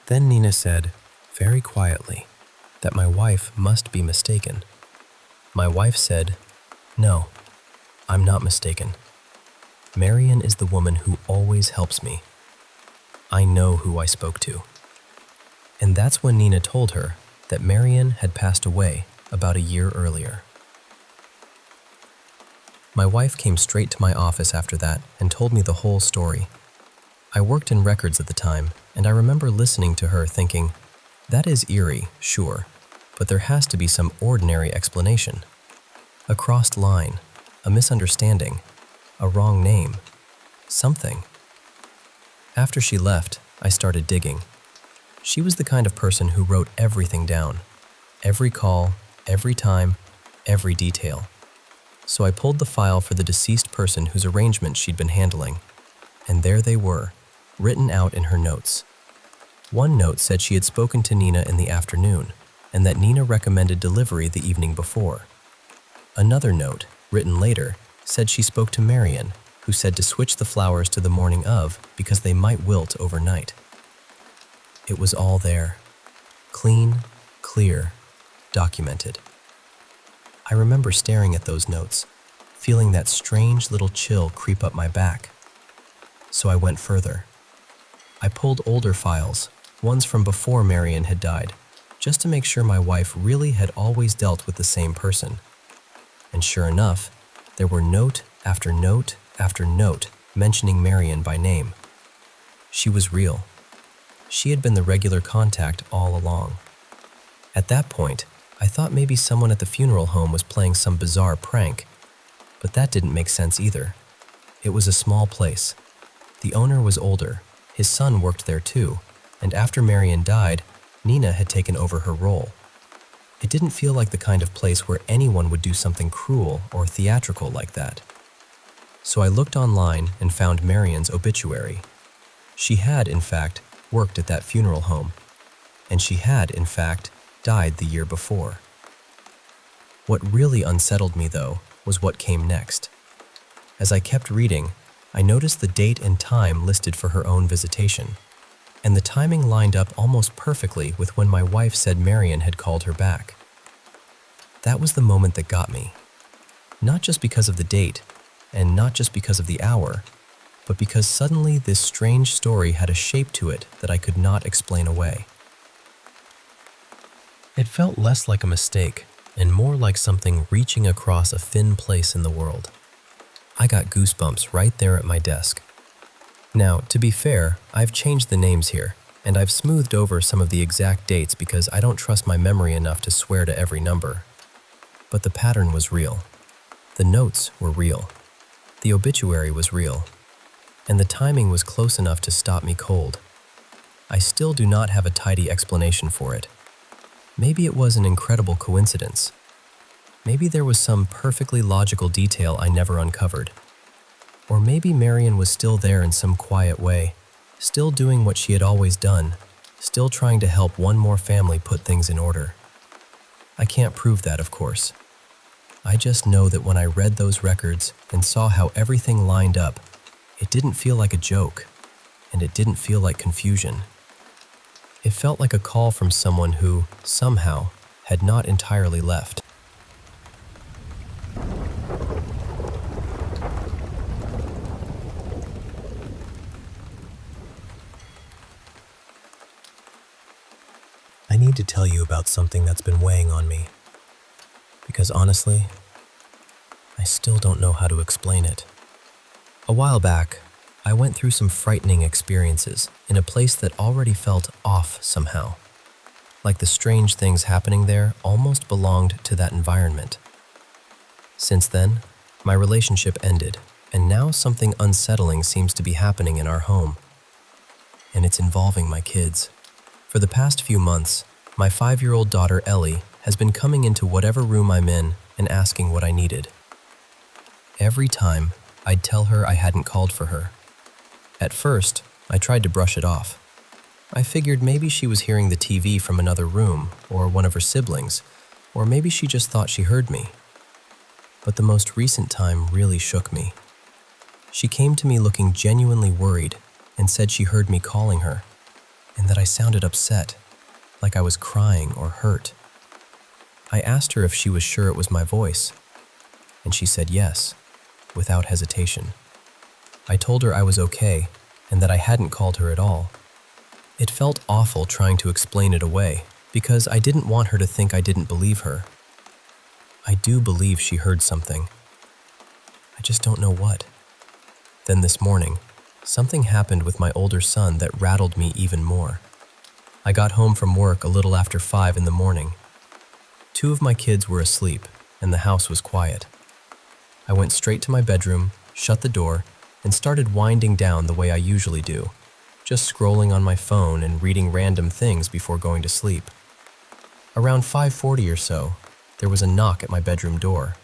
Then Nina said, very quietly, that my wife must be mistaken. My wife said, no, I'm not mistaken. Marion is the woman who always helps me. I know who I spoke to. And that's when Nina told her that Marion had passed away about a year earlier. My wife came straight to my office after that and told me the whole story. I worked in records at the time, and I remember listening to her thinking, that is eerie, sure, but there has to be some ordinary explanation. A crossed line, a misunderstanding, a wrong name, something. After she left, I started digging. She was the kind of person who wrote everything down, every call, every time, every detail. So I pulled the file for the deceased person whose arrangement she'd been handling, and there they were, written out in her notes. One note said she had spoken to Nina in the afternoon, and that Nina recommended delivery the evening before. Another note, written later, said she spoke to Marion, who said to switch the flowers to the morning of because they might wilt overnight. It was all there. Clean, clear, documented. I remember staring at those notes, feeling that strange little chill creep up my back. So I went further. I pulled older files, ones from before Marion had died, just to make sure my wife really had always dealt with the same person. And sure enough, there were note after note after note mentioning Marion by name. She was real. She had been the regular contact all along. At that point, I thought maybe someone at the funeral home was playing some bizarre prank, but that didn't make sense either. It was a small place. The owner was older, his son worked there too, and after Marion died, Nina had taken over her role. It didn't feel like the kind of place where anyone would do something cruel or theatrical like that. So I looked online and found Marion's obituary. She had, in fact, worked at that funeral home, and she had, in fact, died the year before. What really unsettled me, though, was what came next. As I kept reading, I noticed the date and time listed for her own visitation, and the timing lined up almost perfectly with when my wife said Marion had called her back. That was the moment that got me. Not just because of the date, and not just because of the hour, but because suddenly this strange story had a shape to it that I could not explain away. It felt less like a mistake, and more like something reaching across a thin place in the world. I got goosebumps right there at my desk. Now, to be fair, I've changed the names here, and I've smoothed over some of the exact dates because I don't trust my memory enough to swear to every number. But the pattern was real. The notes were real. The obituary was real. And the timing was close enough to stop me cold. I still do not have a tidy explanation for it. Maybe it was an incredible coincidence. Maybe there was some perfectly logical detail I never uncovered. Or maybe Marion was still there in some quiet way, still doing what she had always done, still trying to help one more family put things in order. I can't prove that, of course. I just know that when I read those records and saw how everything lined up, it didn't feel like a joke, and it didn't feel like confusion. It felt like a call from someone who, somehow, had not entirely left. I need to tell you about something that's been weighing on me, because honestly, I still don't know how to explain it. A while back, I went through some frightening experiences in a place that already felt off somehow. Like the strange things happening there almost belonged to that environment. Since then, my relationship ended, and now something unsettling seems to be happening in our home. And it's involving my kids. For the past few months, my 5-year-old daughter Ellie has been coming into whatever room I'm in and asking what I needed. Every time, I'd tell her I hadn't called for her. At first, I tried to brush it off. I figured maybe she was hearing the TV from another room, or one of her siblings, or maybe she just thought she heard me. But the most recent time really shook me. She came to me looking genuinely worried and said she heard me calling her, and that I sounded upset, like I was crying or hurt. I asked her if she was sure it was my voice, and she said yes, without hesitation. I told her I was okay and that I hadn't called her at all. It felt awful trying to explain it away because I didn't want her to think I didn't believe her. I do believe she heard something. I just don't know what. Then this morning, something happened with my older son that rattled me even more. I got home from work a little after 5 in the morning. 2 of my kids were asleep and the house was quiet. I went straight to my bedroom, shut the door, and started winding down the way I usually do, just scrolling on my phone and reading random things before going to sleep. Around 5:40 or so, there was a knock at my bedroom door.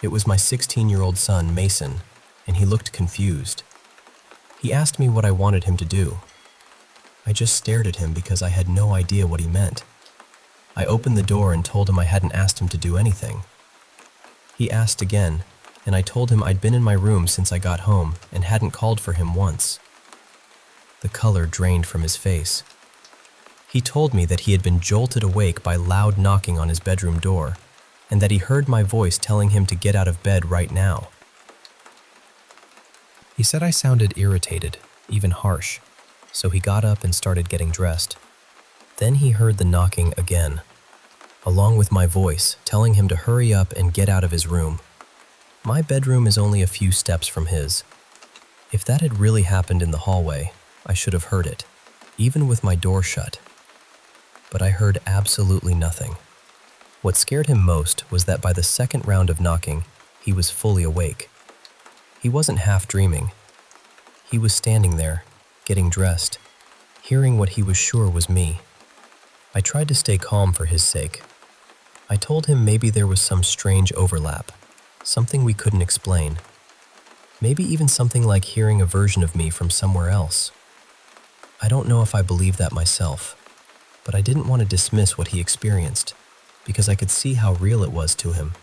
It was my 16-year-old son, Mason, and he looked confused. He asked me what I wanted him to do. I just stared at him because I had no idea what he meant. I opened the door and told him I hadn't asked him to do anything. He asked again, and I told him I'd been in my room since I got home and hadn't called for him once. The color drained from his face. He told me that he had been jolted awake by loud knocking on his bedroom door, and that he heard my voice telling him to get out of bed right now. He said I sounded irritated, even harsh, so he got up and started getting dressed. Then he heard the knocking again, along with my voice telling him to hurry up and get out of his room. My bedroom is only a few steps from his. If that had really happened in the hallway, I should have heard it, even with my door shut. But I heard absolutely nothing. What scared him most was that by the second round of knocking, he was fully awake. He wasn't half dreaming. He was standing there, getting dressed, hearing what he was sure was me. I tried to stay calm for his sake. I told him maybe there was some strange overlap, something we couldn't explain. Maybe even something like hearing a version of me from somewhere else. I don't know if I believe that myself, but I didn't want to dismiss what he experienced, because I could see how real it was to him.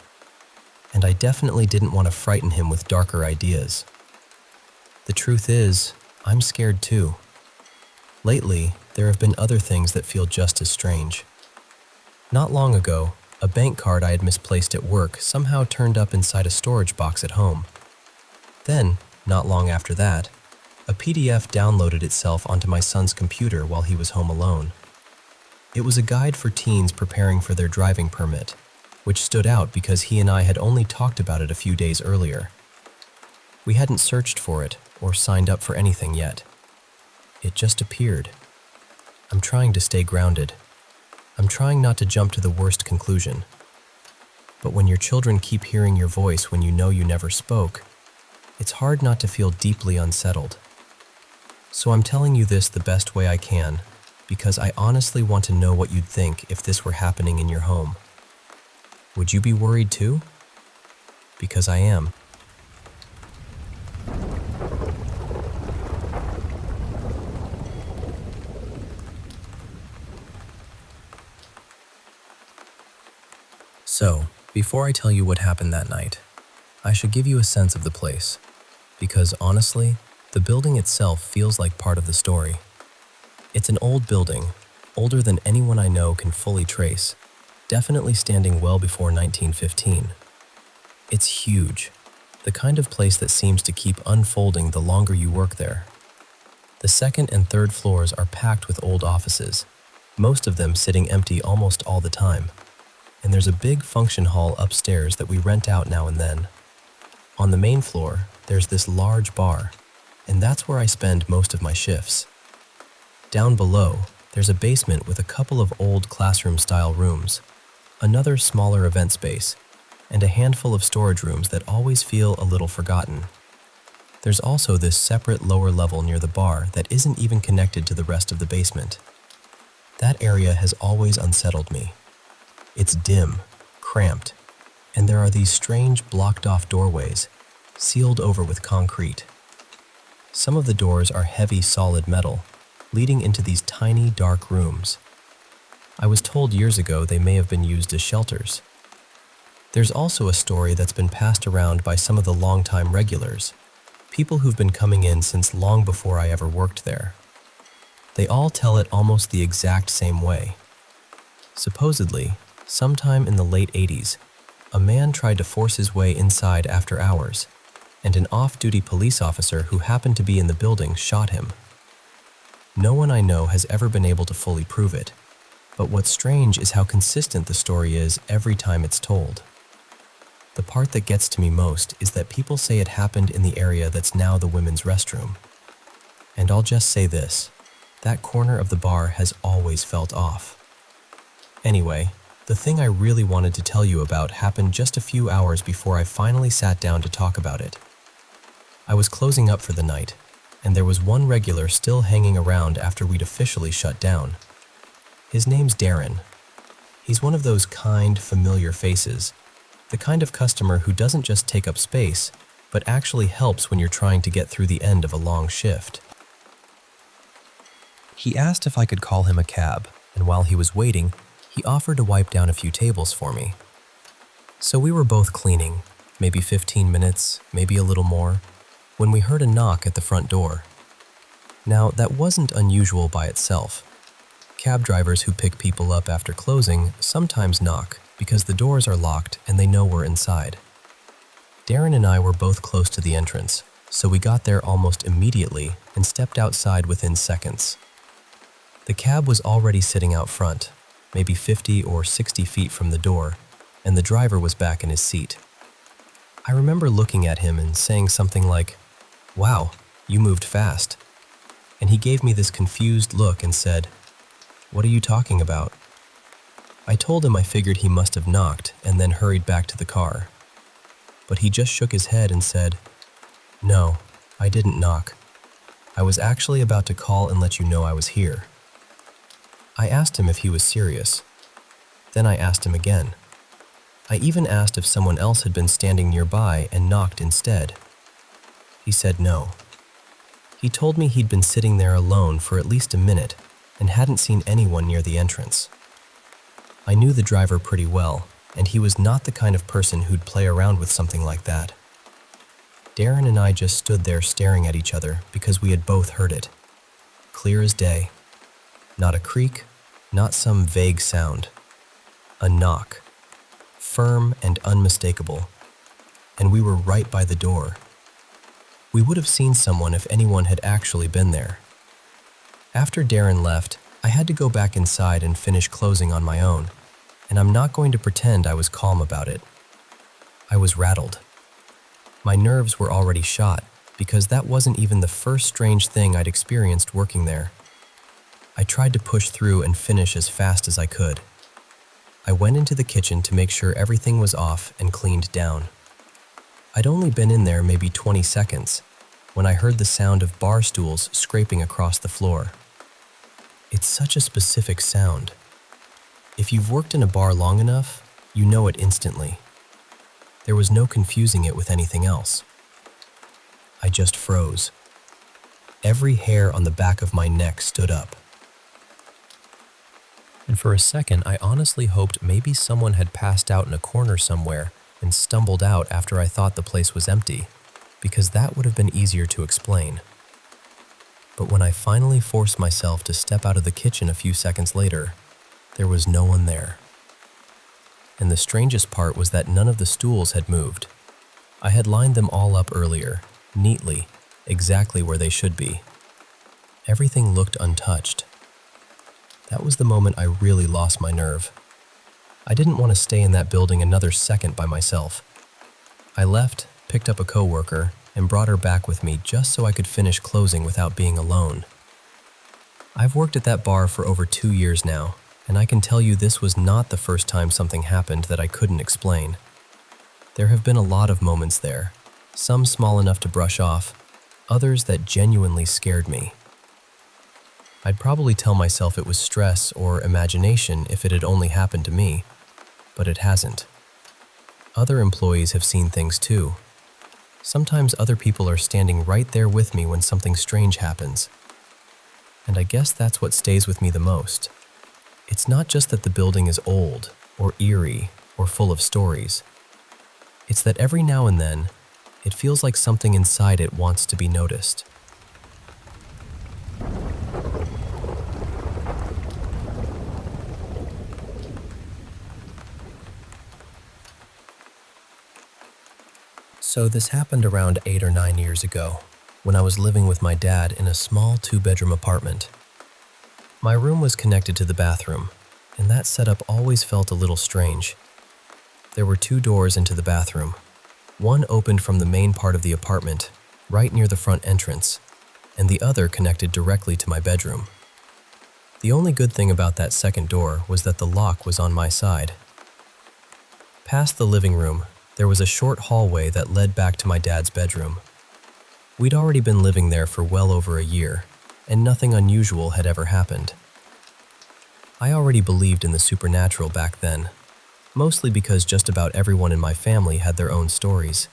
And I definitely didn't want to frighten him with darker ideas. The truth is, I'm scared too. Lately, there have been other things that feel just as strange. Not long ago, a bank card I had misplaced at work somehow turned up inside a storage box at home. Then, not long after that, a PDF downloaded itself onto my son's computer while he was home alone. It was a guide for teens preparing for their driving permit, which stood out because he and I had only talked about it a few days earlier. We hadn't searched for it or signed up for anything yet. It just appeared. I'm trying to stay grounded. I'm trying not to jump to the worst conclusion. But when your children keep hearing your voice when you know you never spoke, it's hard not to feel deeply unsettled. So I'm telling you this the best way I can, because I honestly want to know what you'd think if this were happening in your home. Would you be worried too? Because I am. So, before I tell you what happened that night, I should give you a sense of the place, because honestly, the building itself feels like part of the story. It's an old building, older than anyone I know can fully trace, definitely standing well before 1915. It's huge, the kind of place that seems to keep unfolding the longer you work there. The second and third floors are packed with old offices, most of them sitting empty almost all the time. And there's a big function hall upstairs that we rent out now and then. On the main floor, there's this large bar, and that's where I spend most of my shifts. Down below, there's a basement with a couple of old classroom-style rooms, another smaller event space, and a handful of storage rooms that always feel a little forgotten. There's also this separate lower level near the bar that isn't even connected to the rest of the basement. That area has always unsettled me. It's dim, cramped, and there are these strange blocked-off doorways, sealed over with concrete. Some of the doors are heavy, solid metal, leading into these tiny, dark rooms. I was told years ago they may have been used as shelters. There's also a story that's been passed around by some of the longtime regulars, people who've been coming in since long before I ever worked there. They all tell it almost the exact same way. Supposedly, sometime in the late 80s, a man tried to force his way inside after hours, and an off-duty police officer who happened to be in the building shot him. No one I know has ever been able to fully prove it, but what's strange is how consistent the story is every time it's told. The part that gets to me most is that people say it happened in the area that's now the women's restroom. And I'll just say this, that corner of the bar has always felt off. Anyway, the thing I really wanted to tell you about happened just a few hours before I finally sat down to talk about it. I was closing up for the night, and there was one regular still hanging around after we'd officially shut down. His name's Darren. He's one of those kind, familiar faces, the kind of customer who doesn't just take up space, but actually helps when you're trying to get through the end of a long shift. He asked if I could call him a cab, and while he was waiting, he offered to wipe down a few tables for me. So we were both cleaning, maybe 15 minutes, maybe a little more, when we heard a knock at the front door. Now, that wasn't unusual by itself. Cab drivers who pick people up after closing sometimes knock because the doors are locked and they know we're inside. Darren and I were both close to the entrance, so we got there almost immediately and stepped outside within seconds. The cab was already sitting out front, maybe 50 or 60 feet from the door, and the driver was back in his seat. I remember looking at him and saying something like, "Wow, you moved fast." And he gave me this confused look and said, "What are you talking about?" I told him I figured he must have knocked and then hurried back to the car. But he just shook his head and said, "No, I didn't knock. I was actually about to call and let you know I was here." I asked him if he was serious. Then I asked him again. I even asked if someone else had been standing nearby and knocked instead. He said no. He told me he'd been sitting there alone for at least a minute and hadn't seen anyone near the entrance. I knew the driver pretty well, and he was not the kind of person who'd play around with something like that. Darren and I just stood there staring at each other because we had both heard it. Clear as day. Not a creak, not some vague sound. A knock. Firm and unmistakable. And we were right by the door. We would have seen someone if anyone had actually been there. After Darren left, I had to go back inside and finish closing on my own, and I'm not going to pretend I was calm about it. I was rattled. My nerves were already shot because that wasn't even the first strange thing I'd experienced working there. I tried to push through and finish as fast as I could. I went into the kitchen to make sure everything was off and cleaned down. I'd only been in there maybe 20 seconds when I heard the sound of bar stools scraping across the floor. It's such a specific sound. If you've worked in a bar long enough, you know it instantly. There was no confusing it with anything else. I just froze. Every hair on the back of my neck stood up. And for a second, I honestly hoped maybe someone had passed out in a corner somewhere and stumbled out after I thought the place was empty, because that would have been easier to explain. But when I finally forced myself to step out of the kitchen a few seconds later, there was no one there. And the strangest part was that none of the stools had moved. I had lined them all up earlier, neatly, exactly where they should be. Everything looked untouched. That was the moment I really lost my nerve. I didn't want to stay in that building another second by myself. I left, picked up a coworker, and brought her back with me just so I could finish closing without being alone. I've worked at that bar for over 2 years now, and I can tell you this was not the first time something happened that I couldn't explain. There have been a lot of moments there, some small enough to brush off, others that genuinely scared me. I'd probably tell myself it was stress or imagination if it had only happened to me, but it hasn't. Other employees have seen things too. Sometimes other people are standing right there with me when something strange happens. And I guess that's what stays with me the most. It's not just that the building is old, or eerie, or full of stories. It's that every now and then, it feels like something inside it wants to be noticed. So this happened around 8 or 9 years ago, when I was living with my dad in a small 2-bedroom apartment. My room was connected to the bathroom, and that setup always felt a little strange. There were 2 doors into the bathroom. One opened from the main part of the apartment, right near the front entrance, and the other connected directly to my bedroom. The only good thing about that second door was that the lock was on my side. Past the living room, there was a short hallway that led back to my dad's bedroom. We'd already been living there for well over a year, and nothing unusual had ever happened. I already believed in the supernatural back then, mostly because just about everyone in my family had their own stories.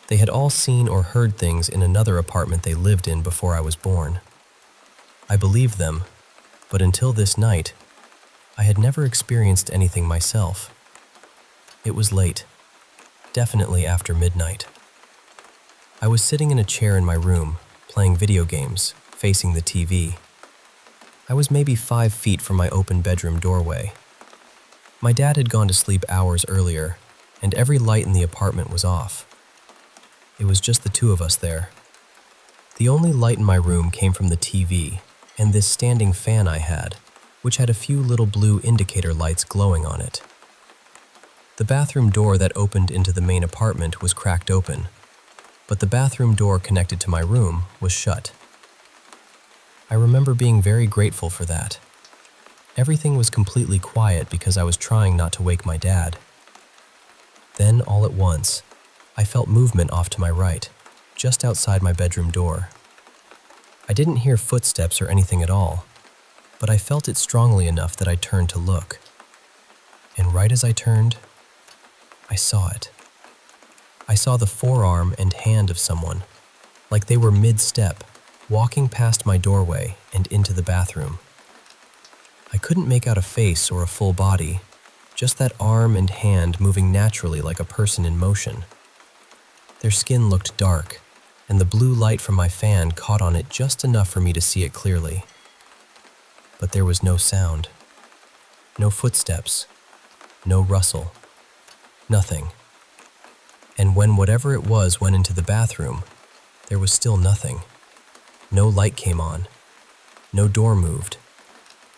They had all seen or heard things in another apartment they lived in before I was born. I believed them, but until this night, I had never experienced anything myself. It was late. Definitely after midnight. I was sitting in a chair in my room, playing video games, facing the TV. I was maybe 5 feet from my open bedroom doorway. My dad had gone to sleep hours earlier, and every light in the apartment was off. It was just the 2 of us there. The only light in my room came from the TV and this standing fan I had, which had a few little blue indicator lights glowing on it. The bathroom door that opened into the main apartment was cracked open, but the bathroom door connected to my room was shut. I remember being very grateful for that. Everything was completely quiet because I was trying not to wake my dad. Then, all at once, I felt movement off to my right, just outside my bedroom door. I didn't hear footsteps or anything at all, but I felt it strongly enough that I turned to look. And right as I turned, I saw it. I saw the forearm and hand of someone, like they were mid-step, walking past my doorway and into the bathroom. I couldn't make out a face or a full body, just that arm and hand moving naturally like a person in motion. Their skin looked dark, and the blue light from my fan caught on it just enough for me to see it clearly. But there was no sound, no footsteps, no rustle. Nothing. And when whatever it was went into the bathroom, there was still nothing. No light came on. No door moved.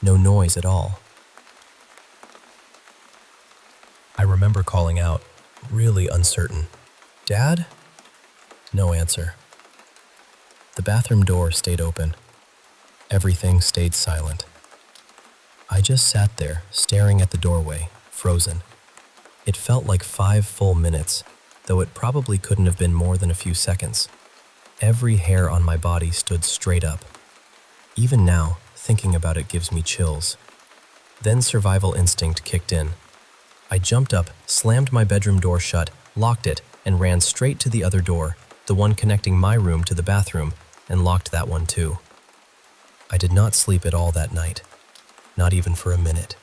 No noise at all. I remember calling out, really uncertain, "Dad?" No answer. The bathroom door stayed open. Everything stayed silent. I just sat there, staring at the doorway, frozen. It felt like 5 full minutes, though it probably couldn't have been more than a few seconds. Every hair on my body stood straight up. Even now, thinking about it gives me chills. Then survival instinct kicked in. I jumped up, slammed my bedroom door shut, locked it, and ran straight to the other door, the one connecting my room to the bathroom, and locked that one too. I did not sleep at all that night, not even for a minute.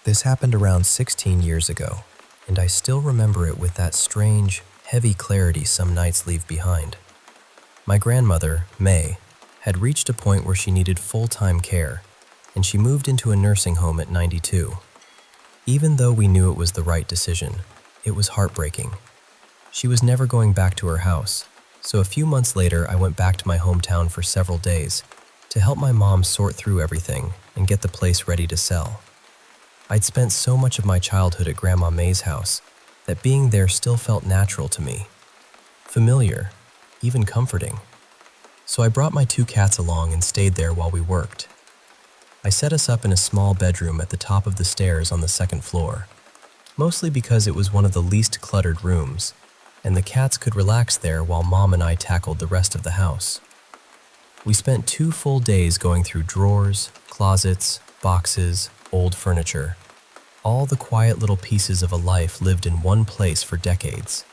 This happened around 16 years ago, and I still remember it with that strange, heavy clarity some nights leave behind. My grandmother, May, had reached a point where she needed full-time care, and she moved into a nursing home at 92. Even though we knew it was the right decision, it was heartbreaking. She was never going back to her house, so a few months later I went back to my hometown for several days to help my mom sort through everything and get the place ready to sell. I'd spent so much of my childhood at Grandma May's house that being there still felt natural to me. Familiar, even comforting. So I brought my 2 cats along and stayed there while we worked. I set us up in a small bedroom at the top of the stairs on the 2nd floor, mostly because it was one of the least cluttered rooms, and the cats could relax there while Mom and I tackled the rest of the house. We spent 2 full days going through drawers, closets, boxes, old furniture. All the quiet little pieces of a life lived in one place for decades.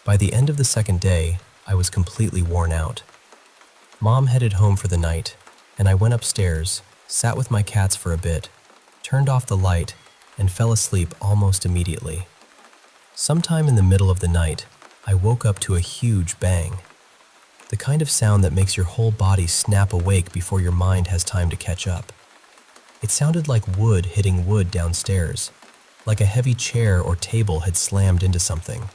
By the end of the 2nd day, I was completely worn out. Mom headed home for the night, and I went upstairs, sat with my cats for a bit, turned off the light, and fell asleep almost immediately. Sometime in the middle of the night, I woke up to a huge bang. The kind of sound that makes your whole body snap awake before your mind has time to catch up. It sounded like wood hitting wood downstairs, like a heavy chair or table had slammed into something.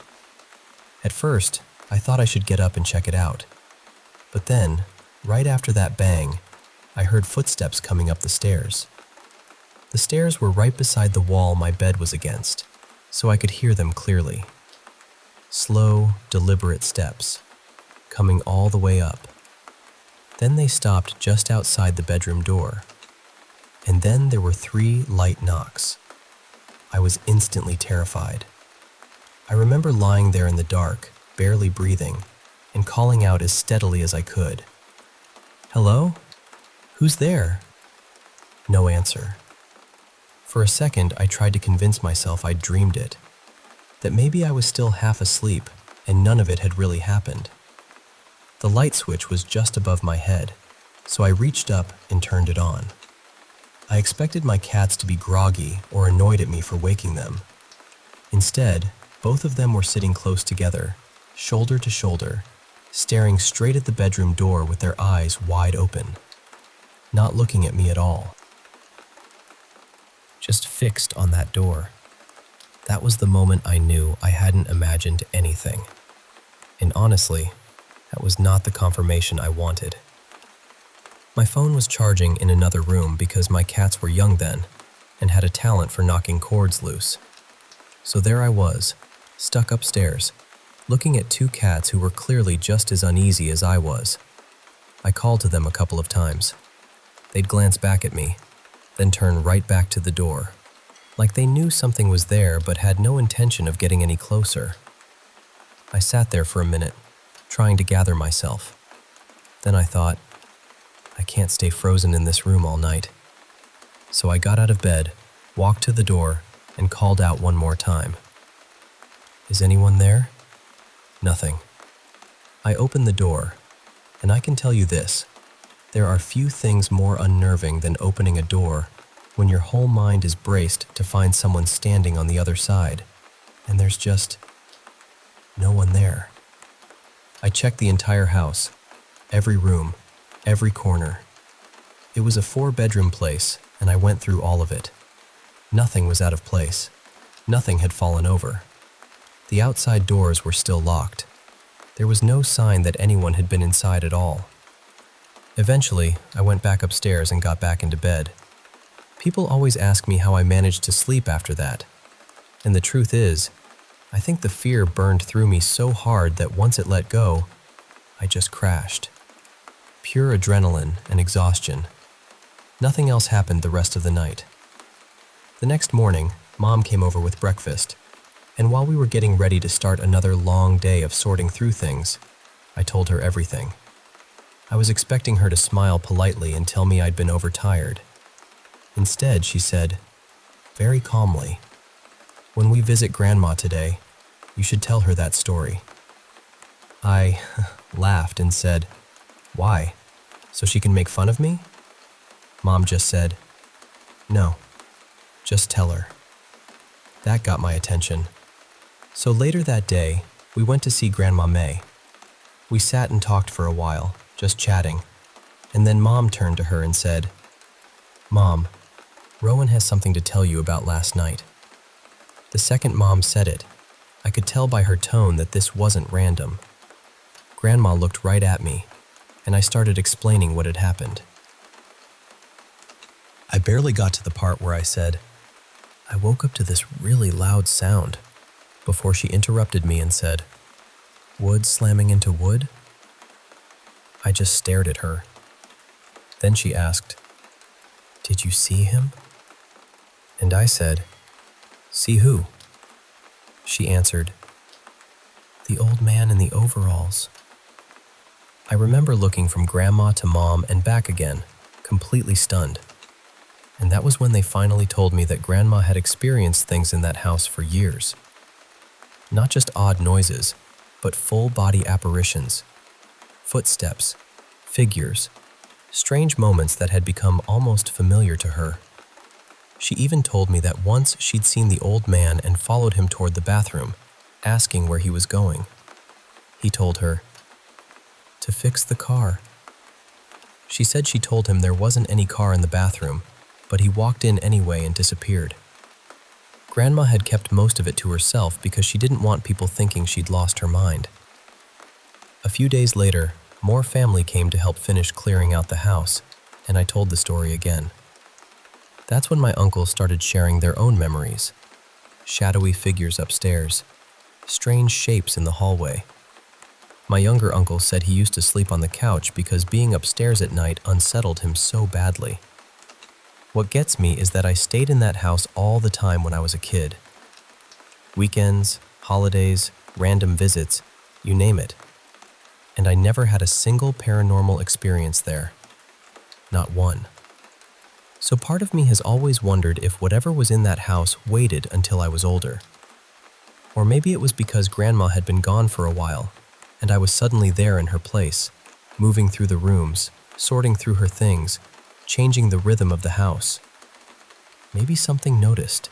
At first, I thought I should get up and check it out. But then, right after that bang, I heard footsteps coming up the stairs. The stairs were right beside the wall my bed was against, so I could hear them clearly. Slow, deliberate steps, coming all the way up. Then they stopped just outside the bedroom door. And then there were 3 light knocks. I was instantly terrified. I remember lying there in the dark, barely breathing, and calling out as steadily as I could. "Hello? Who's there?" No answer. For a second, I tried to convince myself I'd dreamed it, that maybe I was still half asleep and none of it had really happened. The light switch was just above my head, so I reached up and turned it on. I expected my cats to be groggy or annoyed at me for waking them. Instead, both of them were sitting close together, shoulder to shoulder, staring straight at the bedroom door with their eyes wide open, not looking at me at all. Just fixed on that door. That was the moment I knew I hadn't imagined anything. And honestly, that was not the confirmation I wanted. My phone was charging in another room because my cats were young then and had a talent for knocking cords loose. So there I was, stuck upstairs, looking at 2 cats who were clearly just as uneasy as I was. I called to them a couple of times. They'd glance back at me, then turn right back to the door, like they knew something was there but had no intention of getting any closer. I sat there for a minute, trying to gather myself. Then I thought, I can't stay frozen in this room all night. So I got out of bed, walked to the door, and called out one more time. "Is anyone there?" Nothing. I opened the door, and I can tell you this, there are few things more unnerving than opening a door when your whole mind is braced to find someone standing on the other side, and there's just no one there. I checked the entire house, every room, every corner. It was a 4-bedroom place, and I went through all of it. Nothing was out of place. Nothing had fallen over. The outside doors were still locked. There was no sign that anyone had been inside at all. Eventually, I went back upstairs and got back into bed. People always ask me how I managed to sleep after that. And the truth is, I think the fear burned through me so hard that once it let go, I just crashed. Pure adrenaline and exhaustion. Nothing else happened the rest of the night. The next morning, Mom came over with breakfast, and while we were getting ready to start another long day of sorting through things, I told her everything. I was expecting her to smile politely and tell me I'd been overtired. Instead, she said, very calmly, "When we visit Grandma today, you should tell her that story." I laughed and said, "Why? So she can make fun of me?" Mom just said, "No, just tell her." That got my attention. So later that day, we went to see Grandma May. We sat and talked for a while, just chatting, and then Mom turned to her and said, "Mom, Rowan has something to tell you about last night." The second Mom said it, I could tell by her tone that this wasn't random. Grandma looked right at me, and I started explaining what had happened. I barely got to the part where I said, "I woke up to this really loud sound," before she interrupted me and said, "Wood slamming into wood?" I just stared at her. Then she asked, "Did you see him?" And I said, "See who?" She answered, "The old man in the overalls." I remember looking from Grandma to Mom and back again, completely stunned. And that was when they finally told me that Grandma had experienced things in that house for years. Not just odd noises, but full-body apparitions, footsteps, figures, strange moments that had become almost familiar to her. She even told me that once she'd seen the old man and followed him toward the bathroom, asking where he was going. He told her, "To fix the car." She said she told him there wasn't any car in the bathroom, but he walked in anyway and disappeared. Grandma had kept most of it to herself because she didn't want people thinking she'd lost her mind. A few days later, more family came to help finish clearing out the house, and I told the story again. That's when my uncles started sharing their own memories. Shadowy figures upstairs, strange shapes in the hallway. My younger uncle said he used to sleep on the couch because being upstairs at night unsettled him so badly. What gets me is that I stayed in that house all the time when I was a kid. Weekends, holidays, random visits, you name it. And I never had a single paranormal experience there. Not one. So part of me has always wondered if whatever was in that house waited until I was older. Or maybe it was because Grandma had been gone for a while, and I was suddenly there in her place, moving through the rooms, sorting through her things, changing the rhythm of the house. Maybe something noticed.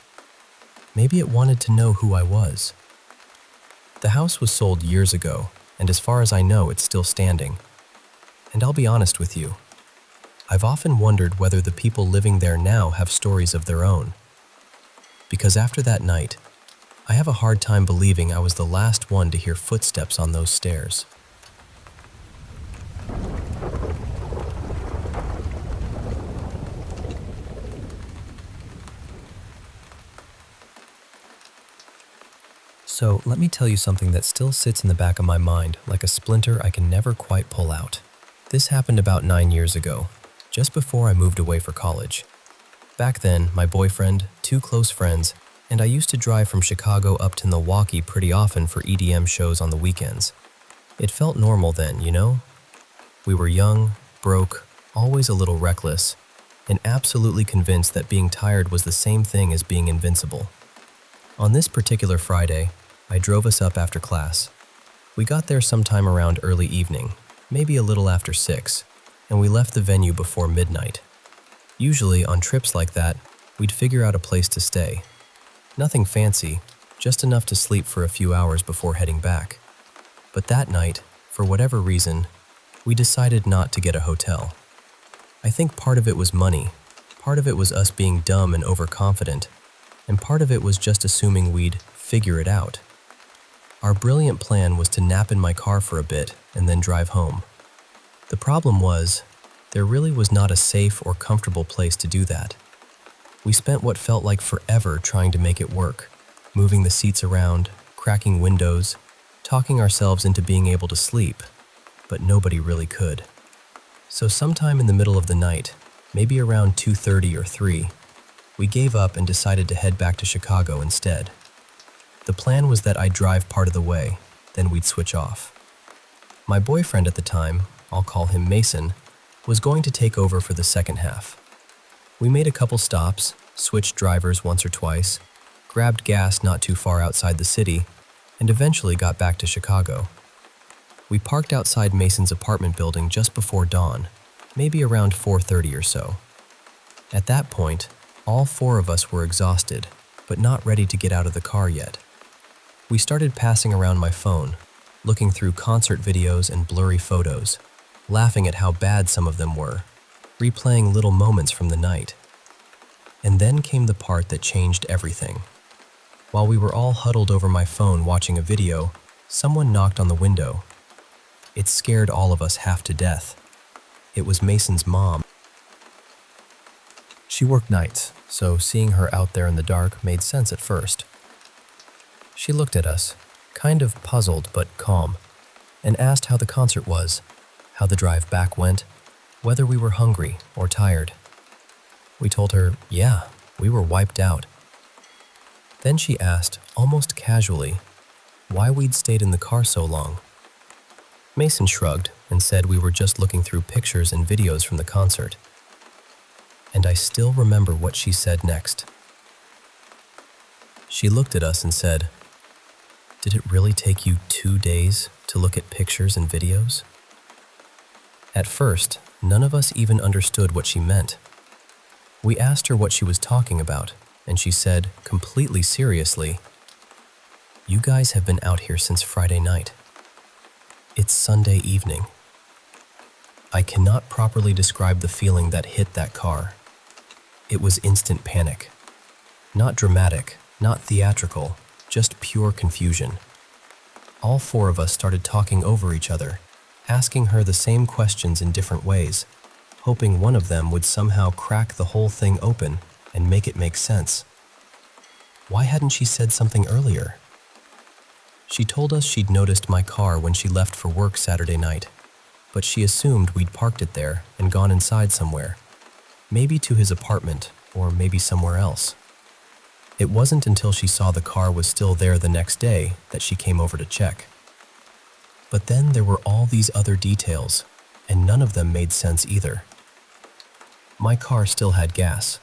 Maybe it wanted to know who I was. The house was sold years ago, and as far as I know, it's still standing. And I'll be honest with you, I've often wondered whether the people living there now have stories of their own. Because after that night, I have a hard time believing I was the last one to hear footsteps on those stairs. So let me tell you something that still sits in the back of my mind like a splinter I can never quite pull out. This happened about 9 years ago, just before I moved away for college. Back then, my boyfriend, 2 close friends, and I used to drive from Chicago up to Milwaukee pretty often for EDM shows on the weekends. It felt normal then, you know? We were young, broke, always a little reckless, and absolutely convinced that being tired was the same thing as being invincible. On this particular Friday, I drove us up after class. We got there sometime around early evening, maybe a little after 6, and we left the venue before midnight. Usually, on trips like that, we'd figure out a place to stay. Nothing fancy, just enough to sleep for a few hours before heading back. But that night, for whatever reason, we decided not to get a hotel. I think part of it was money, part of it was us being dumb and overconfident, and part of it was just assuming we'd figure it out. Our brilliant plan was to nap in my car for a bit and then drive home. The problem was, There really was not a safe or comfortable place to do that. We spent what felt like forever trying to make it work, moving the seats around, cracking windows, talking ourselves into being able to sleep, but nobody really could. So sometime in the middle of the night, maybe around 2:30 or 3, we gave up and decided to head back to Chicago instead. The plan was that I'd drive part of the way, then we'd switch off. My boyfriend at the time, I'll call him Mason, was going to take over for the second half. We made a couple stops, switched drivers once or twice, grabbed gas not too far outside the city, and eventually got back to Chicago. We parked outside Mason's apartment building just before dawn, maybe around 4:30 or so. At that point, all four of us were exhausted, but not ready to get out of the car yet. We started passing around my phone, looking through concert videos and blurry photos, laughing at how bad some of them were, replaying little moments from the night. And then came the part that changed everything. While we were all huddled over my phone watching a video, someone knocked on the window. It scared all of us half to death. It was Mason's mom. She worked nights, so seeing her out there in the dark made sense at first. She looked at us, kind of puzzled but calm, and asked how the concert was, how the drive back went, whether we were hungry or tired. We told her, yeah, we were wiped out. Then she asked, almost casually, why we'd stayed in the car so long. Mason shrugged and said we were just looking through pictures and videos from the concert. And I still remember what she said next. She looked at us and said, "Did it really take you 2 days to look at pictures and videos?" At first, none of us even understood what she meant. We asked her what she was talking about, and she said, completely seriously, "You guys have been out here since Friday night. It's Sunday evening." I cannot properly describe the feeling that hit that car. It was instant panic. Not dramatic, not theatrical, just pure confusion. All four of us started talking over each other, asking her the same questions in different ways, hoping one of them would somehow crack the whole thing open and make it make sense. Why hadn't she said something earlier? She told us she'd noticed my car when she left for work Saturday night, but she assumed we'd parked it there and gone inside somewhere, maybe to his apartment or maybe somewhere else. It wasn't until she saw the car was still there the next day that she came over to check. But then there were all these other details, and none of them made sense either. My car still had gas.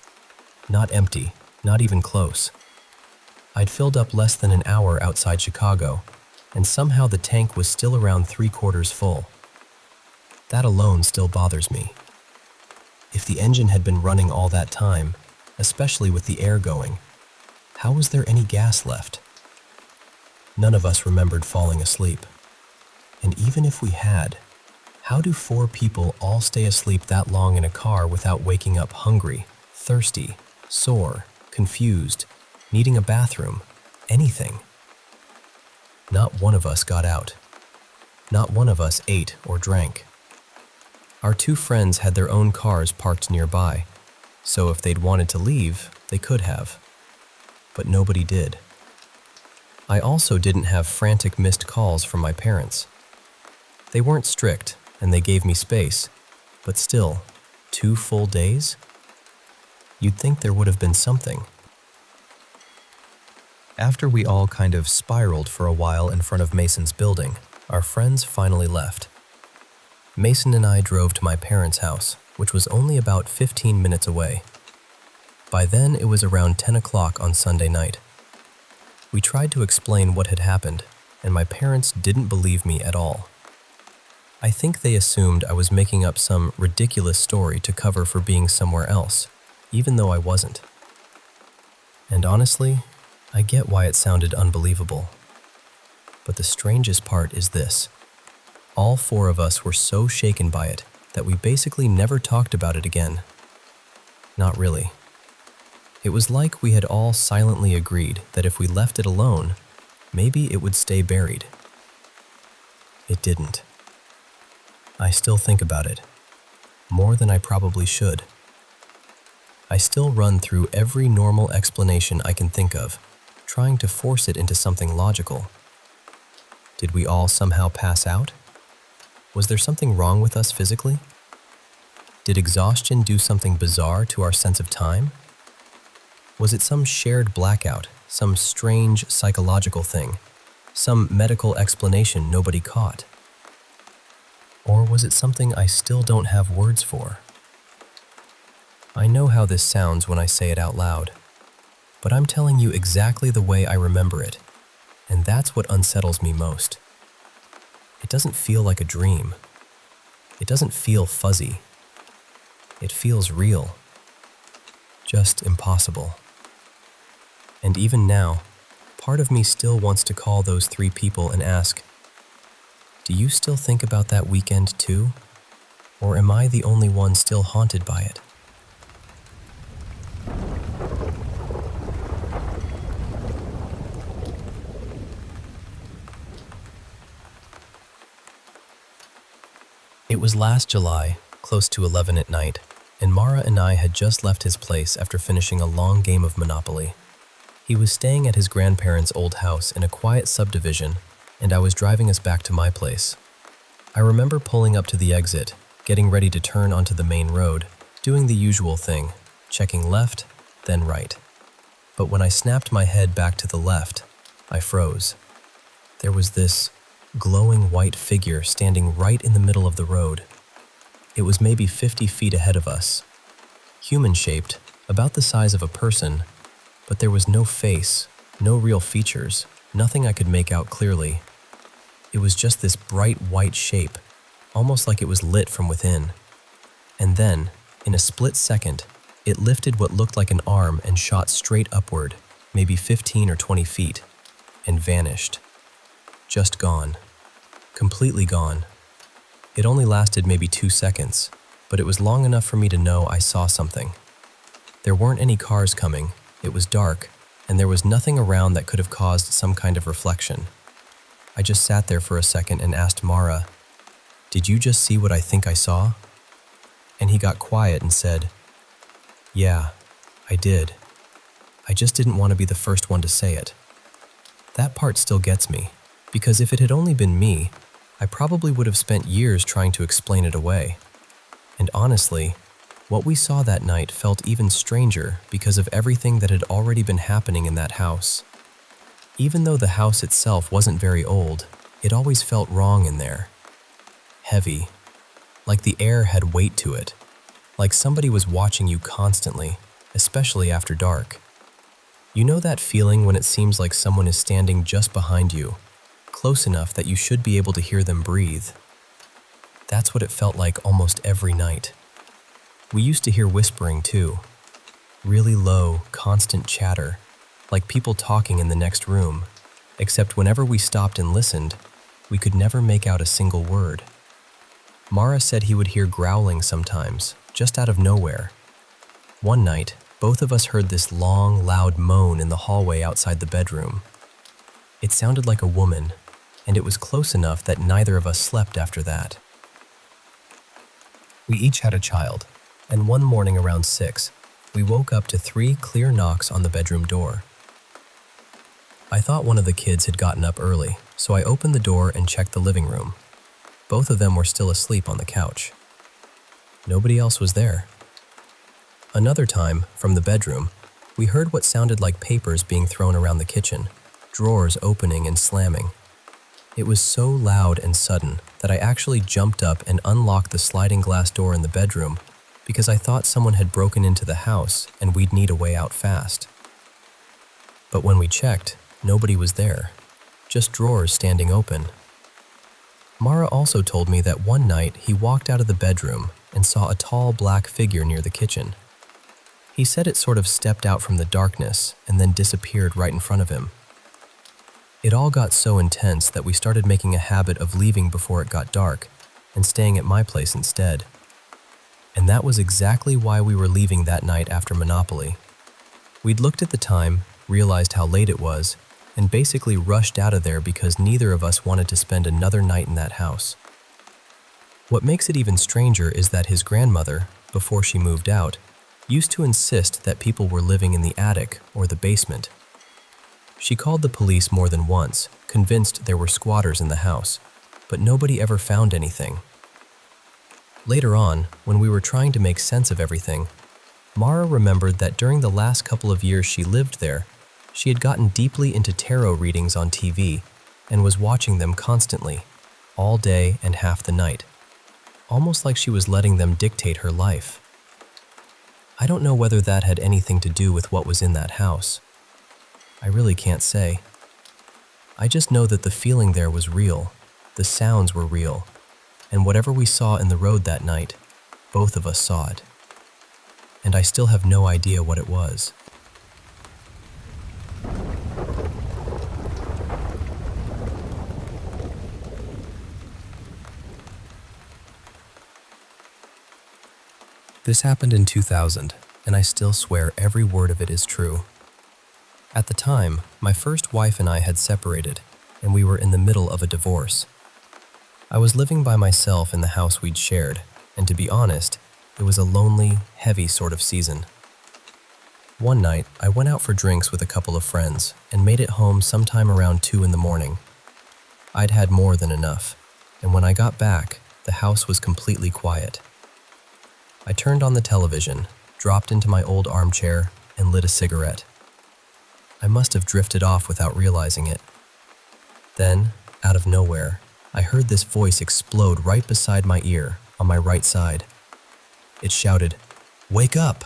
Not empty, not even close. I'd filled up less than an hour outside Chicago, and somehow the tank was still around 3/4 full. That alone still bothers me. If the engine had been running all that time, especially with the air going, how was there any gas left? None of us remembered falling asleep. And even if we had, how do 4 people all stay asleep that long in a car without waking up hungry, thirsty, sore, confused, needing a bathroom, anything? Not one of us got out. Not one of us ate or drank. Our 2 friends had their own cars parked nearby, so if they'd wanted to leave, they could have. But nobody did. I also didn't have frantic missed calls from my parents. They weren't strict, and they gave me space, but still, 2 full days? You'd think there would have been something. After we all kind of spiraled for a while in front of Mason's building, our friends finally left. Mason and I drove to my parents' house, which was only about 15 minutes away. By then, it was around 10 o'clock on Sunday night. We tried to explain what had happened, and my parents didn't believe me at all. I think they assumed I was making up some ridiculous story to cover for being somewhere else, even though I wasn't. And honestly, I get why it sounded unbelievable. But the strangest part is this. All 4 of us were so shaken by it that we basically never talked about it again. Not really. It was like we had all silently agreed that if we left it alone, maybe it would stay buried. It didn't. I still think about it. more than I probably should. I still run through every normal explanation I can think of, trying to force it into something logical. Did we all somehow pass out? Was there something wrong with us physically? Did exhaustion do something bizarre to our sense of time? Was it some shared blackout, some strange psychological thing, some medical explanation nobody caught? Or was it something I still don't have words for? I know how this sounds when I say it out loud, but I'm telling you exactly the way I remember it, and that's what unsettles me most. It doesn't feel like a dream. It doesn't feel fuzzy. It feels real. Just impossible. And even now, part of me still wants to call those 3 people and ask, do you still think about that weekend too? Or am I the only one still haunted by it? It was last July, close to 11 at night, and Mara and I had just left his place after finishing a long game of Monopoly. He was staying at his grandparents' old house in a quiet subdivision, and I was driving us back to my place. I remember pulling up to the exit, getting ready to turn onto the main road, doing the usual thing, checking left, then right. But when I snapped my head back to the left, I froze. There was this glowing white figure standing right in the middle of the road. It was maybe 50 feet ahead of us. Human-shaped, about the size of a person, but there was no face, no real features, nothing I could make out clearly. It was just this bright white shape, almost like it was lit from within. And then, in a split second, it lifted what looked like an arm and shot straight upward, maybe 15 or 20 feet, and vanished. Just gone. Completely gone. It only lasted maybe 2 seconds, but it was long enough for me to know I saw something. There weren't any cars coming, it was dark, and there was nothing around that could have caused some kind of reflection. I just sat there for a second and asked Mara, "Did you just see what I think I saw?" And he got quiet and said, "Yeah, I did. I just didn't want to be the first one to say it." That part still gets me, because if it had only been me, I probably would have spent years trying to explain it away. And honestly, what we saw that night felt even stranger because of everything that had already been happening in that house. Even though the house itself wasn't very old, it always felt wrong in there. Heavy, like the air had weight to it, like somebody was watching you constantly, especially after dark. You know that feeling when it seems like someone is standing just behind you, close enough that you should be able to hear them breathe? That's what it felt like almost every night. We used to hear whispering too. Really low, constant chatter, like people talking in the next room, except whenever we stopped and listened, we could never make out a single word. Mara said he would hear growling sometimes, just out of nowhere. One night, both of us heard this long, loud moan in the hallway outside the bedroom. It sounded like a woman, and it was close enough that neither of us slept after that. We each had a child, and one morning around 6, we woke up to 3 clear knocks on the bedroom door. I thought one of the kids had gotten up early, so I opened the door and checked the living room. Both of them were still asleep on the couch. Nobody else was there. Another time, from the bedroom, we heard what sounded like papers being thrown around the kitchen, drawers opening and slamming. It was so loud and sudden that I actually jumped up and unlocked the sliding glass door in the bedroom because I thought someone had broken into the house and we'd need a way out fast. But when we checked, nobody was there, just drawers standing open. Mara also told me that one night he walked out of the bedroom and saw a tall black figure near the kitchen. He said it sort of stepped out from the darkness and then disappeared right in front of him. It all got so intense that we started making a habit of leaving before it got dark and staying at my place instead. And that was exactly why we were leaving that night after Monopoly. We'd looked at the time, realized how late it was, and basically rushed out of there because neither of us wanted to spend another night in that house. What makes it even stranger is that his grandmother, before she moved out, used to insist that people were living in the attic or the basement. She called the police more than once, convinced there were squatters in the house, but nobody ever found anything. Later on, when we were trying to make sense of everything, Mara remembered that during the last couple of years she lived there, she had gotten deeply into tarot readings on TV and was watching them constantly, all day and half the night, almost like she was letting them dictate her life. I don't know whether that had anything to do with what was in that house. I really can't say. I just know that the feeling there was real, the sounds were real, and whatever we saw in the road that night, both of us saw it. And I still have no idea what it was. This happened in 2000, and I still swear every word of it is true. At the time, my first wife and I had separated, and we were in the middle of a divorce. I was living by myself in the house we'd shared, and to be honest, it was a lonely, heavy sort of season. One night, I went out for drinks with a couple of friends and made it home sometime around 2 in the morning. I'd had more than enough, and when I got back, the house was completely quiet. I turned on the television, dropped into my old armchair, and lit a cigarette. I must have drifted off without realizing it. Then, out of nowhere, I heard this voice explode right beside my ear, on my right side. It shouted, "Wake up!"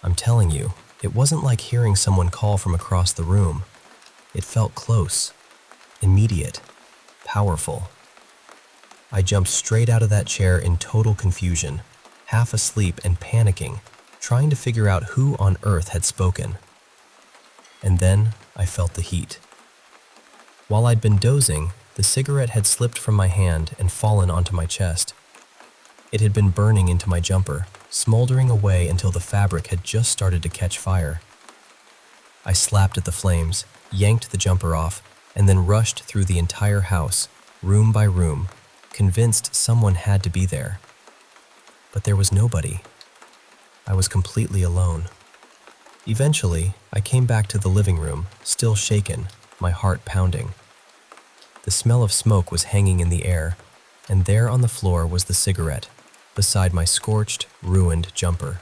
I'm telling you, it wasn't like hearing someone call from across the room. It felt close, immediate, powerful. I jumped straight out of that chair in total confusion, half asleep and panicking, trying to figure out who on earth had spoken. And then I felt the heat. While I'd been dozing, the cigarette had slipped from my hand and fallen onto my chest. It had been burning into my jumper, smoldering away until the fabric had just started to catch fire. I slapped at the flames, yanked the jumper off, and then rushed through the entire house, room by room, convinced someone had to be there. But there was nobody. I was completely alone. Eventually, I came back to the living room, still shaken, my heart pounding. The smell of smoke was hanging in the air, and there on the floor was the cigarette, beside my scorched, ruined jumper.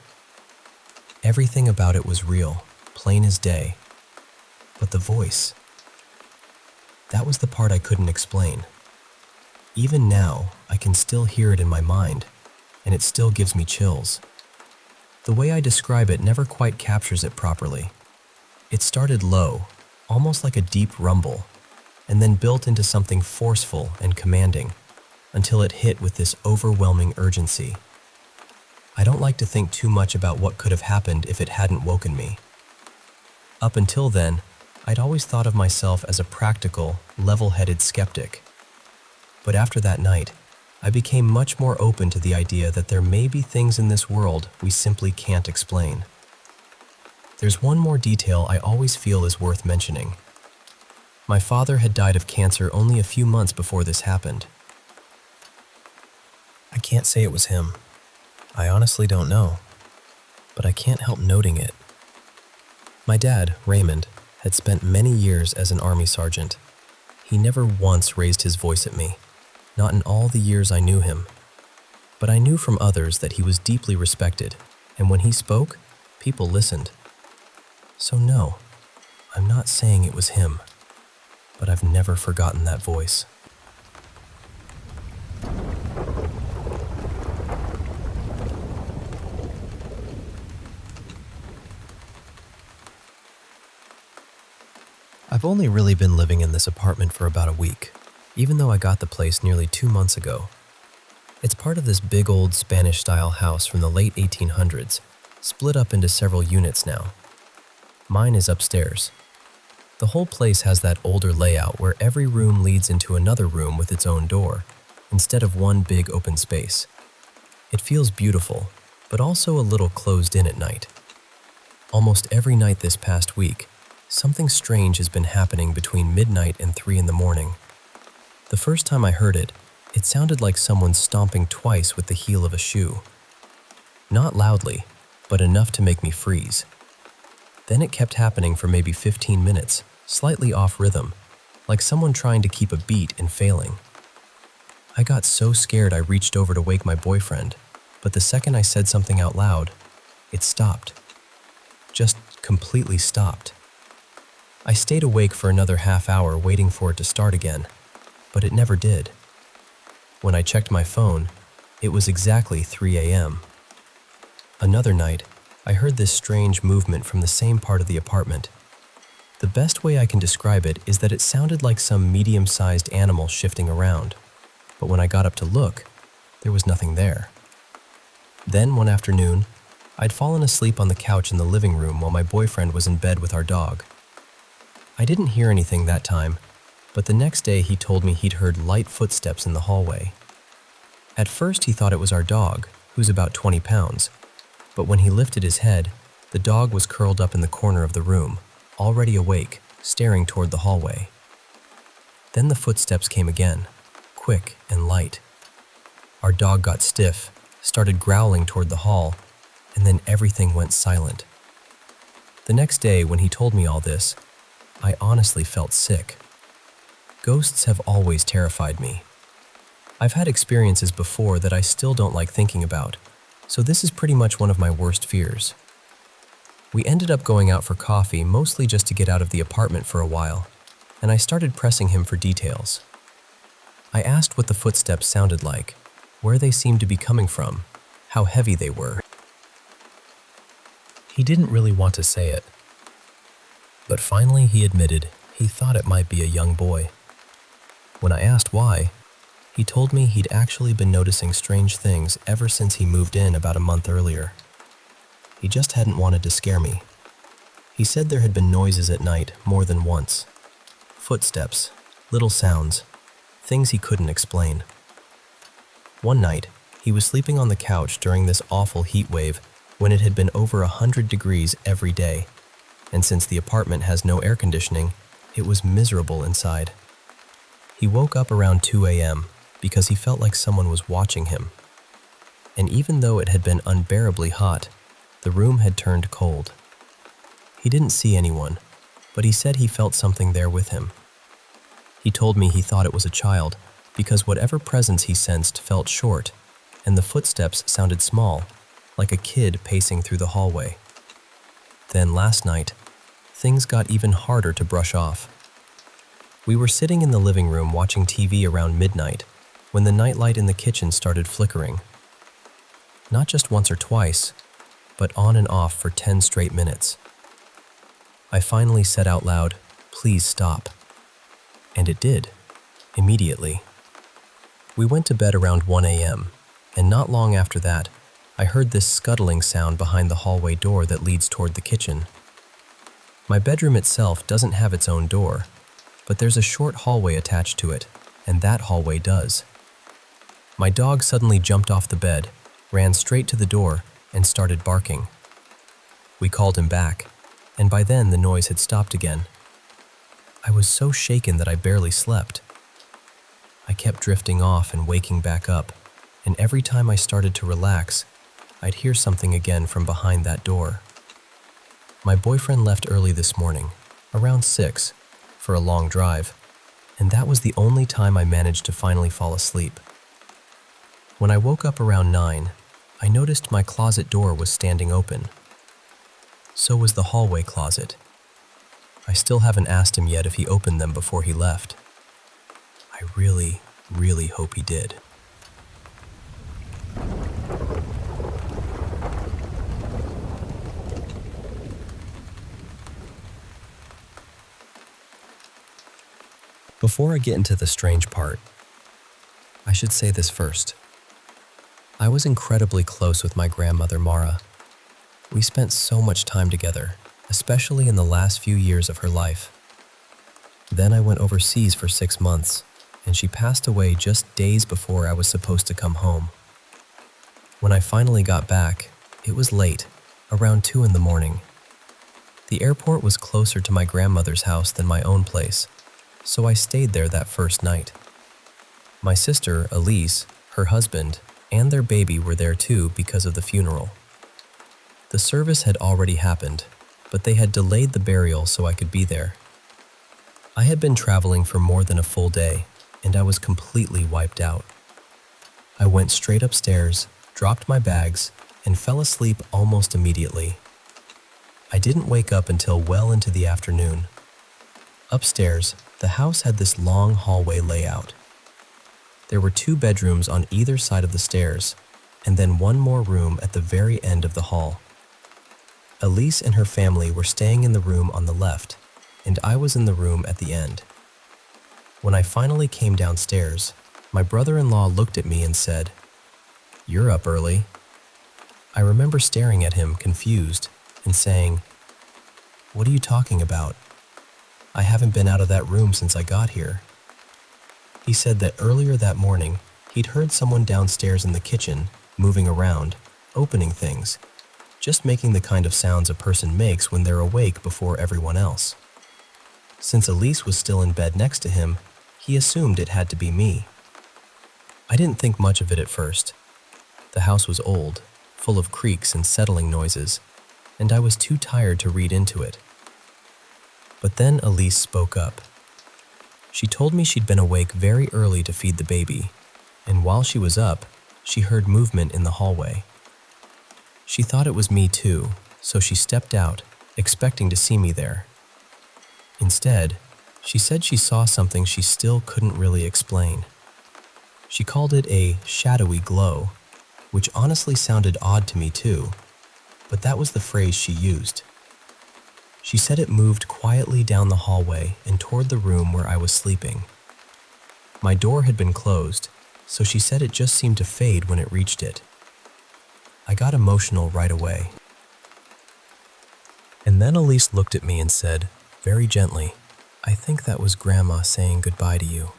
Everything about it was real, plain as day. But the voice, that was the part I couldn't explain. Even now, I can still hear it in my mind, and it still gives me chills. The way I describe it never quite captures it properly. It started low, almost like a deep rumble, and then built into something forceful and commanding, until it hit with this overwhelming urgency. I don't like to think too much about what could have happened if it hadn't woken me. Up until then, I'd always thought of myself as a practical, level-headed skeptic. But after that night, I became much more open to the idea that there may be things in this world we simply can't explain. There's one more detail I always feel is worth mentioning. My father had died of cancer only a few months before this happened. I can't say it was him. I honestly don't know, but I can't help noting it. My dad, Raymond, had spent many years as an army sergeant. He never once raised his voice at me, not in all the years I knew him. But I knew from others that he was deeply respected, and when he spoke, people listened. So no, I'm not saying it was him, but I've never forgotten that voice. I've only really been living in this apartment for about a week, even though I got the place nearly 2 months ago. It's part of this big old Spanish-style house from the late 1800s, split up into several units now. Mine is upstairs. The whole place has that older layout where every room leads into another room with its own door, instead of one big open space. It feels beautiful, but also a little closed in at night. Almost every night this past week, something strange has been happening between midnight and 3 in the morning. The first time I heard it, It sounded like someone stomping twice with the heel of a shoe. Not loudly, but enough to make me freeze. Then it kept happening for maybe 15 minutes, slightly off rhythm, like someone trying to keep a beat and failing. I got so scared I reached over to wake my boyfriend, but the second I said something out loud, it stopped. Just completely stopped. I stayed awake for another half hour waiting for it to start again, but it never did. When I checked my phone, it was exactly 3 a.m. Another night, I heard this strange movement from the same part of the apartment. The best way I can describe it is that it sounded like some medium-sized animal shifting around, but when I got up to look, there was nothing there. Then one afternoon, I'd fallen asleep on the couch in the living room while my boyfriend was in bed with our dog. I didn't hear anything that time, but the next day he told me he'd heard light footsteps in the hallway. At first he thought it was our dog, who's about 20 pounds, but when he lifted his head, the dog was curled up in the corner of the room, already awake, staring toward the hallway. Then the footsteps came again, quick and light. Our dog got stiff, started growling toward the hall, and then everything went silent. The next day, when he told me all this, I honestly felt sick. Ghosts have always terrified me. I've had experiences before that I still don't like thinking about, so this is pretty much one of my worst fears. We ended up going out for coffee, mostly just to get out of the apartment for a while, and I started pressing him for details. I asked what the footsteps sounded like, where they seemed to be coming from, how heavy they were. He didn't really want to say it, but finally he admitted he thought it might be a young boy. When I asked why, he told me he'd actually been noticing strange things ever since he moved in about a month earlier. He just hadn't wanted to scare me. He said there had been noises at night more than once. Footsteps, little sounds, things he couldn't explain. One night, he was sleeping on the couch during this awful heat wave when it had been over 100 degrees every day, and since the apartment has no air conditioning, it was miserable inside. He woke up around 2 a.m. because he felt like someone was watching him. And even though it had been unbearably hot, the room had turned cold. He didn't see anyone, but he said he felt something there with him. He told me he thought it was a child because whatever presence he sensed felt short, and the footsteps sounded small, like a kid pacing through the hallway. Then last night, things got even harder to brush off. We were sitting in the living room watching TV around midnight when the nightlight in the kitchen started flickering. Not just once or twice, but on and off for 10 straight minutes. I finally said out loud, "Please stop." And it did, immediately. We went to bed around 1 a.m., and not long after that, I heard this scuttling sound behind the hallway door that leads toward the kitchen. My bedroom itself doesn't have its own door, but there's a short hallway attached to it, and that hallway does. My dog suddenly jumped off the bed, ran straight to the door, and started barking. We called him back, and by then the noise had stopped again. I was so shaken that I barely slept. I kept drifting off and waking back up, and every time I started to relax, I'd hear something again from behind that door. My boyfriend left early this morning, around 6, for a long drive, and that was the only time I managed to finally fall asleep. When I woke up around 9, I noticed my closet door was standing open. So was the hallway closet. I still haven't asked him yet if he opened them before he left. I really, really hope he did. Before I get into the strange part, I should say this first. I was incredibly close with my grandmother, Mara. We spent so much time together, especially in the last few years of her life. Then I went overseas for 6 months, and she passed away just days before I was supposed to come home. When I finally got back, it was late, around 2 in the morning. The airport was closer to my grandmother's house than my own place, so I stayed there that first night. My sister, Elise, her husband, and their baby were there too because of the funeral. The service had already happened, but they had delayed the burial so I could be there. I had been traveling for more than a full day, and I was completely wiped out. I went straight upstairs, dropped my bags, and fell asleep almost immediately. I didn't wake up until well into the afternoon. Upstairs, the house had this long hallway layout. There were 2 bedrooms on either side of the stairs, and then one more room at the very end of the hall. Elise and her family were staying in the room on the left, and I was in the room at the end. When I finally came downstairs, my brother-in-law looked at me and said, "You're up early." I remember staring at him, confused, and saying, "What are you talking about? I haven't been out of that room since I got here." He said that earlier that morning, he'd heard someone downstairs in the kitchen, moving around, opening things, just making the kind of sounds a person makes when they're awake before everyone else. Since Elise was still in bed next to him, he assumed it had to be me. I didn't think much of it at first. The house was old, full of creaks and settling noises, and I was too tired to read into it. But then Elise spoke up. She told me she'd been awake very early to feed the baby, and while she was up, she heard movement in the hallway. She thought it was me too, so she stepped out, expecting to see me there. Instead, she said she saw something she still couldn't really explain. She called it a shadowy glow, which honestly sounded odd to me too, but that was the phrase she used. She said it moved quietly down the hallway and toward the room where I was sleeping. My door had been closed, so she said it just seemed to fade when it reached it. I got emotional right away. And then Elise looked at me and said, very gently, "I think that was Grandma saying goodbye to you."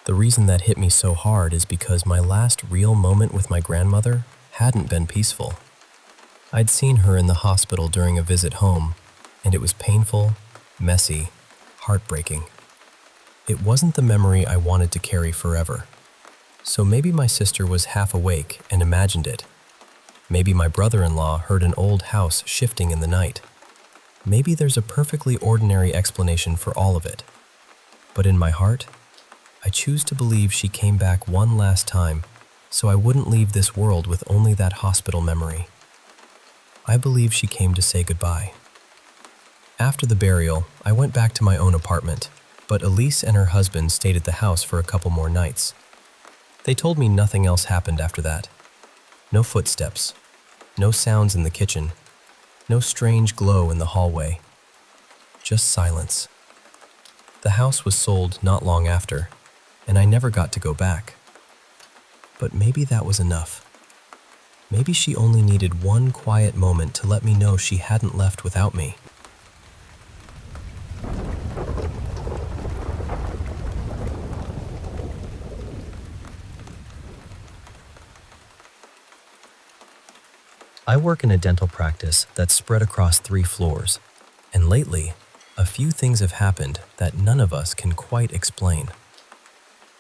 The reason that hit me so hard is because my last real moment with my grandmother hadn't been peaceful. I'd seen her in the hospital during a visit home, and it was painful, messy, heartbreaking. It wasn't the memory I wanted to carry forever. So maybe my sister was half awake and imagined it. Maybe my brother-in-law heard an old house shifting in the night. Maybe there's a perfectly ordinary explanation for all of it. But in my heart, I choose to believe she came back one last time so I wouldn't leave this world with only that hospital memory. I believe she came to say goodbye. After the burial, I went back to my own apartment, but Elise and her husband stayed at the house for a couple more nights. They told me nothing else happened after that. No footsteps, no sounds in the kitchen, no strange glow in the hallway, just silence. The house was sold not long after, and I never got to go back. But maybe that was enough. Maybe she only needed one quiet moment to let me know she hadn't left without me. I work in a dental practice that's spread across 3 floors, and lately, a few things have happened that none of us can quite explain.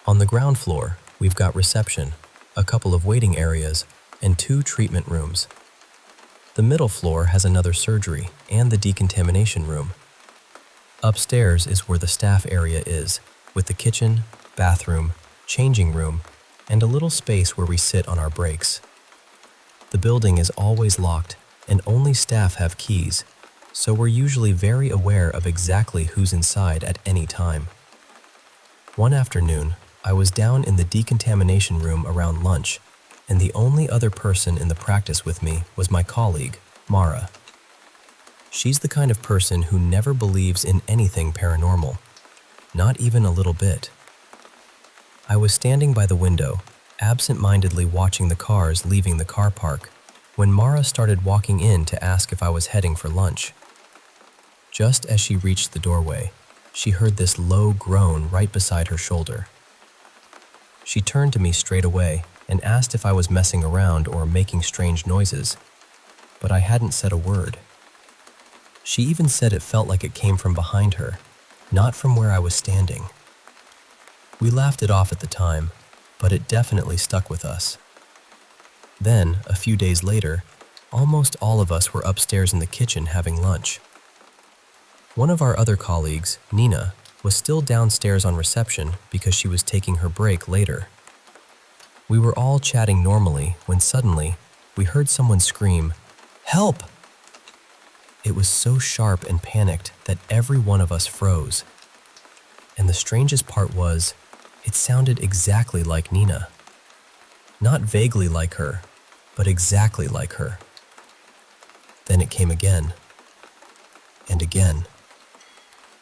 On the ground floor, we've got reception, a couple of waiting areas, and 2 treatment rooms. The middle floor has another surgery and the decontamination room. Upstairs is where the staff area is, with the kitchen, bathroom, changing room, and a little space where we sit on our breaks. The building is always locked, and only staff have keys, so we're usually very aware of exactly who's inside at any time. One afternoon, I was down in the decontamination room around lunch, and the only other person in the practice with me was my colleague, Mara. She's the kind of person who never believes in anything paranormal, not even a little bit. I was standing by the window, absent-mindedly watching the cars leaving the car park, when Mara started walking in to ask if I was heading for lunch. Just as she reached the doorway, she heard this low groan right beside her shoulder. She turned to me straight away and asked if I was messing around or making strange noises, but I hadn't said a word. She even said it felt like it came from behind her, not from where I was standing. We laughed it off at the time, but it definitely stuck with us. Then, a few days later, almost all of us were upstairs in the kitchen having lunch. One of our other colleagues, Nina, was still downstairs on reception because she was taking her break later. We were all chatting normally when suddenly we heard someone scream, "Help!" It was so sharp and panicked that every one of us froze. And the strangest part was, it sounded exactly like Nina. Not vaguely like her, but exactly like her. Then it came again, and again.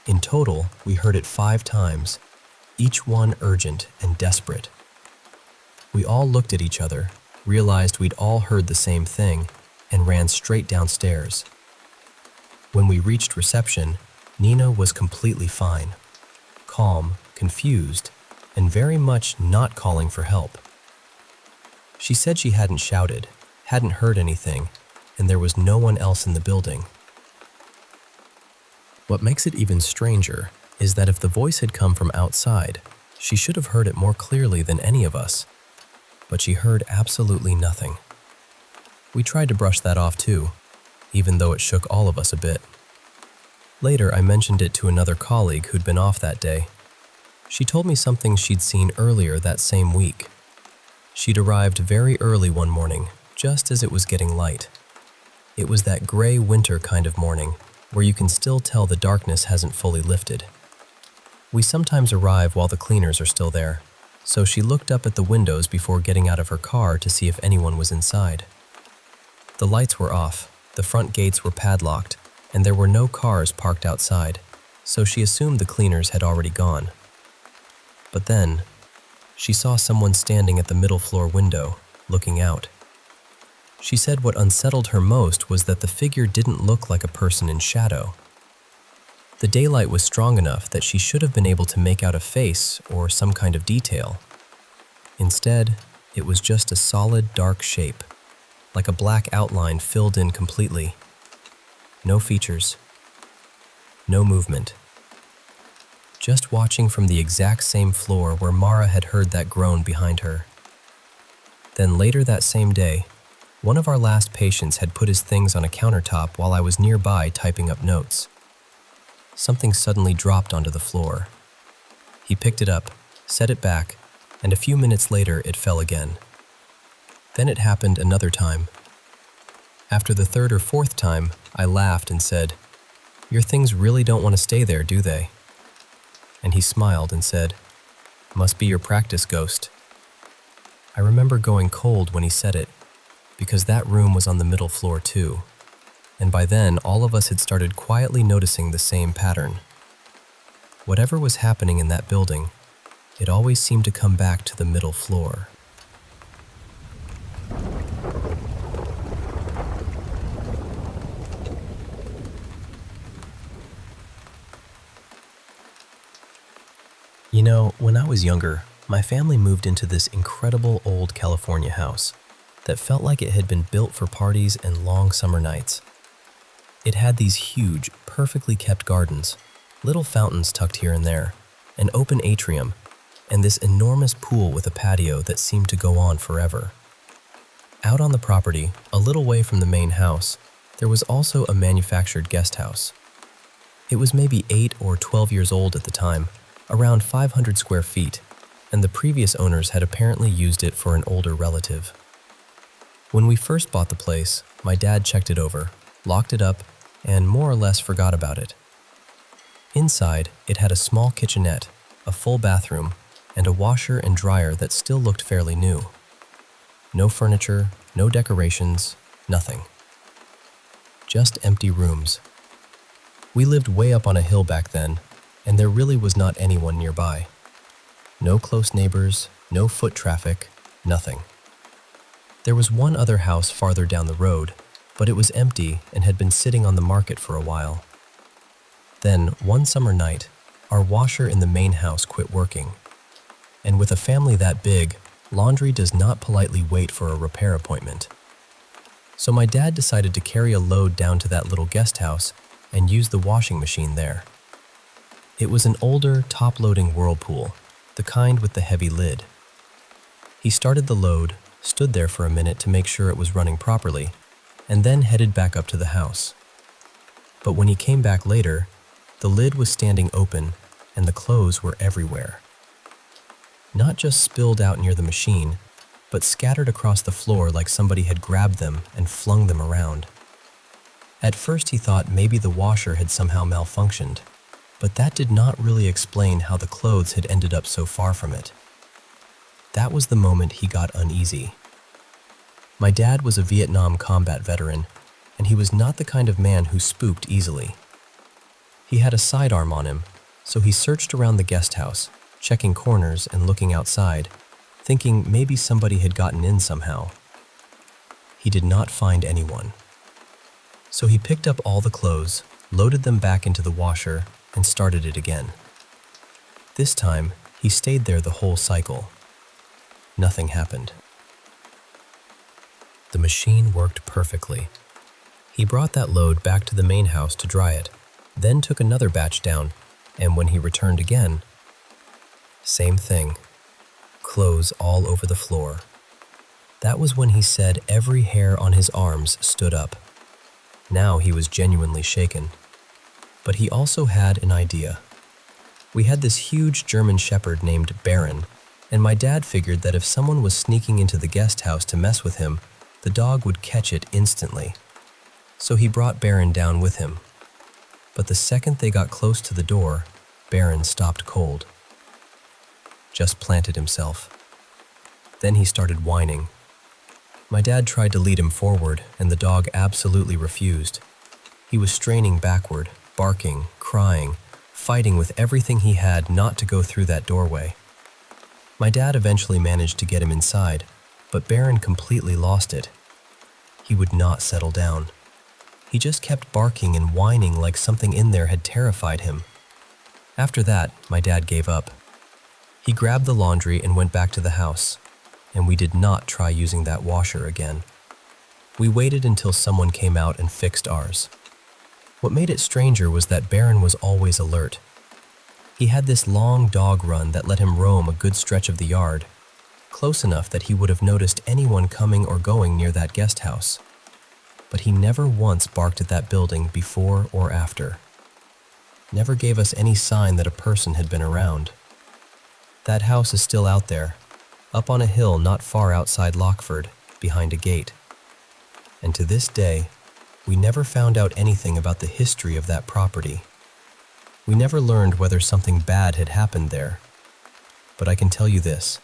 In total, we heard it 5 times, each one urgent and desperate. We all looked at each other, realized we'd all heard the same thing, and ran straight downstairs. When we reached reception, Nina was completely fine, calm, confused, and very much not calling for help. She said she hadn't shouted, hadn't heard anything, and there was no one else in the building. What makes it even stranger is that if the voice had come from outside, she should have heard it more clearly than any of us, but she heard absolutely nothing. We tried to brush that off too, even though it shook all of us a bit. Later, I mentioned it to another colleague who'd been off that day. She told me something she'd seen earlier that same week. She'd arrived very early one morning, just as it was getting light. It was that gray winter kind of morning, where you can still tell the darkness hasn't fully lifted. We sometimes arrive while the cleaners are still there, so she looked up at the windows before getting out of her car to see if anyone was inside. The lights were off, the front gates were padlocked, and there were no cars parked outside, so she assumed the cleaners had already gone. But then, she saw someone standing at the middle floor window, looking out. She said what unsettled her most was that the figure didn't look like a person in shadow. The daylight was strong enough that she should have been able to make out a face or some kind of detail. Instead, it was just a solid dark shape, like a black outline filled in completely. No features, no movement. Just watching from the exact same floor where Mara had heard that groan behind her. Then later that same day, one of our last patients had put his things on a countertop while I was nearby typing up notes. Something suddenly dropped onto the floor. He picked it up, set it back, and a few minutes later it fell again. Then it happened another time. After the 3rd or 4th time, I laughed and said, "Your things really don't want to stay there, do they?" And he smiled and said, "Must be your practice ghost." I remember going cold when he said it, because that room was on the middle floor too, and by then all of us had started quietly noticing the same pattern. Whatever was happening in that building, it always seemed to come back to the middle floor. You know, when I was younger, my family moved into this incredible old California house that felt like it had been built for parties and long summer nights. It had these huge, perfectly kept gardens, little fountains tucked here and there, an open atrium, and this enormous pool with a patio that seemed to go on forever. Out on the property, a little way from the main house, there was also a manufactured guest house. It was maybe 8 or 12 years old at the time, around 500 square feet, and the previous owners had apparently used it for an older relative. When we first bought the place, my dad checked it over, locked it up, and more or less forgot about it. Inside, it had a small kitchenette, a full bathroom, and a washer and dryer that still looked fairly new. No furniture, no decorations, nothing. Just empty rooms. We lived way up on a hill back then, and there really was not anyone nearby. No close neighbors, no foot traffic, nothing. There was one other house farther down the road, but it was empty and had been sitting on the market for a while. Then, one summer night, our washer in the main house quit working. And with a family that big, laundry does not politely wait for a repair appointment. So my dad decided to carry a load down to that little guest house and use the washing machine there. It was an older, top-loading Whirlpool, the kind with the heavy lid. He started the load, stood there for a minute to make sure it was running properly, and then headed back up to the house. But when he came back later, the lid was standing open and the clothes were everywhere. Not just spilled out near the machine, but scattered across the floor like somebody had grabbed them and flung them around. At first he thought maybe the washer had somehow malfunctioned, but that did not really explain how the clothes had ended up so far from it. That was the moment he got uneasy. My dad was a Vietnam combat veteran, and he was not the kind of man who spooked easily. He had a sidearm on him, so he searched around the guest house, checking corners and looking outside, thinking maybe somebody had gotten in somehow. He did not find anyone. So he picked up all the clothes, loaded them back into the washer, and started it again. This time, he stayed there the whole cycle. Nothing happened. The machine worked perfectly. He brought that load back to the main house to dry it, then took another batch down, and when he returned again, same thing. Clothes all over the floor. That was when he said every hair on his arms stood up. Now he was genuinely shaken. But he also had an idea. We had this huge German shepherd named Baron, and my dad figured that if someone was sneaking into the guest house to mess with him, the dog would catch it instantly. So he brought Baron down with him. But the second they got close to the door, Baron stopped cold. Just planted himself. Then he started whining. My dad tried to lead him forward, and the dog absolutely refused. He was straining backward, barking, crying, fighting with everything he had not to go through that doorway. My dad eventually managed to get him inside, but Baron completely lost it. He would not settle down. He just kept barking and whining like something in there had terrified him. After that, my dad gave up. He grabbed the laundry and went back to the house, and we did not try using that washer again. We waited until someone came out and fixed ours. What made it stranger was that Baron was always alert. He had this long dog run that let him roam a good stretch of the yard, close enough that he would have noticed anyone coming or going near that guest house. But he never once barked at that building before or after. Never gave us any sign that a person had been around. That house is still out there, up on a hill not far outside Lockford, behind a gate. And to this day, we never found out anything about the history of that property. We never learned whether something bad had happened there. But I can tell you this.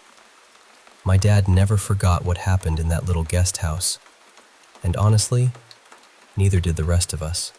My dad never forgot what happened in that little guest house. And honestly, neither did the rest of us.